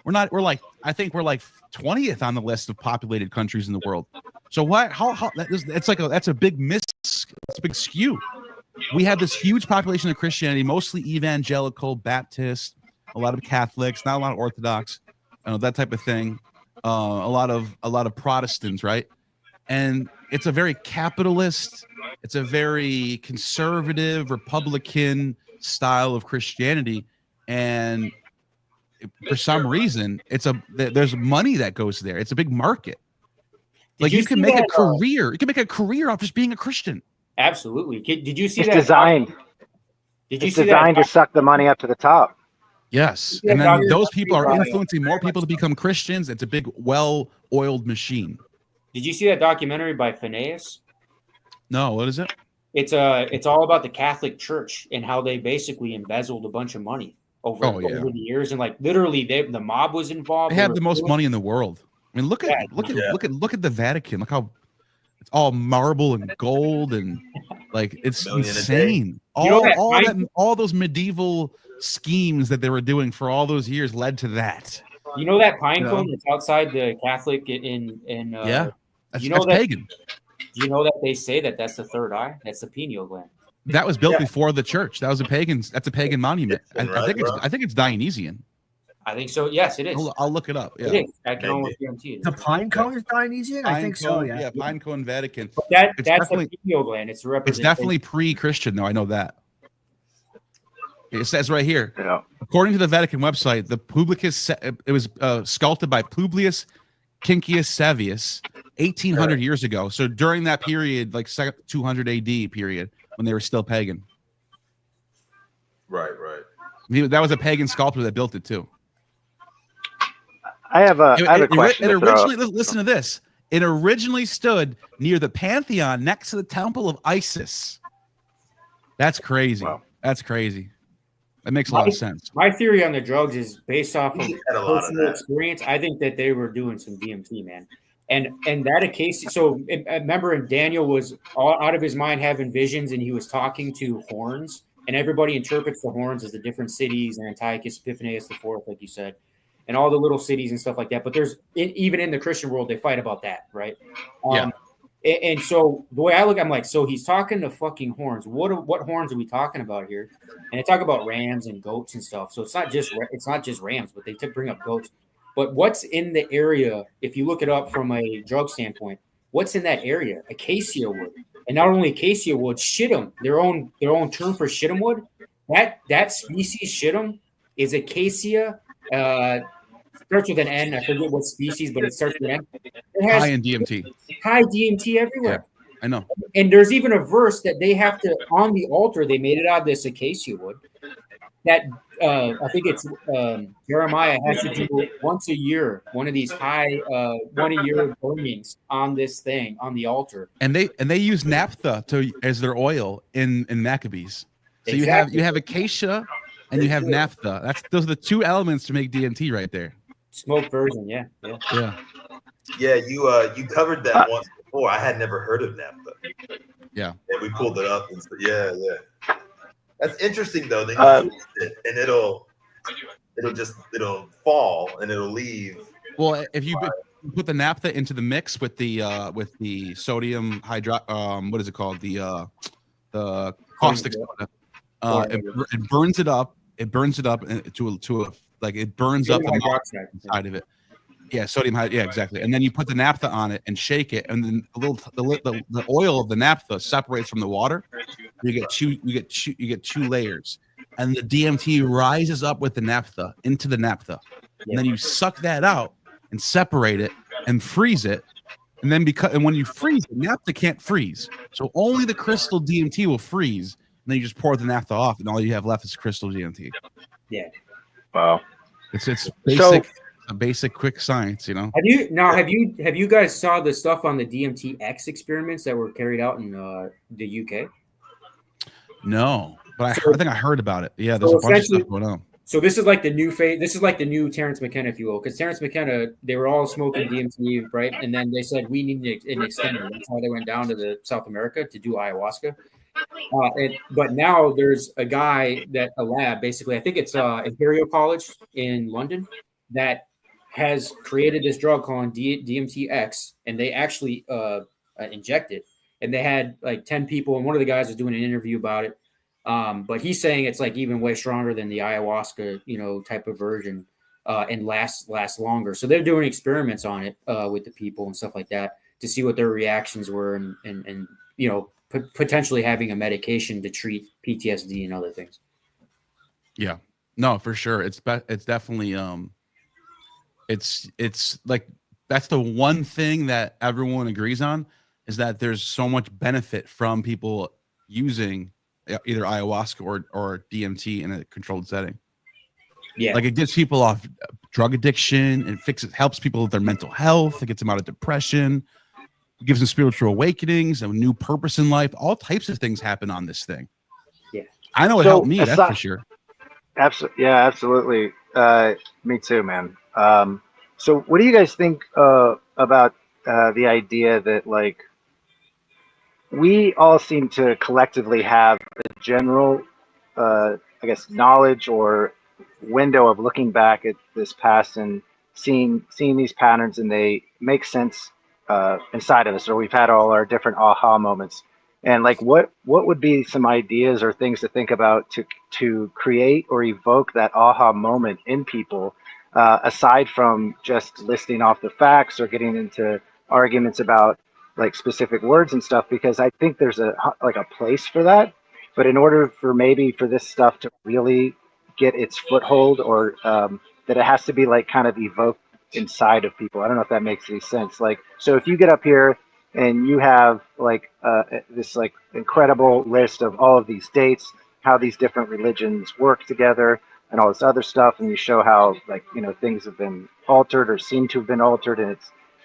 I think we're like 20th on the list of populated countries in the world. So that's a big it's a big skew. We have this huge population of Christianity, mostly evangelical, Baptist, a lot of Catholics, not a lot of Orthodox, that type of thing. A lot of Protestants, right? And it's a very capitalist, it's a very conservative, Republican style of Christianity, and for some reason there's money that goes there. It's a big market. Like you can make a career. You can make a career off just being a Christian. Absolutely. Did you see it's that? Designed. It's designed to suck the money up to the top. Yes, and then those people are influencing more people to become Christians. It's a big, well-oiled machine. Did you see that documentary by Phineas? No, what is it? It's all about the Catholic Church and how they basically embezzled a bunch of money over the years, and like literally the mob was involved. They have the most money in the world. I mean, look at the Vatican. Look how it's all marble and gold, and like it's insane. All those medieval schemes that they were doing for all those years led to that. You know that pine You know? cone that's outside the Catholic in Yeah, that's, you know that pagan. Do you know that they say that that's the third eye? That's the pineal gland. That was built before the church. That was a pagan. That's a pagan monument. And Right, I think it's Dionysian. I think so. Yes, it is. I'll look it up. Yeah. It is. I can almost guarantee it. The pine cone is Dionysian? I think so, yeah. Yeah, pine cone Vatican. But that's the pineal gland. It's a It's representation. definitely pre-Christian, though. I know that. It says right here. Yeah. According to the Vatican website, the Publius, it was sculpted by Publius Quinctius Savius 1800 years ago. So during that period, like 200 AD period, when they were still pagan. Right. That was a pagan sculptor that built it too. I have a question. It originally, listen to this. It originally stood near the Pantheon next to the Temple of Isis. That's crazy. Wow. That's crazy. That makes a lot of sense. My theory on the drugs is based off of He had a lot of personal that. experience. I think that they were doing some DMT, man. And that case. So I remember Daniel was all out of his mind having visions, and he was talking to horns, and everybody interprets the horns as the different cities, and Antiochus Epiphanes the fourth, like you said, and all the little cities and stuff like that. But there's even in the Christian world, they fight about that, right? Yeah. And so the way I look, I'm like, so he's talking to fucking horns. What horns are we talking about here? And they talk about rams and goats and stuff. So it's not just rams, but they bring up goats. But what's in the area? If you look it up from a drug standpoint, what's in that area? Acacia wood, and not only acacia wood, shittim. Their own term for shittim wood. That species shittim is acacia. Starts with an N. I forget what species, but it starts with an N. It has High in DMT. high DMT everywhere. Yeah, I know. And there's even a verse that they have to, on the altar, they made it out of this acacia wood. That I think it's Jeremiah has to do once a year, one of these high 1 a year burnings on this thing on the altar. And they use naphtha as their oil in Maccabees. So Exactly. you have acacia and you have naphtha. Those are the two elements to make DMT right there. Smoke version, yeah. Yeah, you covered that once before. I had never heard of naphtha. Yeah. And we pulled it up and said, yeah. That's interesting though. Then you freeze it and it'll fall and it'll leave. Well, if you put the naphtha into the mix with the sodium what is it called? The caustic soda. It burns it up. It burns it up to like it burns up the molecule inside of it. Yeah, sodium hydroxide. Yeah, exactly. And then you put the naphtha on it and shake it, and then the oil of the naphtha separates from the water. You get two layers, and the DMT rises up with the naphtha into the naphtha, and then you suck that out and separate it and freeze it. And then when you freeze it, naphtha can't freeze, so only the crystal DMT will freeze. And then you just pour the naphtha off, and all you have left is crystal DMT. Yeah. Wow. It's basic. A basic quick science, you know. Have you guys saw the stuff on the DMT-X experiments that were carried out in the UK? No, but I think I heard about it. Yeah, there's a bunch of stuff going on. So this is like the new phase. This is like the new Terrence McKenna, if you will, because Terrence McKenna, they were all smoking DMT, right? And then they said we need an extender. That's why they went down to the South America to do ayahuasca. But now there's a guy a lab, basically, I think it's Imperial College in London, that has created this drug called DMT-X, and they actually inject it. And they had like 10 people, and one of the guys was doing an interview about it. But he's saying it's like even way stronger than the ayahuasca, type of version, and lasts longer. So they're doing experiments on it with the people and stuff like that to see what their reactions were, and potentially having a medication to treat PTSD and other things. Yeah, no, for sure. It's definitely it's like that's the one thing that everyone agrees on is that there's so much benefit from people using either ayahuasca or DMT in a controlled setting. Yeah, like it gets people off drug addiction, it helps people with their mental health, it gets them out of depression, it gives them spiritual awakenings, a new purpose in life. All types of things happen on this thing. Yeah, I know it helped me. That's for sure. Absolutely, yeah, absolutely. Me too, man. So what do you guys think about the idea that like we all seem to collectively have a general, I guess, knowledge or window of looking back at this past and seeing these patterns, and they make sense inside of us, or we've had all our different aha moments. And like, what would be some ideas or things to think about to create or evoke that aha moment in people, aside from just listing off the facts or getting into arguments about like specific words and stuff? Because I think there's a place for that, but in order for maybe for this stuff to really get its foothold, or that it has to be like kind of evoked inside of people. I don't know if that makes any sense. Like, so if you get up here and you have like this like incredible list of all of these dates, how these different religions work together, and all this other stuff, and you show how like, you know, things have been altered or seem to have been altered, and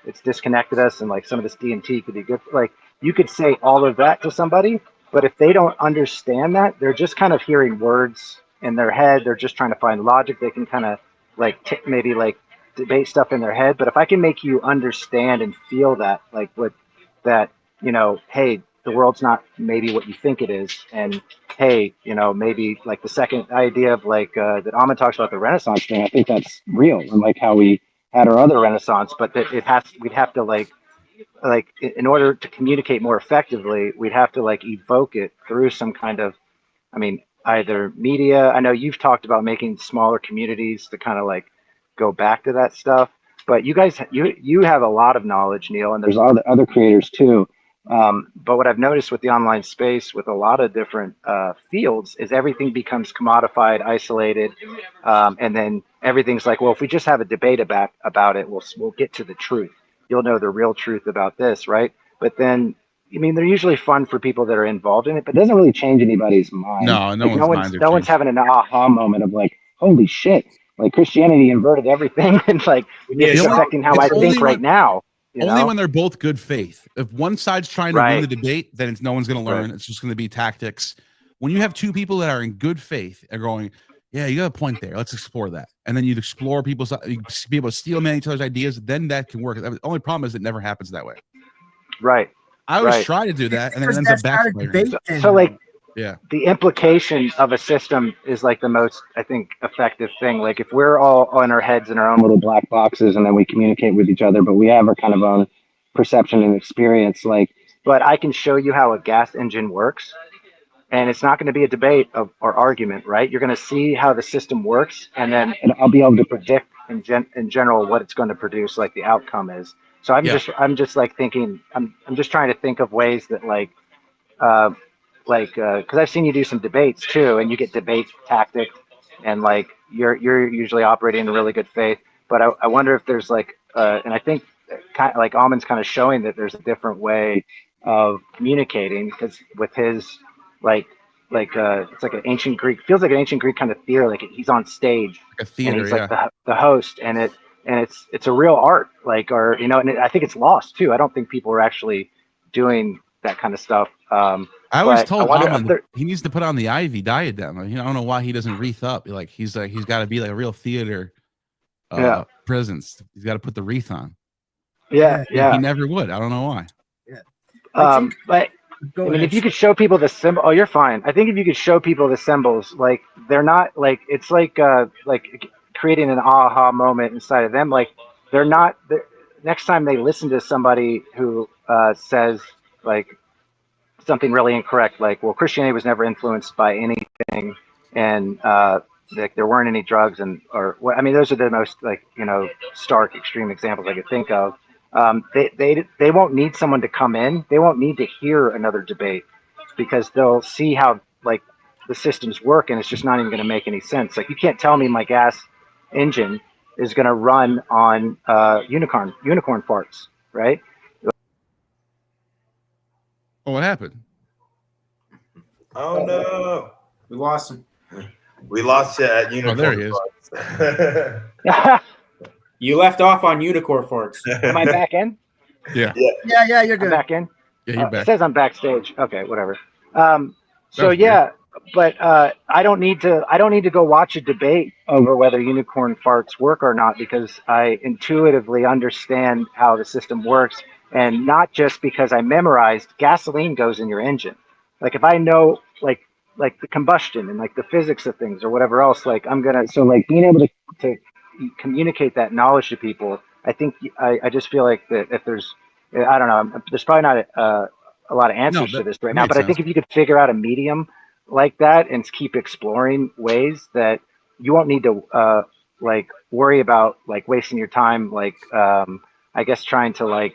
it's disconnected us, and like some of this DMT could be good. Like, you could say all of that to somebody, but if they don't understand that, they're just kind of hearing words in their head. They're just trying to find logic. They can kind of like maybe like debate stuff in their head. But if I can make you understand and feel that, like what that, you know, hey, the world's not maybe what you think it is, and hey, you know, maybe like the second idea of like that Ahmed talks about, the Renaissance thing. I think that's real, and like how we had our other Renaissance, but that we'd have to like in order to communicate more effectively, we'd have to like evoke it through some kind of, I mean, either media. I know you've talked about making smaller communities to kind of like go back to that stuff, but you guys, you have a lot of knowledge, Neil, and there's other creators too. But what I've noticed with the online space, with a lot of different fields, is everything becomes commodified, isolated, and then everything's like, well, if we just have a debate about it, we'll get to the truth. You'll know the real truth about this, right? But then, I mean, they're usually fun for people that are involved in it, but it doesn't really change anybody's mind. No, no one's no one's having an aha moment of like, holy shit, like Christianity inverted everything, and like it's affecting how I think right now. Only when they're both good faith. If one side's trying to win the debate, then no one's going to learn. Right. It's just going to be tactics. When you have two people that are in good faith and going, yeah, you got a point there, let's explore that, and then you explore people's, you be able to steel man each other's ideas, then that can work. The only problem is it never happens that way. Right. I always try to do that, and then it ends up backfiring. So like, yeah, the implication of a system is like the most, I think, effective thing. Like, if we're all on our heads in our own little black boxes, and then we communicate with each other, but we have our kind of own perception and experience, like, but I can show you how a gas engine works, and it's not going to be a debate or argument, right? You're going to see how the system works, and then I'll be able to predict in general what it's going to produce, like the outcome is. So I'm just like thinking, I'm just trying to think of ways that like, because I've seen you do some debates too, and you get debate tactics, and like you're usually operating in really good faith. But I wonder if there's like, and I think kind of like Almond's kind of showing that there's a different way of communicating, because with his it's like an ancient Greek, feels like an ancient Greek kind of theater, like he's on stage, like a theater, and he's like the host, and it's a real art, like, or you know, and I think it's lost too. I don't think people are actually doing that kind of stuff. I always told Ahmed he needs to put on the ivy diadem. I don't know why he doesn't wreath up. Like he's got to be like a real theater presence. He's got to put the wreath on. Yeah. He never would. I don't know why. Yeah. But I mean, if you could show people the symbol, oh, you're fine. I think if you could show people the symbols, like they're not like, it's like creating an aha moment inside of them. Like they're not. Next time they listen to somebody who says like something really incorrect, like, well, Christianity was never influenced by anything, and like there weren't any drugs, and or what, I mean, those are the most like, you know, stark extreme examples I could think of. They won't need someone to come in. They won't need to hear another debate, because they'll see how like the systems work, and it's just not even going to make any sense. Like, you can't tell me my gas engine is going to run on unicorn farts, right? Oh, what happened? Oh no, we lost him. We lost you at unicorn. Oh, there he is. You left off on unicorn farts. Am I back in? Yeah, you're good. I'm back in. Yeah, you're back. It says I'm backstage. Okay, whatever. So yeah, but I don't need to go watch a debate over whether unicorn farts work or not, because I intuitively understand how the system works, and not just because I memorized gasoline goes in your engine. Like, if I know like the combustion and like the physics of things or whatever else, like I'm gonna, so like being able to communicate that knowledge to people, I think I just feel like that if there's, I don't know, there's probably not a lot of answers to this right now, makes but I think sense. if you could figure out a medium like that and keep exploring ways that you won't need to like worry about like wasting your time, like I guess trying to like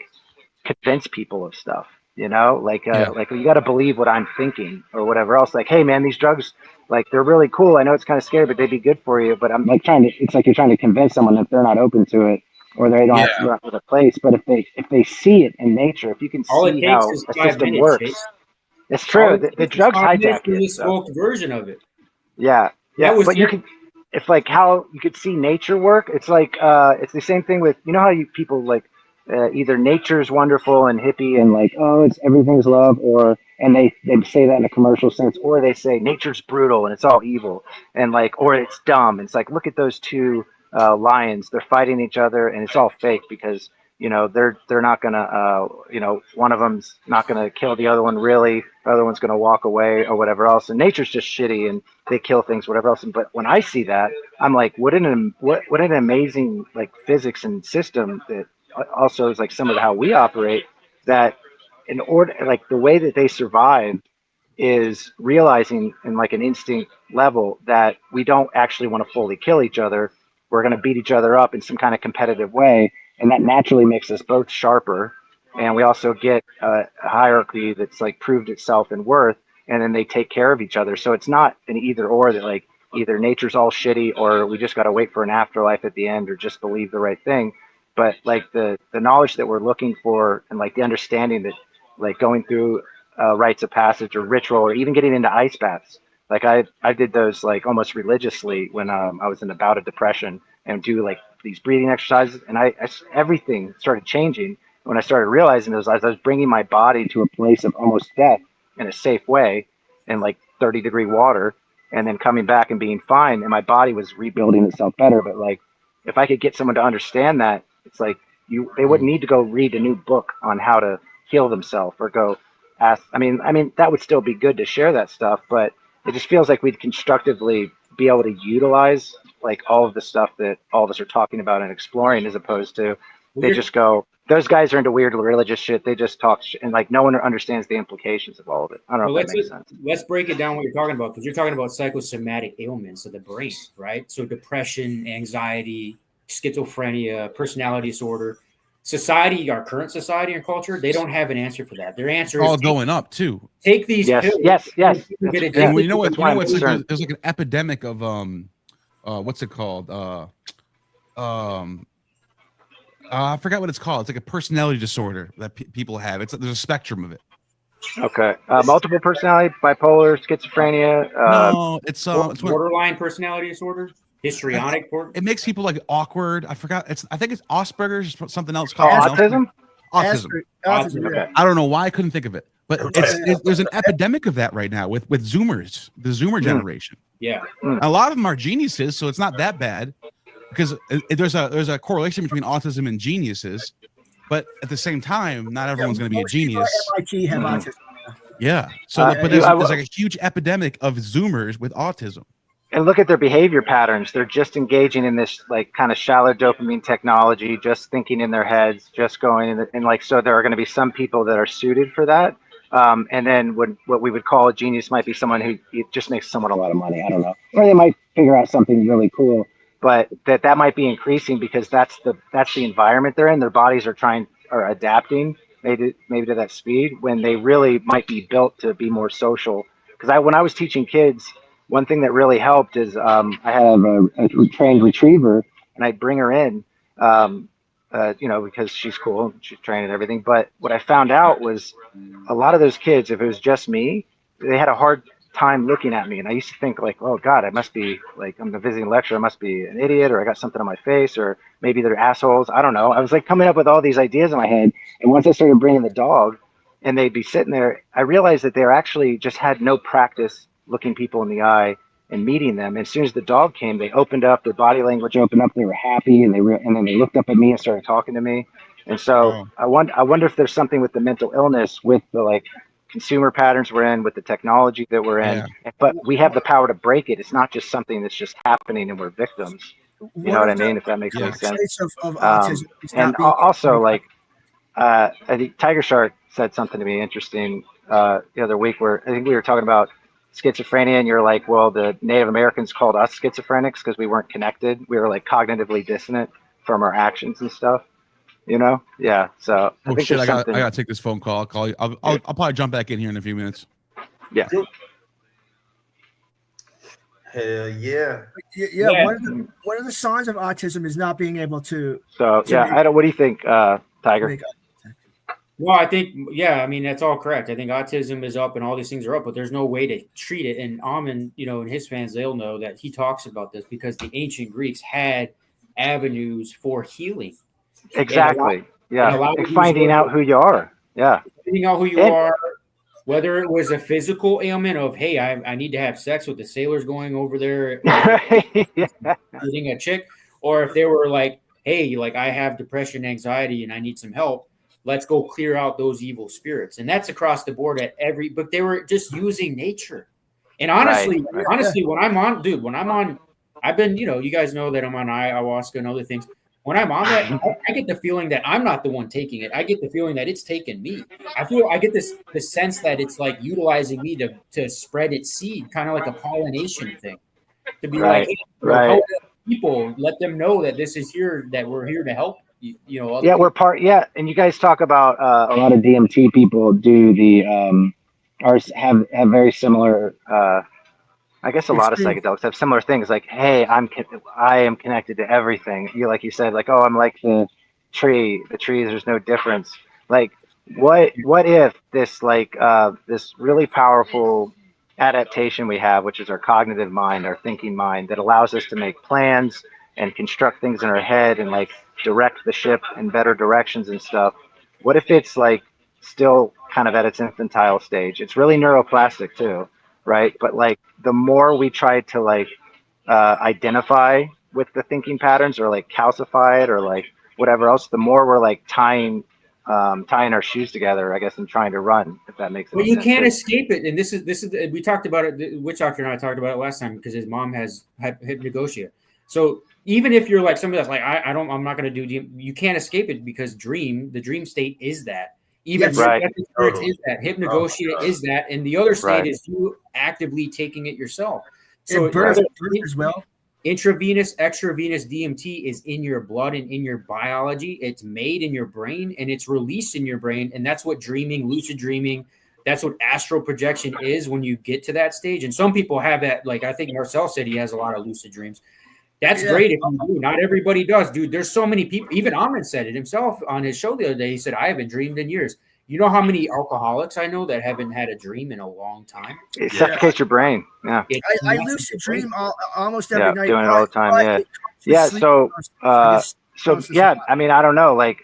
convince people of stuff, Yeah. like you got to believe what I'm thinking or whatever else. Like, hey man, these drugs, like they're really cool. I know it's kind of scary, but they'd be good for you. But I'm like it's like you're trying to convince someone if they're not open to it or they don't have to go out to the place. But if they see it in nature, if you can All it see takes how is a 5 system minutes, works, Chase. it's All true. it The takes is drugs 5 minutes hijack for it. the So. smoked version of it. Yeah, That was but you could, if like how you could see nature work. It's like it's the same thing with how you people like either nature's wonderful and hippie and like it's everything's love, or and they say that in a commercial sense, or they say nature's brutal and it's all evil and like or it's dumb. It's like look at those two lions, they're fighting each other and it's all fake because they're not gonna one of them's not gonna kill the other one really, the other one's gonna walk away or whatever else, and nature's just shitty and they kill things whatever else. But when I see that, I'm like what an amazing like physics and system that also is like some of how we operate, that in order like the way that they survive is realizing in like an instinct level that we don't actually want to fully kill each other. We're going to beat each other up in some kind of competitive way. And that naturally makes us both sharper. And we also get a hierarchy that's like proved itself in worth. And then they take care of each other. So it's not an either or that like either nature's all shitty or we just got to wait for an afterlife at the end or just believe the right thing. But like the knowledge that we're looking for and like the understanding that like going through rites of passage or ritual or even getting into ice baths. Like I did those like almost religiously when I was in a bout of depression and do like these breathing exercises, and everything started changing when I started realizing those. I was bringing my body to a place of almost death in a safe way, in like 30-degree water, and then coming back and being fine, and my body was rebuilding itself better. But like, if I could get someone to understand that, it's like they wouldn't need to go read a new book on how to heal themselves or go ask. I mean that would still be good to share that stuff, but it just feels like we'd constructively be able to utilize like all of the stuff that all of us are talking about and exploring, as opposed to they just go, those guys are into weird religious shit. They just talk and like no one understands the implications of all of it. I don't know if that makes sense. Let's break it down what you're talking about, because you're talking about psychosomatic ailments of the brain, right? So depression, anxiety, schizophrenia, personality disorder. Society, our current society and culture, they don't have an answer for that. Their answer is all going up too. Take these pills. Yes. And you know what? It's like there's like an epidemic of what's it called? I forgot what it's called. It's like a personality disorder that people have. There's a spectrum of it. Okay, multiple personality, bipolar, schizophrenia. No, it's borderline personality disorder. Histrionic. It makes people like awkward. I forgot. I think it's Asperger's, something else called autism. Autism. Okay. I don't know why I couldn't think of it, but there's an epidemic of that right now with Zoomers, the Zoomer generation. Yeah, a lot of them are geniuses, so it's not that bad because there's a correlation between autism and geniuses, but at the same time, not everyone's going to be a genius. MIT have autism. Yeah. So, but there's like a huge epidemic of Zoomers with autism. And look at their behavior patterns. They're just engaging in this like kind of shallow dopamine technology, just thinking in their heads, just going in and like, so there are going to be some people that are suited for that. And then what we would call a genius might be someone who just makes someone a lot of money. I don't know. Or they might figure out something really cool, but that might be increasing because that's the environment they're in. Their bodies are adapting maybe to that speed when they really might be built to be more social. Because when I was teaching kids, one thing that really helped is I have a trained retriever, and I'd bring her in, because she's cool, she's trained and everything. But what I found out was a lot of those kids, if it was just me, they had a hard time looking at me. And I used to think like, oh God, I must be like, I'm a visiting lecturer, I must be an idiot, or I got something on my face, or maybe they're assholes. I don't know. I was like coming up with all these ideas in my head. And once I started bringing the dog and they'd be sitting there, I realized that they actually just had no practice looking people in the eye and meeting them. And as soon as the dog came, they opened up, their body language opened up, they were happy, and then they looked up at me and started talking to me. And so I wonder if there's something with the mental illness, with the like consumer patterns we're in, with the technology that we're in, but we have the power to break it. It's not just something that's just happening and we're victims. You know what I mean? If that makes any Yeah. sense. Traits of autism is And not being also, like, I think Tiger Shark said something to me interesting the other week, where I think we were talking about schizophrenia, and you're like, well, the Native Americans called us schizophrenics because we weren't connected. We were like cognitively dissonant from our actions and stuff. You know? Yeah. So I Oh think shit! there's something. I gotta take this phone call. I'll call you. I'll probably jump back in here in a few minutes. Yeah. Hell yeah. Yeah, one of the signs of autism is not being able to. So yeah, I don't. What do you think, Tiger? Make Well, I think, I mean, that's all correct. I think autism is up and all these things are up, but there's no way to treat it. And Amin, and his fans, they'll know that he talks about this because the ancient Greeks had avenues for healing. Exactly. Yeah. And finding out who you are. Yeah. Finding out who you are, whether it was a physical ailment of, hey, I need to have sex with the sailors going over there, getting a chick, or if they were like, hey, like I have depression, anxiety, and I need some help. Let's go clear out those evil spirits. And that's across the board but they were just using nature. And honestly, when I'm on, I've been, you guys know that I'm on ayahuasca and other things. When I'm on that, I get the feeling that I'm not the one taking it. I get the feeling that it's taken me. I get the sense that it's like utilizing me to spread its seed, kind of like a pollination thing. To be like, hey, help people, let them know that this is here, that we're here to help. We're part. Yeah, and you guys talk about a lot of DMT people do the or have very similar. I guess a lot of psychedelics have similar things. Like, hey, I am connected to everything. Like you said, like, oh, I'm like the tree. The trees, there's no difference. Like, what if this this really powerful adaptation we have, which is our cognitive mind, our thinking mind, that allows us to make plans and construct things in our head and like direct the ship in better directions and stuff. What if it's like still kind of at its infantile stage? It's really neuroplastic too, right? But like the more we try to like identify with the thinking patterns or like calcify it or like whatever else, the more we're like tying our shoes together, I guess, and trying to run, if that makes sense. Well, you can't escape it. And this is we talked about it. Witch Doctor and I talked about it last time because his mom has hypnagogia. So even if you're like somebody that's like, I'm not going to do, you can't escape it because the dream state is that. Even spirits is that. Hypnagogia is that. And the other state is you actively taking it yourself. So birth as well. Intravenous, extravenous DMT is in your blood and in your biology. It's made in your brain and it's released in your brain. And that's what dreaming, lucid dreaming, that's what astral projection is when you get to that stage. And some people have that. Like I think Marcel said he has a lot of lucid dreams. That's great if you do. Not everybody does, dude. There's so many people. Even Amin said it himself on his show the other day. He said, I haven't dreamed in years. You know how many alcoholics I know that haven't had a dream in a long time? It suffocates your brain. Yeah. I lucid dream almost every night. Doing it all the time. Yeah. So yeah, I mean, I don't know. Like,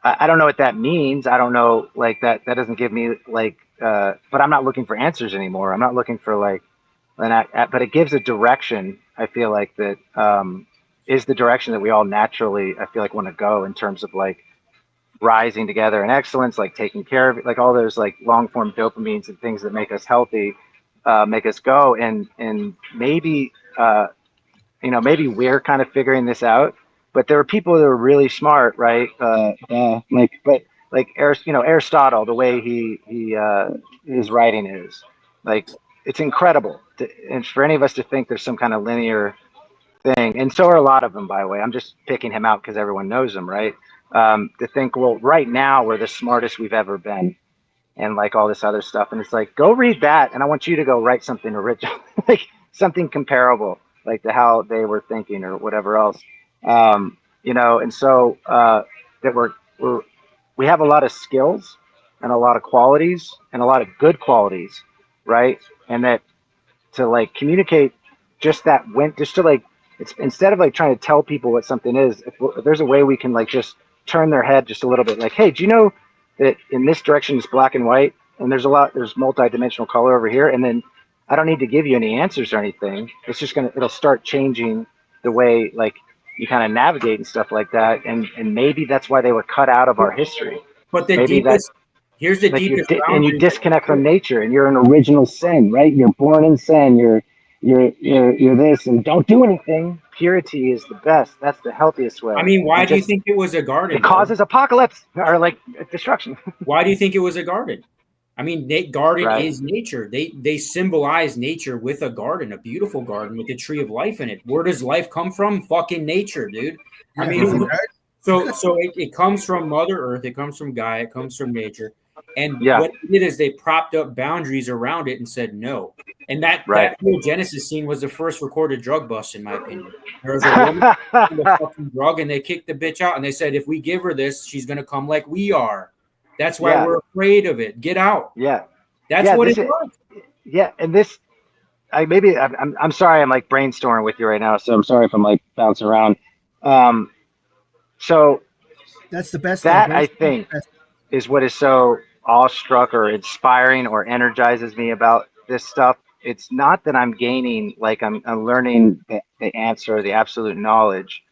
I don't know what that means. I don't know. Like that doesn't give me like, but I'm not looking for answers anymore. I'm not looking for like, but it gives a direction. I feel like that is the direction that we all naturally, I feel like, want to go in terms of like rising together in excellence, like taking care of it, like all those like long form dopamines and things that make us healthy, make us go. And maybe, maybe we're kind of figuring this out, but there are people that are really smart, right? Aristotle, the way his writing is like, it's incredible. And for any of us to think there's some kind of linear thing, and so are a lot of them, by the way. I'm just picking him out because everyone knows him, right? To think, well, right now we're the smartest we've ever been, and like all this other stuff. And it's like, go read that, and I want you to go write something original, like something comparable, like to how they were thinking or whatever else. And so that we have a lot of skills and a lot of qualities and a lot of good qualities, right? And that to like communicate just to like, it's instead of like trying to tell people what something is, if there's a way we can like just turn their head just a little bit, like, hey, do you know that in this direction is black and white, and there's multi-dimensional color over here, and then I don't need to give you any answers or anything. It's just it'll start changing the way like you kind of navigate and stuff like that, and maybe that's why they were cut out of our history. But the deepest. Here's the deepest and you disconnect from nature, and you're an original sin, right? You're born in sin. You're this, and don't do anything. purity is the best. That's the healthiest way. I mean, why And do you just- think it was a garden? it causes apocalypse or like destruction? Why do you think it was a garden? I mean, garden Right. is nature. They symbolize nature with a garden, a beautiful garden with a tree of life in it. Where does life come from? Fucking nature, dude. I Yeah, mean, from the garden. so it comes from Mother Earth. It comes from Gaia. It comes from nature. And Yeah. what they did is they propped up boundaries around it and said no. And that whole Genesis scene was the first recorded drug bust, in my opinion. There was a woman on the fucking drug, and they kicked the bitch out, and they said, if we give her this, she's gonna come like we are. That's why we're afraid of it. Get out. Yeah. That's what it was. Yeah, and this, I'm sorry, I'm like brainstorming with you right now, so I'm sorry if I'm like bouncing around. So that's the best. That I think is what is so awestruck or inspiring or energizes me about this stuff. It's not that I'm gaining, like I'm learning the answer, the absolute knowledge.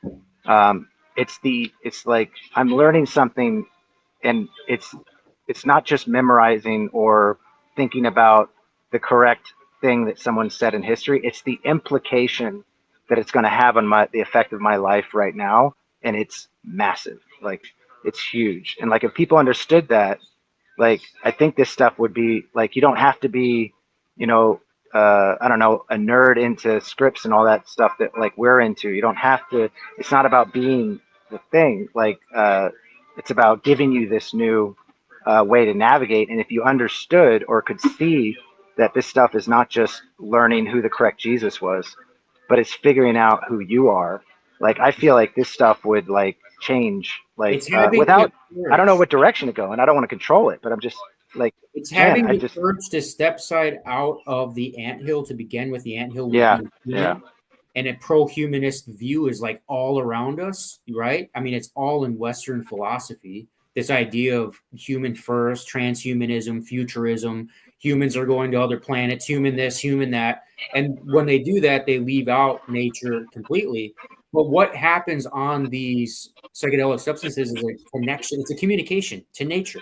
It's like I'm learning something, and it's not just memorizing or thinking about the correct thing that someone said in history. It's the implication that it's going to have on the effect of my life right now, and it's massive. Like it's huge. And like if people understood that, like I think this stuff would be like, you don't have to be, I don't know, a nerd into scripts and all that stuff that like we're into. You don't have to. It's not about being the thing. Like it's about giving you this new way to navigate. And if you understood or could see that this stuff is not just learning who the correct Jesus was, but it's figuring out who you are. Like I feel like this stuff would like change, like without. I don't know what direction to go, and I don't want to control it. But I'm just like it's having the urge to step side out of the anthill to begin with. The anthill, and a pro-humanist view is like all around us, right? I mean, it's all in Western philosophy. This idea of human first, transhumanism, futurism. Humans are going to other planets. Human this, human that. And when they do that, they leave out nature completely. But what happens on these psychedelic substances is a connection. It's a communication to nature.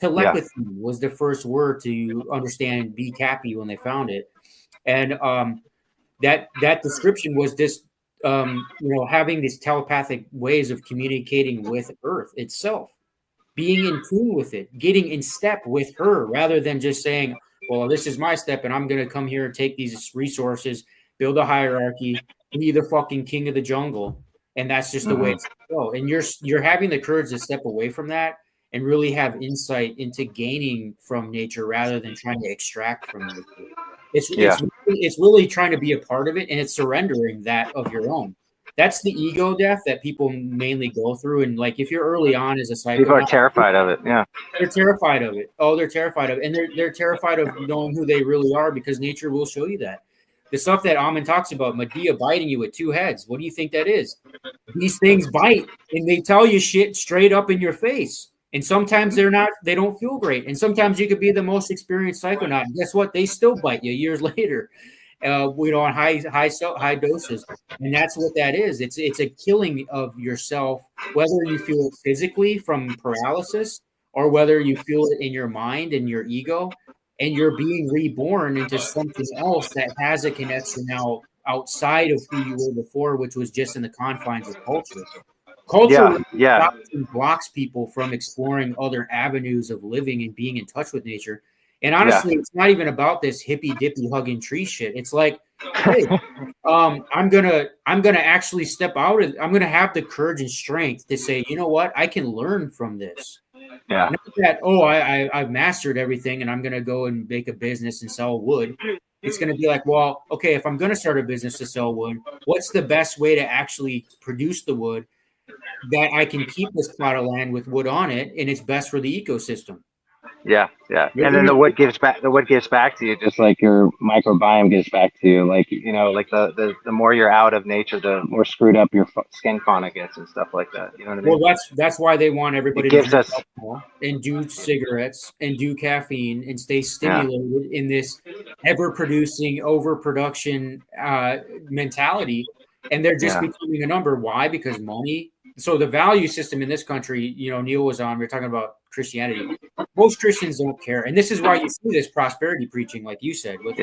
Telepathy was the first word to understand Be Cappy when they found it. And that description was this, having these telepathic ways of communicating with Earth itself, being in tune with it, getting in step with her, rather than just saying, well, this is my step and I'm going to come here and take these resources, build a hierarchy, be the fucking king of the jungle. And that's just the way it's going to go. And you're having the courage to step away from that and really have insight into gaining from nature rather than trying to extract from nature. It's really trying to be a part of it, and it's surrendering that of your own. That's the ego death that people mainly go through. And like, if you're early on as a psychonaut, people are terrified of it. Yeah, they're terrified of it. Oh, they're terrified of it, and they're terrified of knowing who they really are, because nature will show you that. The stuff that Amin talks about, Medea biting you with two heads. What do you think that is? These things bite, and they tell you shit straight up in your face. And sometimes they don't feel great. And sometimes you could be the most experienced psychonaut. And guess what? They still bite you years later, on high doses. And that's what that is. It's a killing of yourself, whether you feel it physically from paralysis or whether you feel it in your mind and your ego, and you're being reborn into something else that has a connection now outside of who you were before, which was just in the confines of culture. Culture blocks people from exploring other avenues of living and being in touch with nature. And honestly, it's not even about this hippy dippy hugging tree shit. It's like, hey, I'm gonna actually step out of. I'm gonna have the courage and strength to say, you know what, I can learn from this. Yeah. Not that I've mastered everything and I'm gonna go and make a business and sell wood. It's going to be like, well, okay, if I'm going to start a business to sell wood, what's the best way to actually produce the wood that I can keep this plot of land with wood on it, and it's best for the ecosystem? Yeah. And then the wood gives back to you, just like your microbiome gives back to you. Like, like the more you're out of nature, the more screwed up your skin fauna gets and stuff like that. You know what I mean? Well, that's why they want everybody to drink alcohol and do cigarettes and do caffeine and stay stimulated in this ever-producing overproduction mentality. And they're just becoming a number. Why? Because money. So the value system in this country, Neil was on, we were talking about Christianity. Most Christians don't care. And this is why you see this prosperity preaching, like you said. With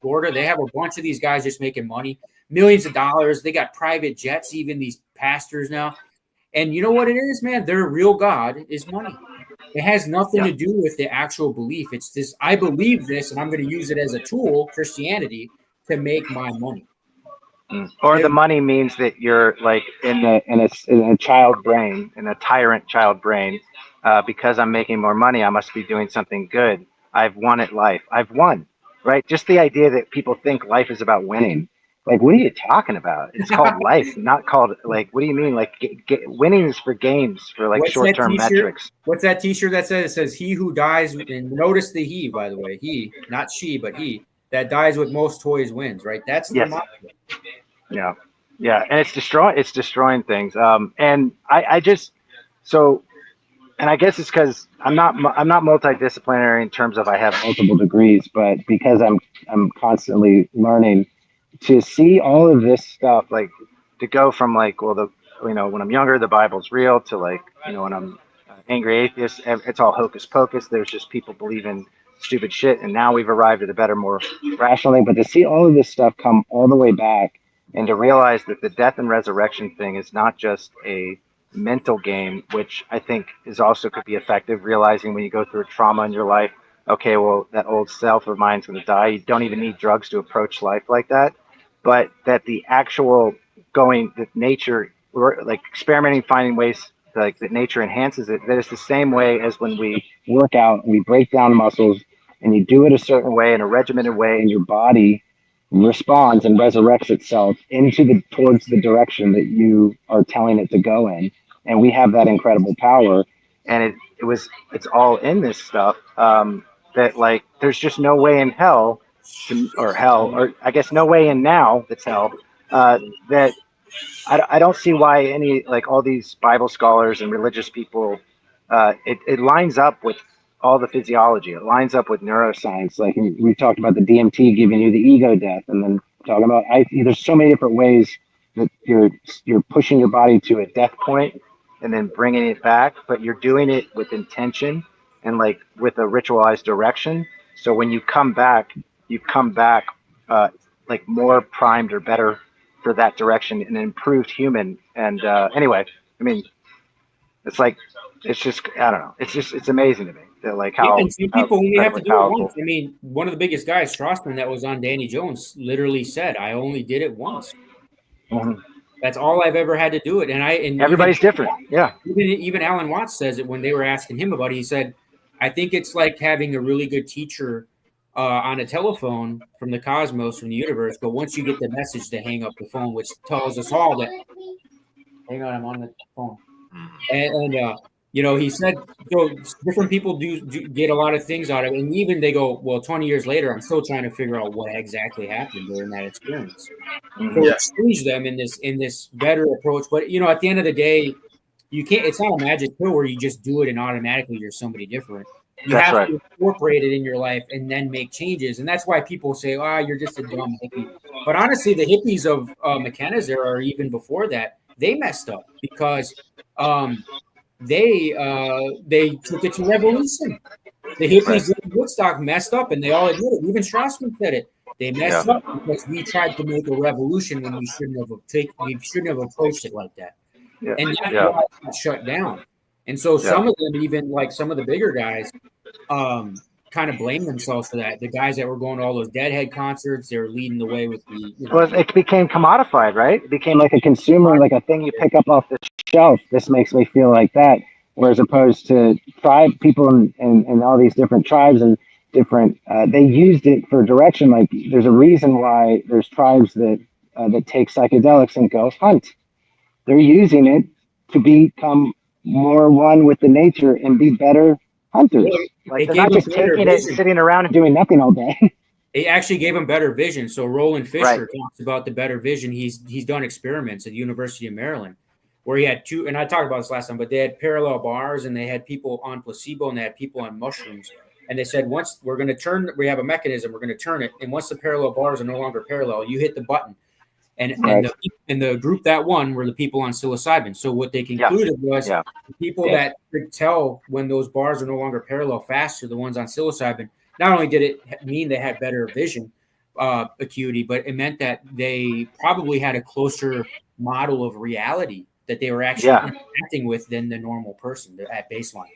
Florida, they have a bunch of these guys just making money. millions of dollars. They got private jets, even these pastors now. And you know what it is, man? Their real God is money. It has nothing to do with the actual belief. It's this, I believe this, and I'm going to use it as a tool, Christianity, to make my money. Or the money means that you're like in a child brain, in a tyrant child brain. Because I'm making more money, I must be doing something good. I've won at life. I've won, right? Just the idea that people think life is about winning. Like, what are you talking about? It's called life, not called like. What do you mean? Like, winning is for games, for like short-term metrics. What's that T-shirt that says? It says, "He who dies," and notice the he, by the way, he, not she, but he that dies with most toys wins. Right? That's the mantra. Yeah, and it's destroying things. And I just so. And I guess it's because I'm not multidisciplinary in terms of I have multiple degrees, but because I'm constantly learning to see all of this stuff, like to go from like, well, when I'm younger, the Bible's real, to like, when I'm angry atheist, it's all hocus pocus. There's just people believing stupid shit, and now we've arrived at a better, more rationally. But to see all of this stuff come all the way back, and to realize that the death and resurrection thing is not just a mental game, which I think is also could be effective, realizing when you go through a trauma in your life, okay, well, that old self of mine's going to die. You don't even need drugs to approach life like that. But that the actual that nature, or like experimenting, finding ways like that nature enhances it, that it's the same way as when we work out and we break down muscles and you do it a certain way, in a regimented way, and your body responds and resurrects itself towards the direction that you are telling it to go in. And we have that incredible power, and it's all in this stuff, that like there's just no way in hell, or I guess no way in now that's hell, that I don't see why any, like all these Bible scholars and religious people, it lines up with all the physiology. It lines up with neuroscience. Like we talked about the DMT giving you the ego death, and then talking about there's so many different ways that you're pushing your body to a death point and then bringing it back, but you're doing it with intention and like with a ritualized direction. So when you come back, like more primed or better for that direction, an improved human. And anyway, I mean, it's just, I don't know. It's amazing to me that like how, and some people only have to do powerful. it once. I mean, one of the biggest guys, Strassman, that was on Danny Jones, literally said, "I only did it once." Mm-hmm. That's all I've ever had to do it. And everybody's different. Yeah. Even Alan Watts says it when they were asking him about it. He said, "I think it's like having a really good teacher on a telephone from the cosmos, from the universe. But once you get the message, to hang up the phone, which tells us all that." Hang on, I'm on the phone. And he said, so different people do get a lot of things out of it. And even they go, well, 20 years later, I'm still trying to figure out what exactly happened during that experience. So exchange them in this better approach. But, at the end of the day, it's not a magic pill where you just do it and automatically you're somebody different. You have to incorporate it in your life and then make changes. And that's why people say, you're just a dumb hippie. But honestly, the hippies of McKenna's era, or even before that, they messed up because they took it to revolution. The hippies in Woodstock messed up, and they all admit it. Even Strassman said it. They messed up because we tried to make a revolution when we shouldn't have approached it like that. Yeah. And that's why it got shut down. And so some of them, even like some of the bigger guys, kind of blame themselves for that. The guys that were going to all those Deadhead concerts, they were leading the way with the. Well, it became commodified, right? It became like a consumer, like a thing you pick up off the shelf. This makes me feel like that. Whereas opposed to tribe people and all these different tribes and different, they used it for direction. Like there's a reason why there's tribes that take psychedelics and go hunt. They're using it to become more one with the nature and be better hunters. Like they're not just taking it and sitting around and doing nothing all day. It actually gave him better vision. So Roland Fisher talks about the better vision. He's done experiments at the University of Maryland where he had two, and I talked about this last time, but they had parallel bars and they had people on placebo and they had people on mushrooms. And they said, once we're going to turn, we have a mechanism, we're going to turn it. And once the parallel bars are no longer parallel, you hit the button. And the group that won were the people on psilocybin. So what they concluded was the people that could tell when those bars are no longer parallel faster, the ones on psilocybin, not only did it mean they had better vision, acuity, but it meant that they probably had a closer model of reality that they were actually interacting with than the normal person at baseline.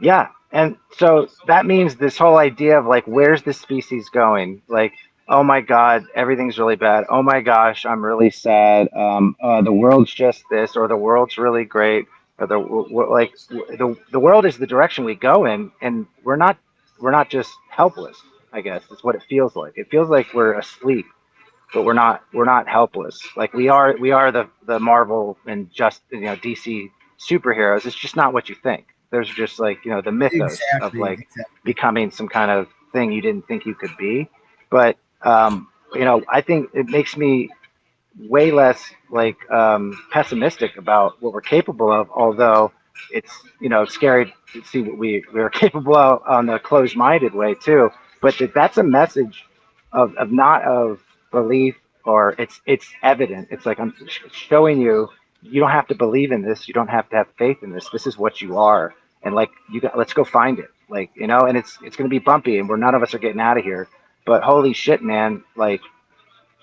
Yeah. And so that means this whole idea of like, where's the species going? Like, oh my God, everything's really bad. Oh my gosh, I'm really sad. The world's just this, or the world's really great, or the world is the direction we go in, and we're not just helpless. I guess is what it feels like. It feels like we're asleep, but we're not helpless. Like we are the Marvel and just DC superheroes. It's just not what you think. There's just like the mythos of like becoming some kind of thing you didn't think you could be. But I think it makes me way less like pessimistic about what we're capable of. Although it's scary to see what we're capable of on the closed-minded way too. But that's a message of not of belief, or it's evident. It's like I'm showing you. You don't have to believe in this. You don't have to have faith in this. This is what you are, and like let's go find it. Like and it's going to be bumpy, and none of us are getting out of here. But holy shit, man! Like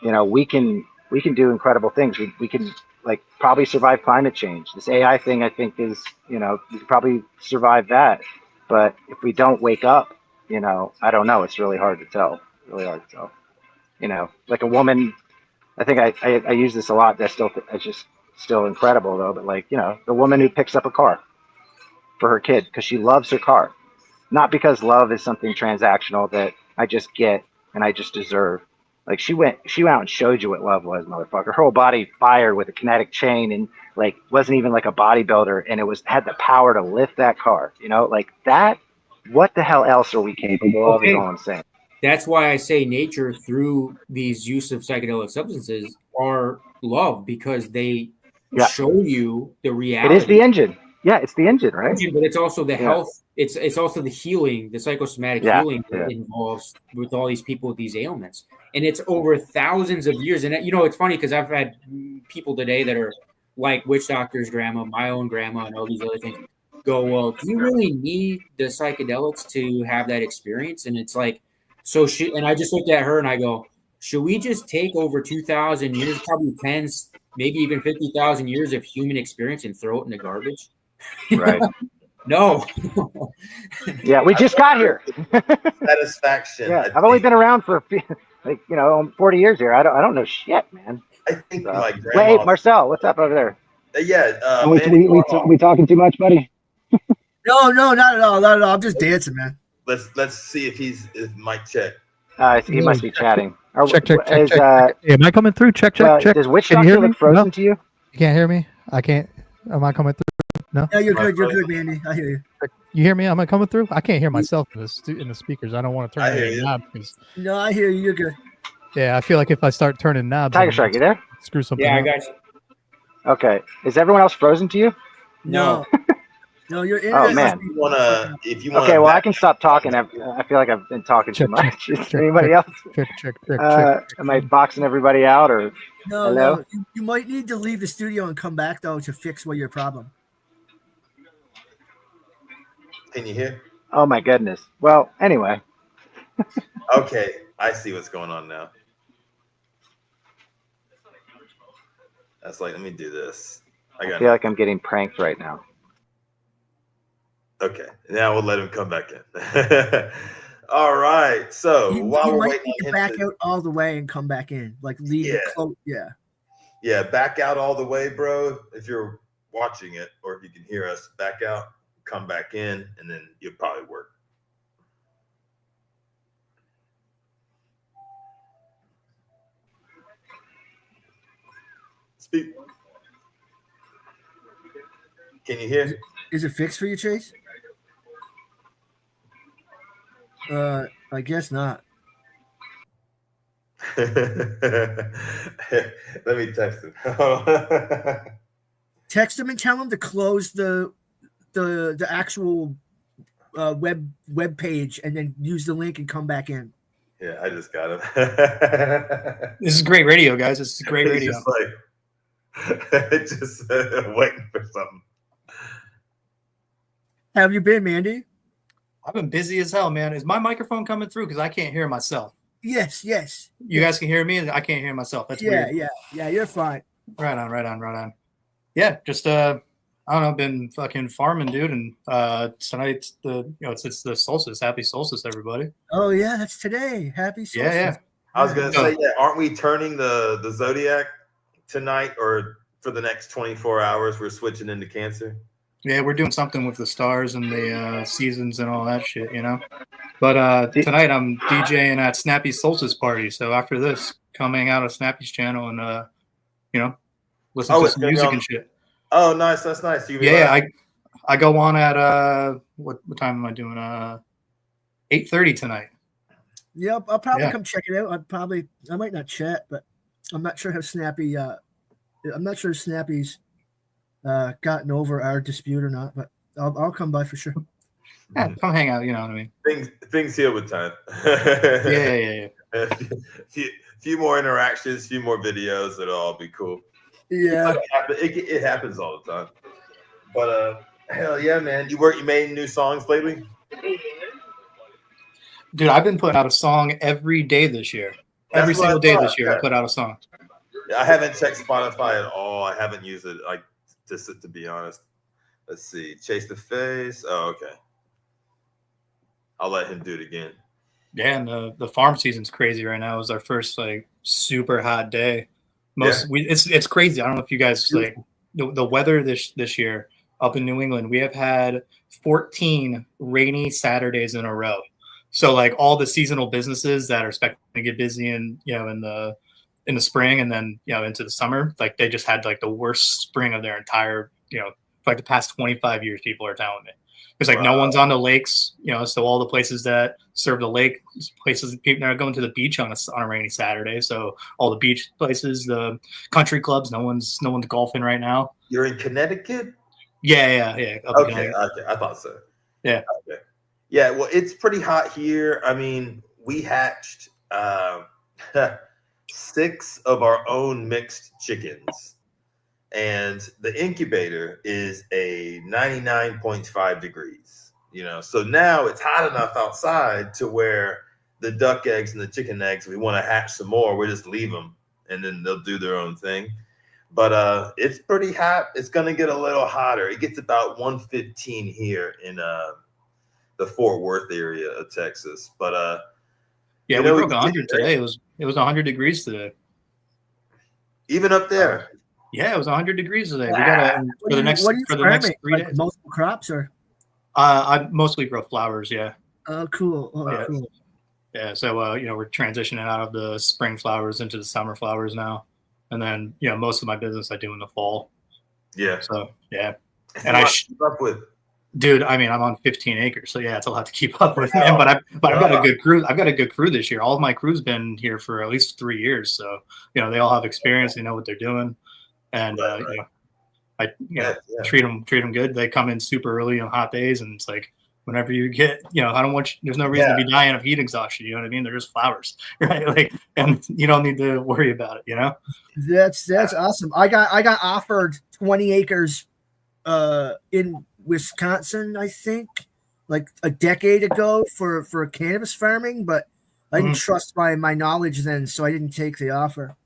we can do incredible things. We can like probably survive climate change. This AI thing, I think, is we can probably survive that. But if we don't wake up, I don't know. It's really hard to tell. Really hard to tell. Like a woman. I think I use this a lot. It's just still incredible though. But like the woman who picks up a car for her kid because she loves her car, not because love is something transactional that I just get and I just deserve. Like she went out and showed you what love was, motherfucker. Her whole body fired with a kinetic chain and like wasn't even like a bodybuilder, and it had the power to lift that car. Like that. What the hell else are we capable of? Is all I'm saying. That's why I say nature through these use of psychedelic substances are love, because they show you the reality. It is the engine. Yeah, it's the engine, right? But it's also the health. It's also the healing, the psychosomatic healing that involves with all these people with these ailments. And it's over thousands of years. And it's funny because I've had people today that are like witch doctor's grandma, my own grandma, and all these other things go, well, do you really need the psychedelics to have that experience? And it's like, and I just looked at her and I go, should we just take over 2,000 years, probably tens, maybe even 50,000 years of human experience and throw it in the garbage? Right. No. Yeah, we just got here. Satisfaction. Yeah, I've only been around for 40 years here. I don't know shit, man. I think my grandma. Wait, Marcel, what's up over there? Yeah. We talking too much, buddy? No, not at all. Not at all. I'm just dancing, man. Let's see if Mike check. He must be chatting. Check. Am I coming through? Check. Does Witch Doctor look frozen to you? You can't hear me? I can't. Am I coming through? No. Yeah, you're good, Mandy. I hear you. You hear me? Am I coming through? I can't hear myself in the speakers. I don't want to turn the knob. No, I hear you. You're good. Yeah, I feel like if I start turning knobs, Tiger Shark, you there? Screw something. Yeah, up. I got you. Okay. Is everyone else frozen to you? No. No, you're in. Oh man. If you want. Okay, well I can stop talking. I feel like I've been talking too much. Anybody else? Check. Am I boxing everybody out or? No, hello? no. You might need to leave the studio and come back though to fix your problem. Can you hear? Oh my goodness. Well, anyway. Okay, I see what's going on now. That's like, let me do this. I feel like I'm getting pranked right now. Okay, now we'll let him come back in. All right. So while we're waiting, to back out all the way and come back in, like leave the close. Yeah, back out all the way, bro. If you're watching it, or if you can hear us, back out, come back in, and then you'll probably work. Speak. Can you hear? Is it fixed for you, Chase? I guess not. Let me text him. Text him and tell him to close the actual web page and then use the link and come back in. Yeah, I just got him. This is great radio, guys. This is great radio. Just waiting for something. How have you been, Mandy? I've been busy as hell, man. Is my microphone coming through? Because I can't hear myself. Yes, yes. You guys can hear me, and I can't hear myself. That's weird. Yeah. You're fine. Right on. Yeah, just I don't know, been fucking farming, dude, and tonight's it's the solstice. Happy solstice, everybody. Oh yeah, that's today. Happy solstice. Yeah. I was gonna say, aren't we turning the zodiac tonight, or for the next 24 hours? We're switching into Cancer. Yeah, we're doing something with the stars and the seasons and all that shit, you know. But tonight I'm DJing at Snappy's Solstice Party. So after this, come hang out at Snappy's channel and listen to some music and shit. Oh, nice. That's nice. I go on at what time am I doing? 8:30 tonight. Yep, I'll probably come check it out. I might not chat, but I'm not sure how Snappy. I'm not sure if Snappy's gotten over our dispute or not, but I'll come by for sure. Yeah, come hang out. You know what I mean? Things heal with time. Yeah. Few more interactions, few more videos. It'll all be cool. Yeah, it happens all the time. But hell yeah, man! You made new songs lately? Dude, I've been putting out a song every day this year. Every single day this year, I put out a song. I haven't checked Spotify at all. I haven't used it, to be honest. Let's see. Chase the Face. Oh, okay. I'll let him do it again. Yeah, and the farm season's crazy right now. It was our first super hot day. It's crazy. I don't know if you guys the weather this year up in New England. We have had 14 rainy Saturdays in a row. So all the seasonal businesses that are expecting to get busy in the spring and then into the summer, they just had the worst spring of their entire for the past 25 years. People are telling me there's no one's on the lakes, so all the places that serve the lake places, people are going to the beach on a rainy Saturday. So all the beach places, the country clubs, no one's golfing right now. You're in Connecticut? Yeah. Okay. I thought so. Yeah. Okay. Yeah. Well, it's pretty hot here. I mean, we hatched 6 of our own mixed chickens. And the incubator is a 99.5 degrees, so now it's hot enough outside to where the duck eggs and the chicken eggs, we want to hatch some more, we just leave them and then they'll do their own thing. But it's pretty hot. It's going to get a little hotter. It gets about 115 here in the Fort Worth area of Texas. But we broke 100 today. It was 100 degrees today. Even up there. Yeah, it was 100 degrees today. We got for the next 3 days. Multiple crops or? I mostly grow flowers. Yeah. Oh, cool. Cool. Yeah. So we're transitioning out of the spring flowers into the summer flowers now, and then most of my business I do in the fall. Yeah. So yeah, and I keep up with. Dude, I mean, I'm on 15 acres, so yeah, it's a lot to keep up with, man. But I've got a good crew. I've got a good crew this year. All of my crew's been here for at least 3 years, so they all have experience. They know what they're doing. And I treat them good. They come in super early on hot days, and it's whenever you get, I don't want you, there's no reason to be dying of heat exhaustion. You know what I mean? They're just flowers, right? And you don't need to worry about it. That's awesome. I got offered 20 acres in Wisconsin, I think, a decade ago for cannabis farming, but I didn't trust my knowledge then, so I didn't take the offer.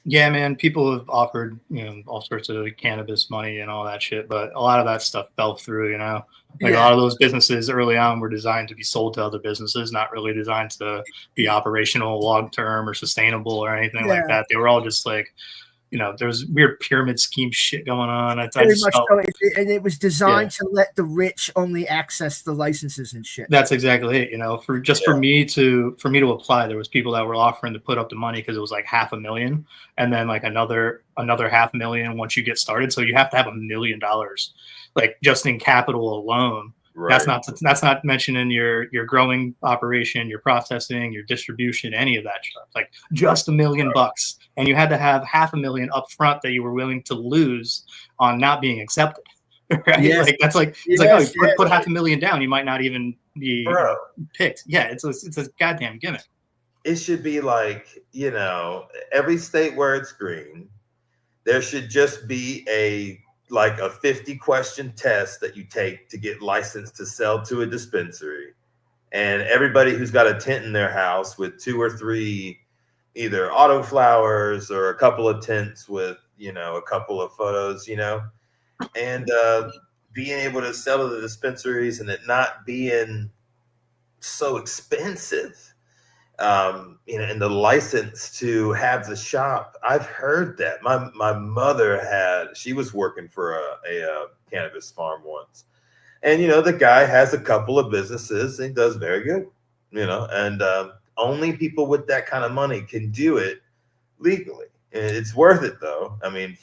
Yeah, man, people have offered, all sorts of cannabis money and all that shit, but a lot of that stuff fell through, A lot of those businesses early on were designed to be sold to other businesses, not really designed to be operational long-term or sustainable or anything like that. They were all just there's weird pyramid scheme shit going on. And it was designed to let the rich only access the licenses and shit. That's exactly it. For me to apply, there was people that were offering to put up the money because it was $500,000, and then another $500,000 once you get started. So you have to have $1 million, just in capital alone. Right. That's not mentioning your growing operation, your processing, your distribution, any of that stuff. Just $1 million, and you had to have $500,000 up front that you were willing to lose on not being accepted. Right? Yes. Put $500,000 down, you might not even be picked. Yeah, it's a goddamn gimmick. It should be every state where it's green, there should just be a 50-question test that you take to get licensed to sell to a dispensary. And everybody who's got a tent in their house with 2 or 3 either autoflowers or a couple of tents with, you know, a couple of photos, you know, and being able to sell to the dispensaries and it not being so expensive, you know, and the license to have the shop. I've heard that my mother she was working for a cannabis farm once, and you know, the guy has a couple of businesses and he does very good, you know, and only people with that kind of money can do it legally. And it's worth it though. I mean,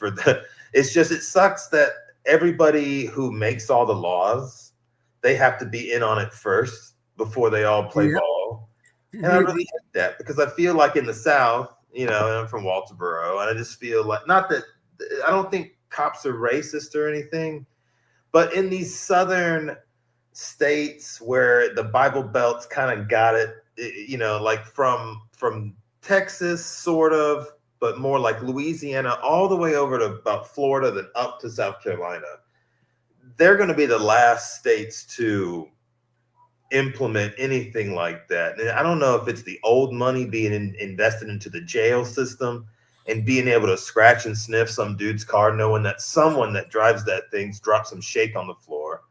it's just, it sucks that everybody who makes all the laws, they have to be in on it first before they all play ball. And I really hate that, because I feel like in the South, you know, and I'm from Walterboro, and I just feel like, not that, I don't think cops are racist or anything, but in these southern states where the Bible Belt's kind of got it, you know, like from Texas, sort of, but more like Louisiana, all the way over to about Florida, then up to South Carolina, they're going to be the last states to implement anything like that. And I don't know if it's the old money being invested into the jail system and being able to scratch and sniff some dude's car, knowing that someone that drives that thing's dropped some shake on the floor,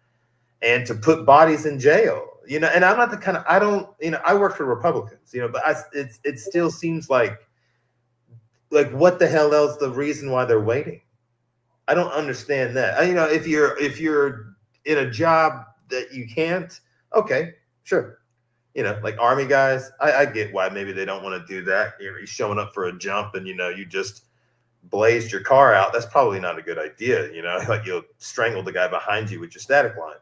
and to put bodies in jail, you know. And I'm not the kind of, I don't, you know, I work for Republicans, you know, but it still seems like what the hell else the reason why they're waiting? I don't understand that. You know, if you're in a job that you can't, okay, sure. You know, like Army guys, I get why maybe they don't want to do that. You're showing up for a jump and, you know, you just blazed your car out. That's probably not a good idea. You know, like you'll strangle the guy behind you with your static line.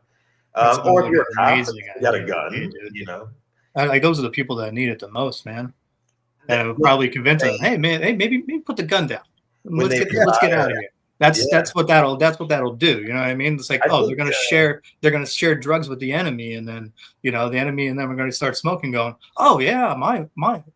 Or if you're a cop, you got a gun, you know. Like, those are the people that need it the most, man. And it would probably convince them, hey man, maybe put the gun down. Let's get out of here. That's what that'll do. You know what I mean? It's like, they're gonna share drugs with the enemy, and then, you know, the enemy and them are gonna start smoking, going, oh yeah, my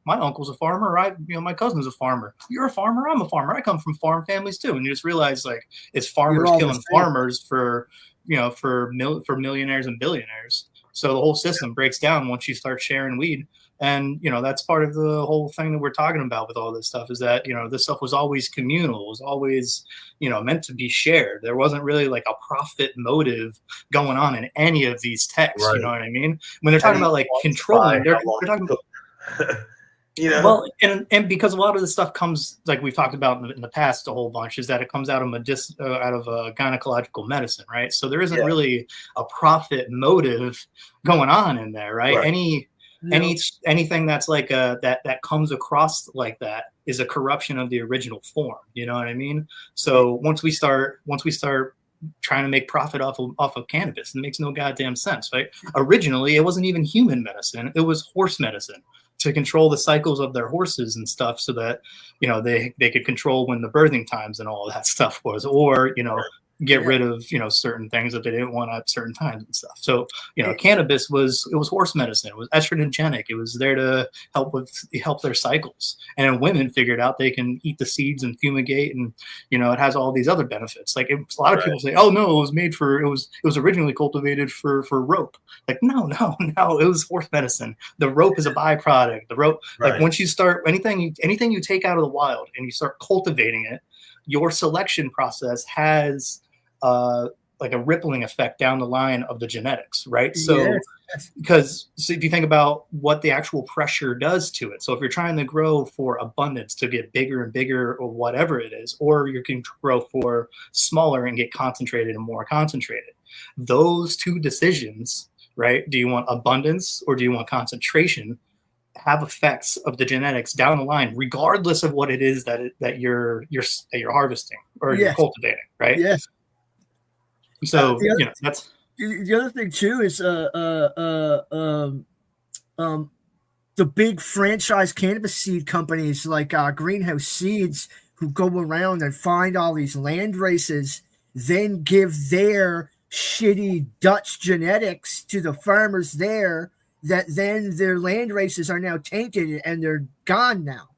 uncle's a farmer, my cousin's a farmer. You're a farmer, I'm a farmer. I come from farm families too. And you just realize, like, it's farmers killing farmers for millionaires and billionaires. So the whole system breaks down once you start sharing weed. And, you know, that's part of the whole thing that we're talking about with all this stuff, is that, you know, this stuff was always communal, was always, you know, meant to be shared. There wasn't really like a profit motive going on in any of these texts. Right. You know what I mean? When they're talking about like controlling, they're talking about, you know, well, and because a lot of the stuff comes, like we've talked about in the past a whole bunch, is that it comes out of gynecological medicine, right? So there isn't really a profit motive going on in there, right? Anything that's like that comes across like that is a corruption of the original form. You know what I mean? So once we start trying to make profit off of cannabis, it makes no goddamn sense, right? Originally, it wasn't even human medicine; it was horse medicine, to control the cycles of their horses and stuff, so that, you know, they could control when the birthing times and all of that stuff was, or, you know, get rid of, you know, certain things that they didn't want at certain times and stuff. So, you know, cannabis was horse medicine. It was estrogenic. It was there to help their cycles. And then women figured out they can eat the seeds and fumigate, and, you know, it has all these other benefits. Like, a lot of people say, oh no, it was originally cultivated for rope. Like, no, it was horse medicine. The rope is a byproduct. The rope, like, once you start anything you take out of the wild and you start cultivating it, your selection process has like a rippling effect down the line of the genetics, right? So, because if you think about what the actual pressure does to it, so if you're trying to grow for abundance to get bigger and bigger, or whatever it is, or you can grow for smaller and get concentrated and more concentrated, those two decisions, right? Do you want abundance or do you want concentration? Have effects of the genetics down the line, regardless of what it is that you're harvesting or you're cultivating, right? Yes. So you know, that's the other thing too, is the big franchise cannabis seed companies like Greenhouse Seeds, who go around and find all these land races, then give their shitty Dutch genetics to the farmers there, that then their land races are now tainted and they're gone now.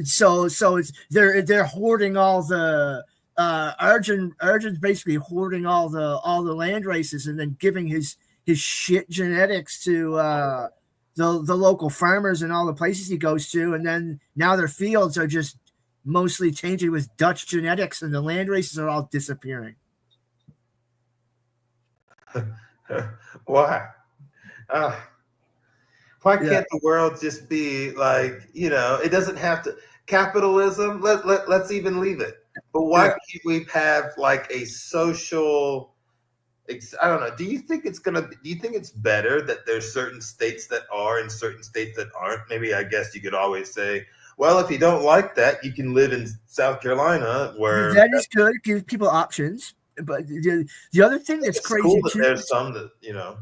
So it's they're hoarding all the Arjun's basically hoarding all the land races, and then giving his his shit genetics to the local farmers and all the places he goes to, and then now their fields are just mostly tainted with Dutch genetics, and the land races are all disappearing. Why? Why can't the world just be like, you know, it doesn't have to capitalism, let's even leave it. But why can't we have like a social, I don't know, do you think it's better that there's certain states that are and certain states that aren't? Maybe I guess you could always say, well, if you don't like that, you can live in South Carolina where that is good, give people options. But the other thing that's crazy cool too, there's some that, you know,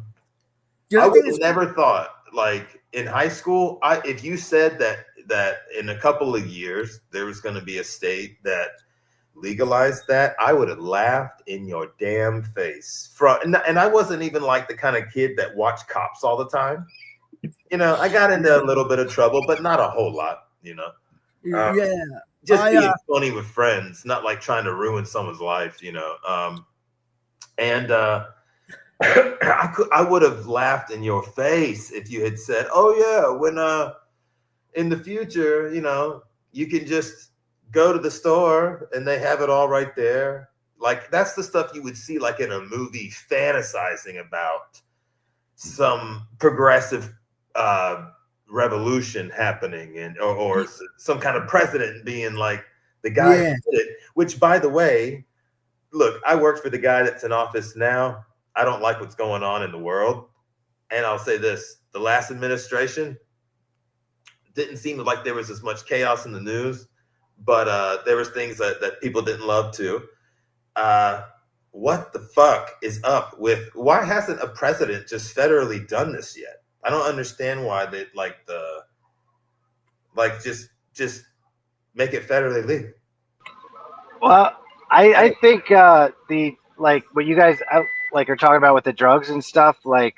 I would have never thought, like in high school, if you said that in a couple of years there was going to be a state that legalized that, I would have laughed in your damn face. And I wasn't even like the kind of kid that watched Cops all the time. You know, I got into a little bit of trouble, but not a whole lot. You know, just being funny with friends, not like trying to ruin someone's life. You know, I would have laughed in your face if you had said, "Oh yeah, when in the future, you know, you can just go to the store and they have it all right there." Like that's the stuff you would see like in a movie fantasizing about some progressive revolution happening, and or some kind of president being like the guy who did it. Which, by the way, look, I worked for the guy that's in office now. I don't like what's going on in the world. And I'll say this, the last administration didn't seem like there was as much chaos in the news, but there was things that people didn't love too. What the fuck is up with, why hasn't a president just federally done this yet? I don't understand why they just make it federally legal. Well, I think the like what you guys like are talking about with the drugs and stuff, like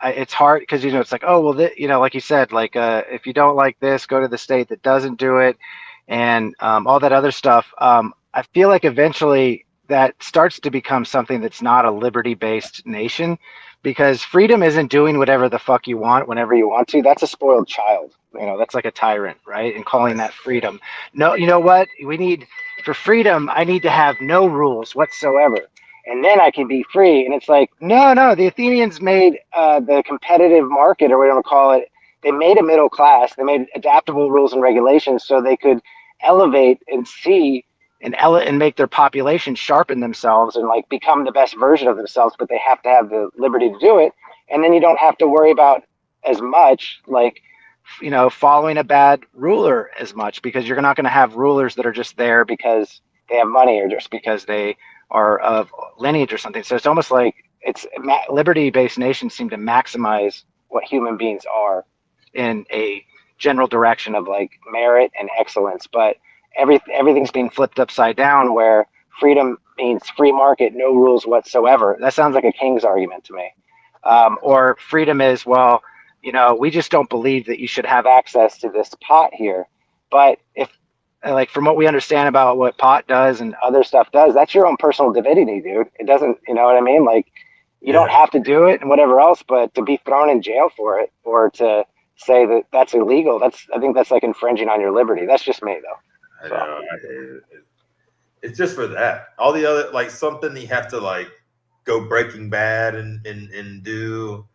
it's hard because, you know, it's like, oh well, you know, like you said, like if you don't like this, go to the state that doesn't do it, and all that other stuff. I feel like eventually that starts to become something that's not a liberty-based nation, because freedom isn't doing whatever the fuck you want whenever you want to. That's a spoiled child. You know, that's like a tyrant, right? And calling that freedom. No, you know what? We need, for freedom, I need to have no rules whatsoever. And then I can be free. And it's like, no, the Athenians made the competitive market, or what you want to call it, they made a middle class. They made adaptable rules and regulations so they could elevate and see and make their population sharpen themselves and like become the best version of themselves, but they have to have the liberty to do it. And then you don't have to worry about as much, like, you know, following a bad ruler as much, because you're not going to have rulers that are just there because they have money or just because they are of lineage or something. So it's almost like it's liberty-based nations seem to maximize what human beings are in a general direction of like merit and excellence, but everything's being flipped upside down, where freedom means free market, no rules whatsoever. That sounds like a king's argument to me. Or freedom is, well, you know, we just don't believe that you should have access to this pot here. But if, like, from what we understand about what pot does and other stuff does, that's your own personal divinity, dude. It doesn't, you know what I mean? Like, you don't have to do it and whatever else, but to be thrown in jail for it, or to say that that's illegal, I think that's like infringing on your liberty. That's just me, though. I know, I hate it. It's just for that. All the other, like, something you have to like go Breaking Bad and do,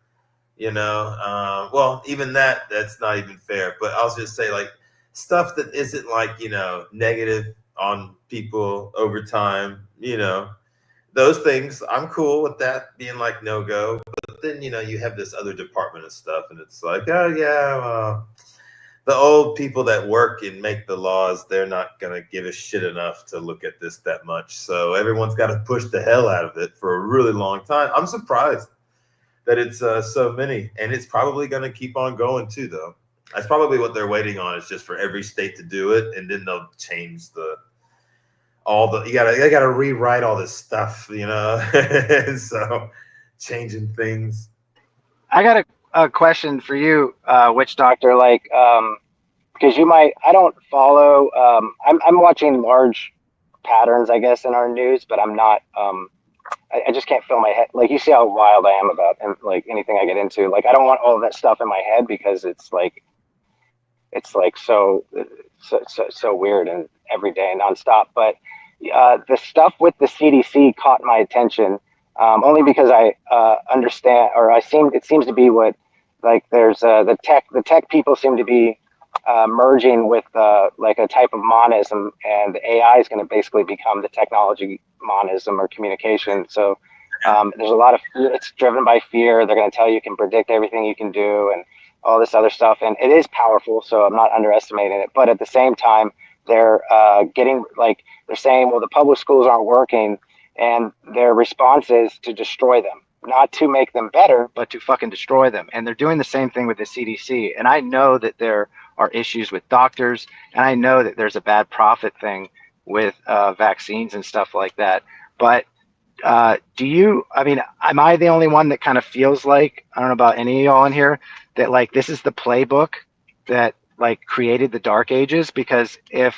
you know. Well, even that's not even fair. But I'll just say, like, stuff that isn't like, you know, negative on people over time, you know, those things, I'm cool with that being like no go. But then, you know, you have this other department of stuff, and it's like, oh yeah, well, the old people that work and make the laws, they're not going to give a shit enough to look at this that much. So everyone's got to push the hell out of it for a really long time. I'm surprised that it's so many, and it's probably going to keep on going too, though. That's probably what they're waiting on, is just for every state to do it, and then they'll change they gotta rewrite all this stuff, you know. And so changing things. I got a question for you, Witch Doctor. Like, because I don't follow. I'm watching large patterns, I guess, in our news, but I'm not I just can't fill my head. Like, you see how wild I am about, and like anything I get into, like, I don't want all of that stuff in my head because it's like so weird and every day nonstop. But the stuff with the CDC caught my attention, only because I understand, or it seems to be what, like, there's the tech people seem to be merging with like a type of monism, and the AI is going to basically become the technology monism or communication. So there's a lot of, it's driven by fear. They're going to tell you can predict everything you can do and all this other stuff, and it is powerful, so I'm not underestimating it. But at the same time, they're they're saying, well, the public schools aren't working, and their response is to destroy them, not to make them better, but to fucking destroy them. And they're doing the same thing with the CDC. And I know that there are issues with doctors, and I know that there's a bad profit thing with vaccines and stuff like that. But am I the only one that kind of feels like, I don't know about any of y'all in here, that like this is the playbook that like created the Dark Ages? Because if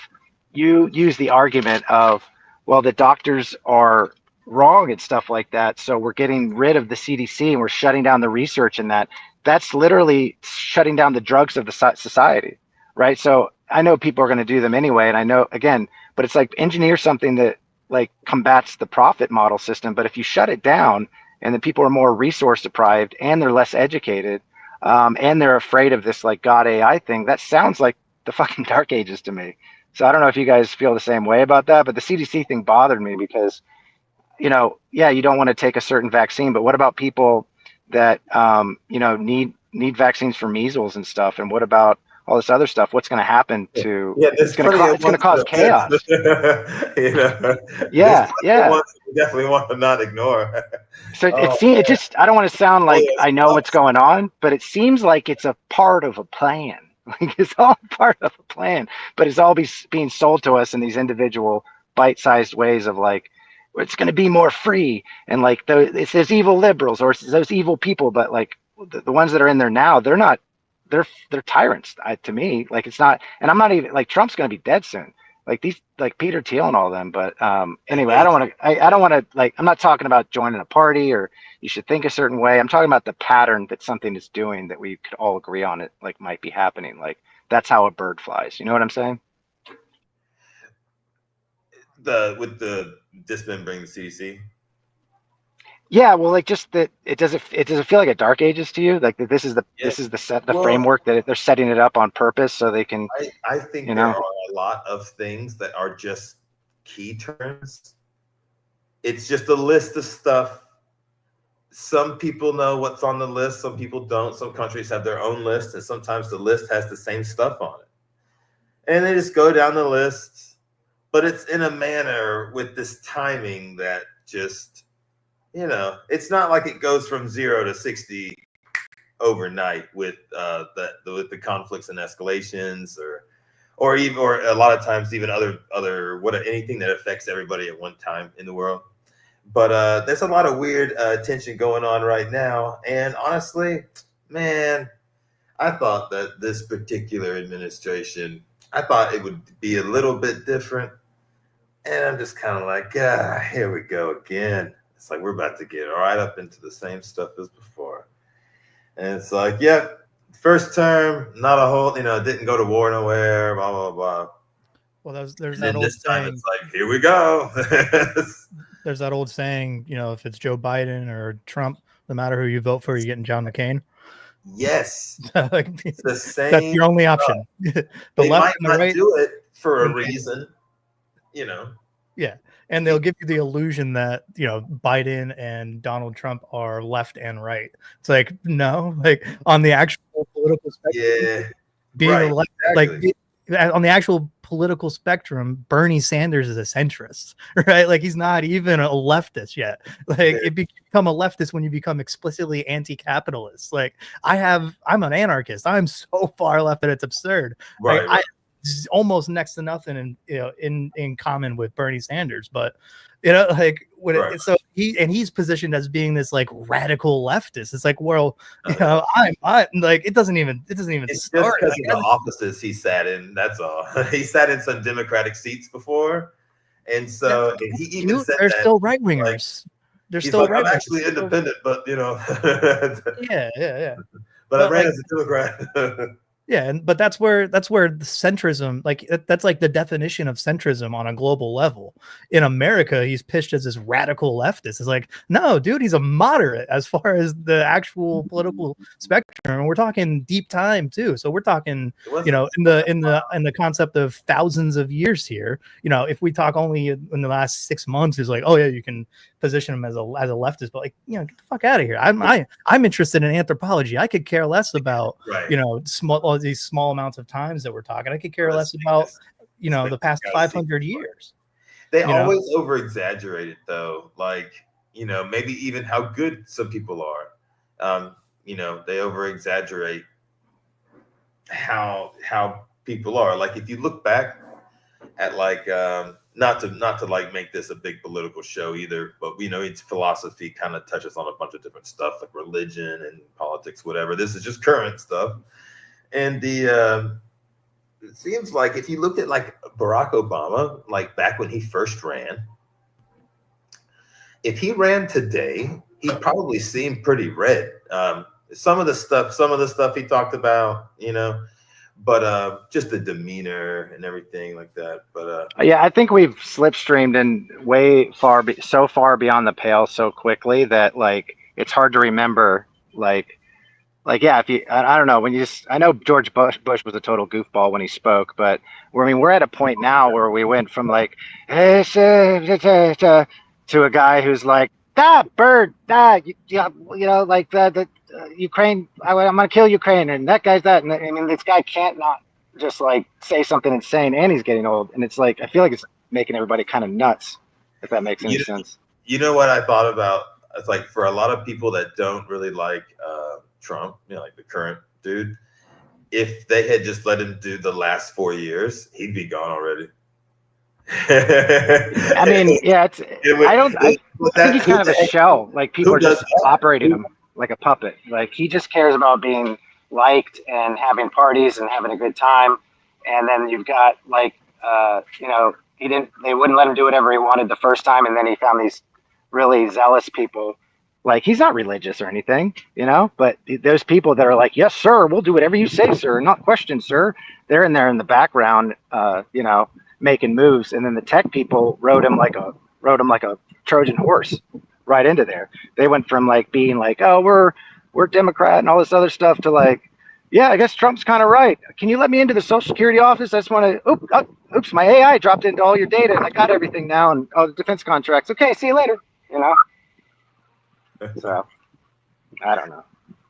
you use the argument of, well, the doctors are wrong and stuff like that, so we're getting rid of the CDC and we're shutting down the research in that, that's literally shutting down the drugs of the society, right? So I know people are going to do them anyway, and I know, again, but it's like, engineer something that like combats the profit model system. But if you shut it down and the people are more resource deprived and they're less educated, and they're afraid of this like God AI thing, that sounds like the fucking Dark Ages to me. So I don't know if you guys feel the same way about that, but the CDC thing bothered me because, yeah, you don't want to take a certain vaccine, but what about people that need vaccines for measles and stuff? And what about all this other stuff? What's going to happen to? Yeah, it's going to cause chaos. Yeah. We definitely want to not ignore. So it just, I don't want to sound like I know what's going on, but it seems like it's a part of a plan. Like, it's all part of a plan, but it's all being sold to us in these individual bite-sized ways of like, it's going to be more free, and like it's those evil liberals or it's those evil people, but like the ones that are in there now, they're not, they're tyrants to me. Like, it's not, and I'm not even like, Trump's going to be dead soon. Like these, like Peter Thiel and all them. But anyway, I don't want to like, I'm not talking about joining a party or you should think a certain way. I'm talking about the pattern that something is doing that we could all agree on it, like might be happening. Like, that's how a bird flies. You know what I'm saying? With the dismembering the CDC. Yeah, well, like, just that it doesn't feel like a Dark Ages to you? Like, this is the framework that they're setting it up on purpose so they can. I think there are a lot of things that are just key terms. It's just a list of stuff. Some people know what's on the list, some people don't. Some countries have their own list, and sometimes the list has the same stuff on it. And they just go down the list, but it's in a manner with this timing that just, it's not like it goes from 0 to 60 overnight with the conflicts and escalations, or a lot of times even anything that affects everybody at one time in the world. But there's a lot of weird tension going on right now, and honestly, man, I thought that this particular administration, I thought it would be a little bit different, and I'm just kind of like, here we go again. It's like we're about to get right up into the same stuff as before. And it's like, first term, not a whole, didn't go to war nowhere, blah, blah, blah. Well, there's that old this time saying, it's like, here we go. there's that old saying, if it's Joe Biden or Trump, no matter who you vote for, you're getting John McCain. Yes. It's the same. That's your only option. They might not do it for a reason, Yeah. And they'll give you the illusion that, Biden and Donald Trump are left and right. It's like, no, like on the actual political spectrum, on the actual political spectrum, Bernie Sanders is a centrist, right? Like, he's not even a leftist yet. Like, it become a leftist when you become explicitly anti-capitalist. Like, I'm an anarchist. I'm so far left that it's absurd. Right. Almost next to nothing in common with Bernie Sanders, but so he's positioned as being this like radical leftist. It's like, well, I'm like, it doesn't even it's start. Just because of the offices he sat in, that's all. He sat in some Democratic seats before, and so and he even said there's that, still right wingers. There's He's still like, I'm rednecks. actually independent, but you know. Yeah. But I ran like, as a Democrat. yeah, but that's where the centrism, like that's like the definition of centrism on a global level. In America, he's pitched as this radical leftist. It's like, no, dude, he's a moderate as far as the actual political spectrum. And we're talking deep time too. So we're talking, you know, in the concept of thousands of years here. You know, if we talk only in the last 6 months, it's like, oh yeah, you can position him as a leftist, but like, you know, get the fuck out of here. I'm interested in anthropology. I could care less about you know, all these small amounts of times that we're talking. I could care less about, you know, the past 500 years. They always over exaggerate it though. Like, you know, maybe even how good some people are. You know, they over exaggerate how people are. Like if you look back at like not to like make this a big political show either, but you know, it's philosophy kind of touches on a bunch of different stuff like religion and politics, whatever. This is just current stuff. And the it seems like if you looked at like Barack Obama, like back when he first ran, if he ran today, he'd probably seem pretty red. Some of the stuff he talked about, you know, but just the demeanor and everything like that. But yeah, I think we've slipstreamed and so far beyond the pale so quickly that like it's hard to remember like yeah, if you I don't know, when you just, I know George Bush was a total goofball when he spoke, but we're at a point now where we went from like to a guy who's like, bird, you know, like the Ukraine, I'm gonna kill Ukraine, and that guy's that, and I mean, this guy can't not just like say something insane, and he's getting old, and it's like I feel like it's making everybody kind of nuts, if that makes any sense. You know what I thought about? It's like for a lot of people that don't really like Trump, you know, like the current dude, if they had just let him do the last 4 years, he'd be gone already. I mean, yeah, I think he's kind of a shell. Like people are just operating him like a puppet. Like he just cares about being liked and having parties and having a good time. And then you've got like, you know, they wouldn't let him do whatever he wanted the first time, and then he found these really zealous people. Like he's not religious or anything, you know, but those people that are like, yes, sir, we'll do whatever you say, sir, not question, sir. They're in there in the background, you know, making moves. And then the tech people rode him like a Trojan horse right into there. They went from like being like, oh, we're Democrat and all this other stuff to like, yeah, I guess Trump's kind of right. Can you let me into the Social Security office? I just want to, oops, my AI dropped into all your data and I got everything now and all the defense contracts. Okay, see you later, you know? So, I don't know.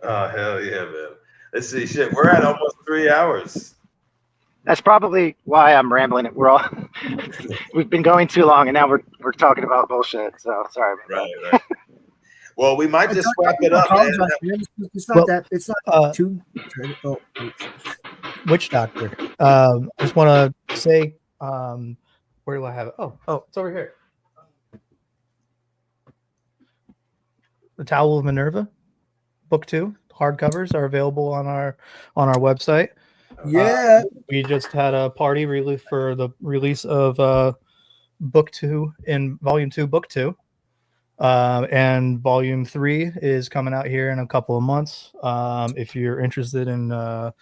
Oh, hell yeah, man. Let's see, shit, we're at almost 3 hours. That's probably why I'm rambling. We've been going too long, and now we're talking about bullshit. So sorry about that. Right. Well, we might just wrap it up. It's not it's not too. Witch doctor. I just want to say, where do I have it? Oh, it's over here. The Towel of Minerva, book 2, hardcovers are available on our website. Yeah, we just had a party for the release of book 2 in volume 2, book 2, and volume 3 is coming out here in a couple of months. If you're interested in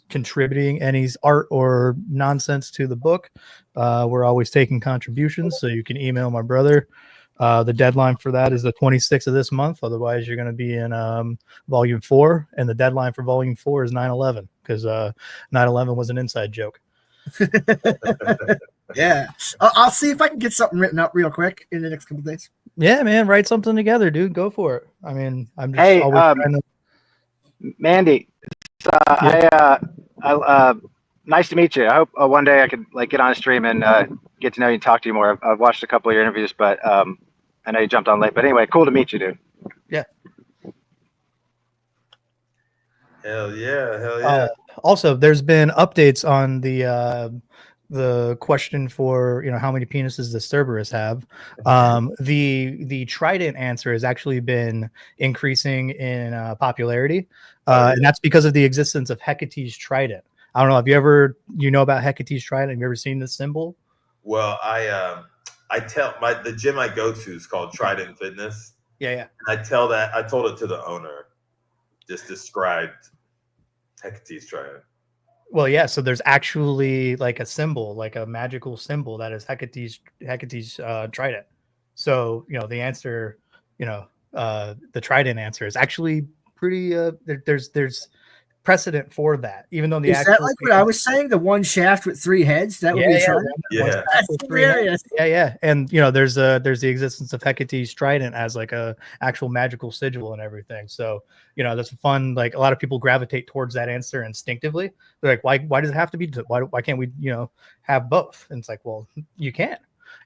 contributing any art or nonsense to the book, we're always taking contributions, so you can email my brother. The deadline for that is the 26th of this month. Otherwise, you're going to be in volume 4, and the deadline for volume 4 is 9/11, because 9/11 was an inside joke. Yeah, I'll see if I can get something written up real quick in the next couple of days. Yeah, man, write something together, dude. Go for it. I mean, I'm just always trying to... Mandy, nice to meet you. I hope one day I could like get on a stream and get to know you and talk to you more. I've watched a couple of your interviews, but I know you jumped on late. But anyway, cool to meet you, dude. Yeah. Hell yeah. Also, there's been updates on the question for, you know, how many penises does Cerberus have. The trident answer has actually been increasing in popularity, and that's because of the existence of Hecate's trident. I don't know. Have you know about Hecate's trident? Have you ever seen this symbol? Well, the gym I go to is called Trident Fitness. Yeah. And I told it to the owner, just described Hecate's trident. Well, yeah. So there's actually like a symbol, like a magical symbol that is Hecate's trident. So the answer, the trident answer is actually pretty. There's precedent for that, even though the is that like what I was saying? The one shaft with 3 heads. That would be a trident. Yeah. That's hilarious. Yeah. And there's the existence of Hecate's trident as like a actual magical sigil and everything. So that's fun. Like a lot of people gravitate towards that answer instinctively. They're like, why does it have to be? Why can't we have both? And it's like, well, you can.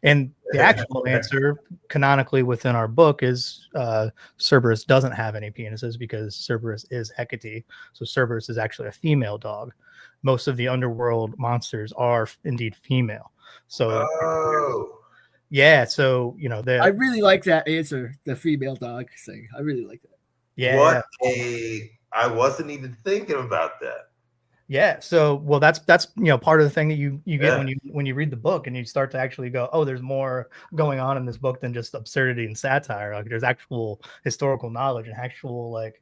And the actual answer canonically within our book is Cerberus doesn't have any penises because Cerberus is Hecate. So Cerberus is actually a female dog. Most of the underworld monsters are indeed female. So yeah, so I really like that answer, the female dog thing. I really like that. Yeah. I wasn't even thinking about that. Yeah. So, well, that's part of the thing that you get when you read the book and you start to actually go, oh, there's more going on in this book than just absurdity and satire. Like there's actual historical knowledge and actual like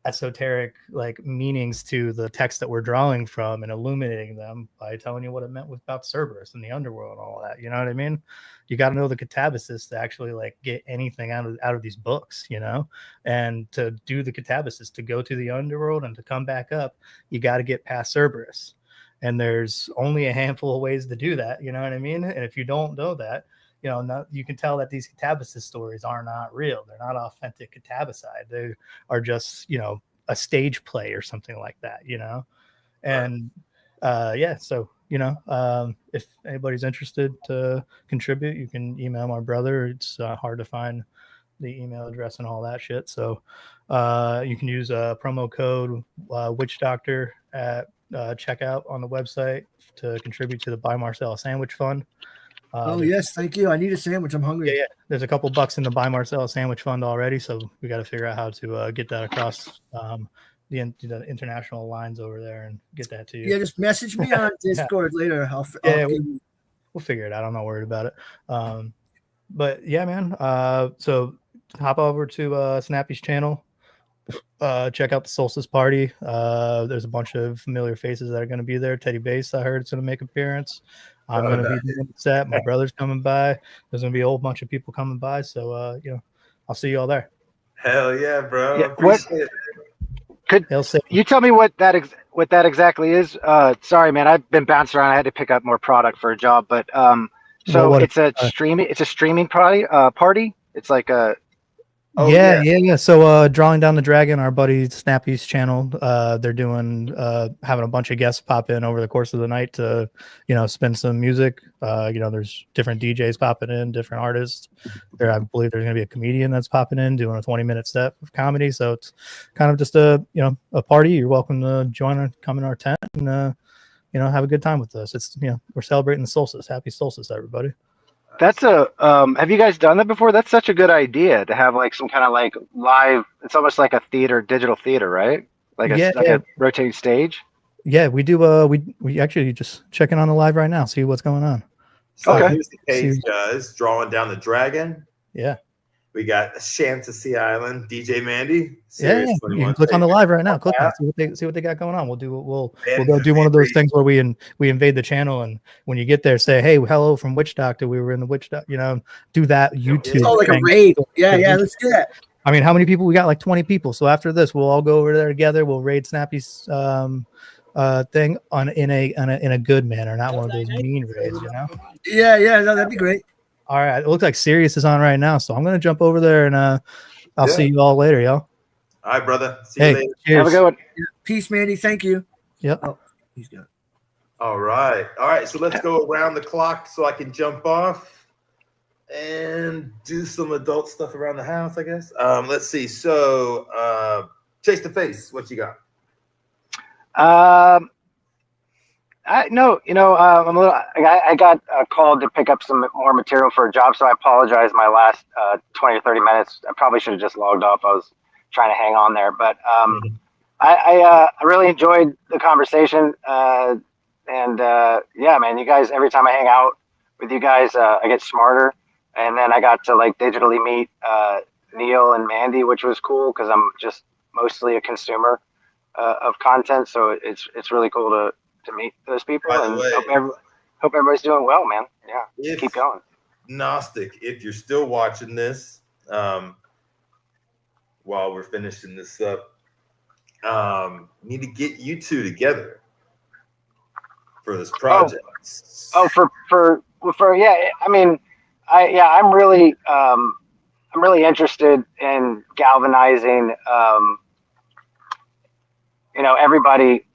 esoteric like meanings to the text that we're drawing from and illuminating them by telling you what it meant about Cerberus and the underworld and all that. You know what I mean? You got to know the catabasis to actually like get anything out of these books, and to do the catabasis, to go to the underworld and to come back up, you got to get past Cerberus. And there's only a handful of ways to do that. You know what I mean? And if you don't know that, you can tell that these catabasis stories are not real. They're not authentic catabicide. They are just, a stage play or something like that, And so, if anybody's interested to contribute, you can email my brother. It's hard to find the email address and all that shit. So you can use a promo code Witch Doctor at checkout on the website to contribute to the Buy Marcel Sandwich Fund. Yes, thank you. I need a sandwich. I'm hungry. Yeah. There's a couple bucks in the Buy Marcel Sandwich Fund already, so we got to figure out how to get that across the international lines over there and get that to you. Yeah, just message me on Discord later. We'll figure it out. I'm not worried about it. But yeah, man. So hop over to Snappy's channel. Check out the Solstice party. There's a bunch of familiar faces that are going to be there. Teddy Bass, I heard, is going to make an appearance. I'm going to be doing the set. My brother's coming by. There's going to be a whole bunch of people coming by. So, I'll see you all there. Hell yeah, bro. Yeah, could you tell me what that exactly is? Sorry, man. I've been bouncing around. I had to pick up more product for a job, but it's a streaming party. It's like a yeah. So Drawing Down the Dragon, our buddy Snappy's channel, they're doing having a bunch of guests pop in over the course of the night to spin some music. There's different DJs popping in, different artists. I believe there's gonna be a comedian that's popping in doing a 20-minute set of comedy. So it's kind of just a party. You're welcome to come in our tent and have a good time with us. It's we're celebrating the solstice. Happy solstice, everybody. That's have you guys done that before? That's such a good idea to have like some kind of like live. It's almost like a digital theater, right? Like a rotating stage. Yeah, we do. We actually just checking on the live right now, see what's going on. So here's the page, guys. Drawing Down the Dragon. Yeah. We got Shantasy Island, DJ Mandy. Yeah, you can click on the live right now. Click on it, see what they got going on. We'll go do one of those things where we invade the channel, and when you get there, say, "Hey, hello from Witch Doctor. We were in the Witch Doctor." Do that YouTube. Oh, like a raid. Yeah, let's do that. I mean, how many people? We got like 20 people. So after this, we'll all go over there together. We'll raid Snappy's thing in a good manner, not one of those mean raids, Yeah, no, that'd be great. All right, it looks like Sirius is on right now, so I'm gonna jump over there and I'll see you all later, y'all. All right, brother. See you later. Cheers. Have a good one. Peace, Mandy. Thank you. Yep. Oh, he's good. All right. So let's go around the clock so I can jump off and do some adult stuff around the house, I guess. Let's see. So, Chase the Face, what you got? I'm a little. I got called to pick up some more material for a job, so I apologize. My last 20 or 30 minutes, I probably should have just logged off. I was trying to hang on there, but I really enjoyed the conversation. Yeah, man, you guys. Every time I hang out with you guys, I get smarter, and then I got to like digitally meet Neil and Mandy, which was cool because I'm just mostly a consumer of content. So it's really cool to meet those people, By the and way, hope everybody's doing well, man. Yeah, keep going. Gnostic, if you're still watching this, while we're finishing this up, need to get you two together for this project. For yeah. I mean, I'm really interested in galvanizing, everybody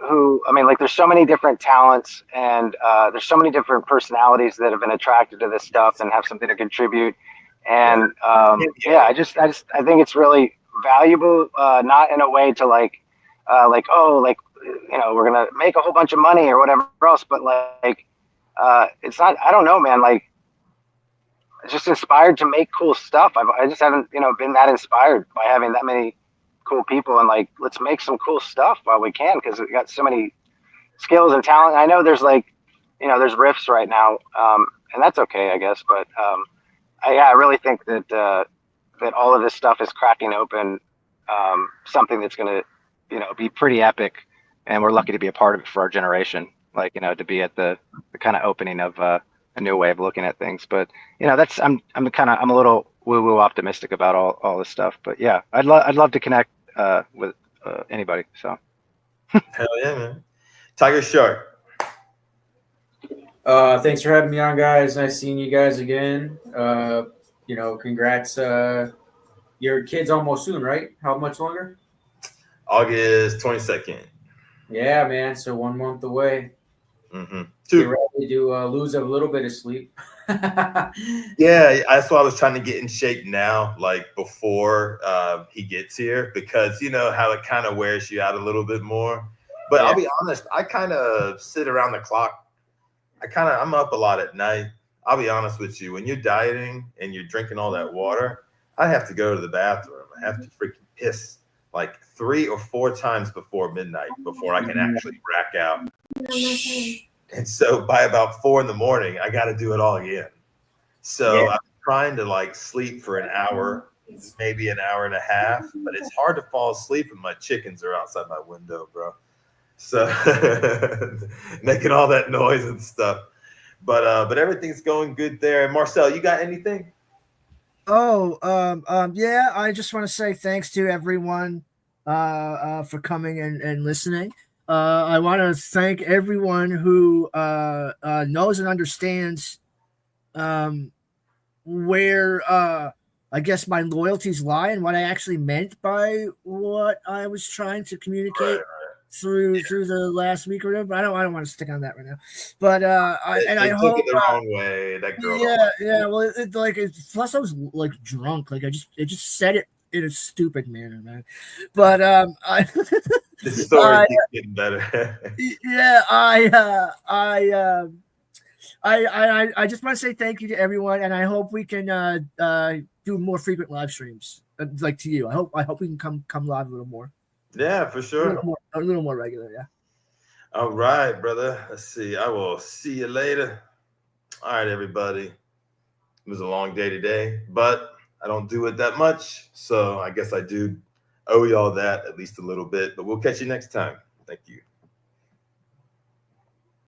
who, I mean, like, there's so many different talents, and there's so many different personalities that have been attracted to this stuff and have something to contribute. And I think it's really valuable, not in a way to we're gonna make a whole bunch of money or whatever else, but it's not. I don't know, man. Like, just inspired to make cool stuff. I just haven't, been that inspired by having that many cool people, and like, let's make some cool stuff while we can, because we got so many skills and talent. I know there's there's riffs right now, and that's okay, I guess. But I really think that that all of this stuff is cracking open something that's going to, be pretty epic, and we're lucky to be a part of it for our generation. Like, to be at the kind of opening of a new way of looking at things. But I'm a little woo-woo optimistic about all this stuff. But yeah, I'd love to connect with anybody. So hell yeah, man. Tiger Shark. Thanks for having me on, guys. Nice seeing you guys again. Congrats. Your kid's almost soon, right? How much longer? August 22nd. Yeah, man. So 1 month away. Mm-hmm. Get ready to lose a little bit of sleep. Yeah, that's why I was trying to get in shape now, like before he gets here, because you know how it kind of wears you out a little bit more. But yeah. I'll be honest, I kind of sit around the clock. I'm up a lot at night. I'll be honest with you. When you're dieting and you're drinking all that water, I have to go to the bathroom. I have to freaking piss like 3 or 4 times before midnight before I can actually rack out. And so by about 4 a.m, I got to do it all again. So I'm trying to like sleep for an hour, maybe an hour and a half, but it's hard to fall asleep when my chickens are outside my window, bro. So making all that noise and stuff. But everything's going good there. Marcel, you got anything? Yeah, I just want to say thanks to everyone for coming and listening. I want to thank everyone who knows and understands where I guess my loyalties lie and what I actually meant by what I was trying to communicate through the last week or whatever. I don't want to stick on that right now, but I hope it the wrong way. That girl. Yeah. Well, plus I was like drunk. Like it just said it in a stupid manner, man. But the story keeps getting better. I just want to say thank you to everyone, and I hope we can do more frequent live streams, like to you. I hope we can come live a little more. Yeah, for sure. A little more regular, yeah. All right, brother. Let's see. I will see you later. All right, everybody. It was a long day today, but I don't do it that much, so I guess I do owe y'all that at least a little bit. But we'll catch you next time. Thank you.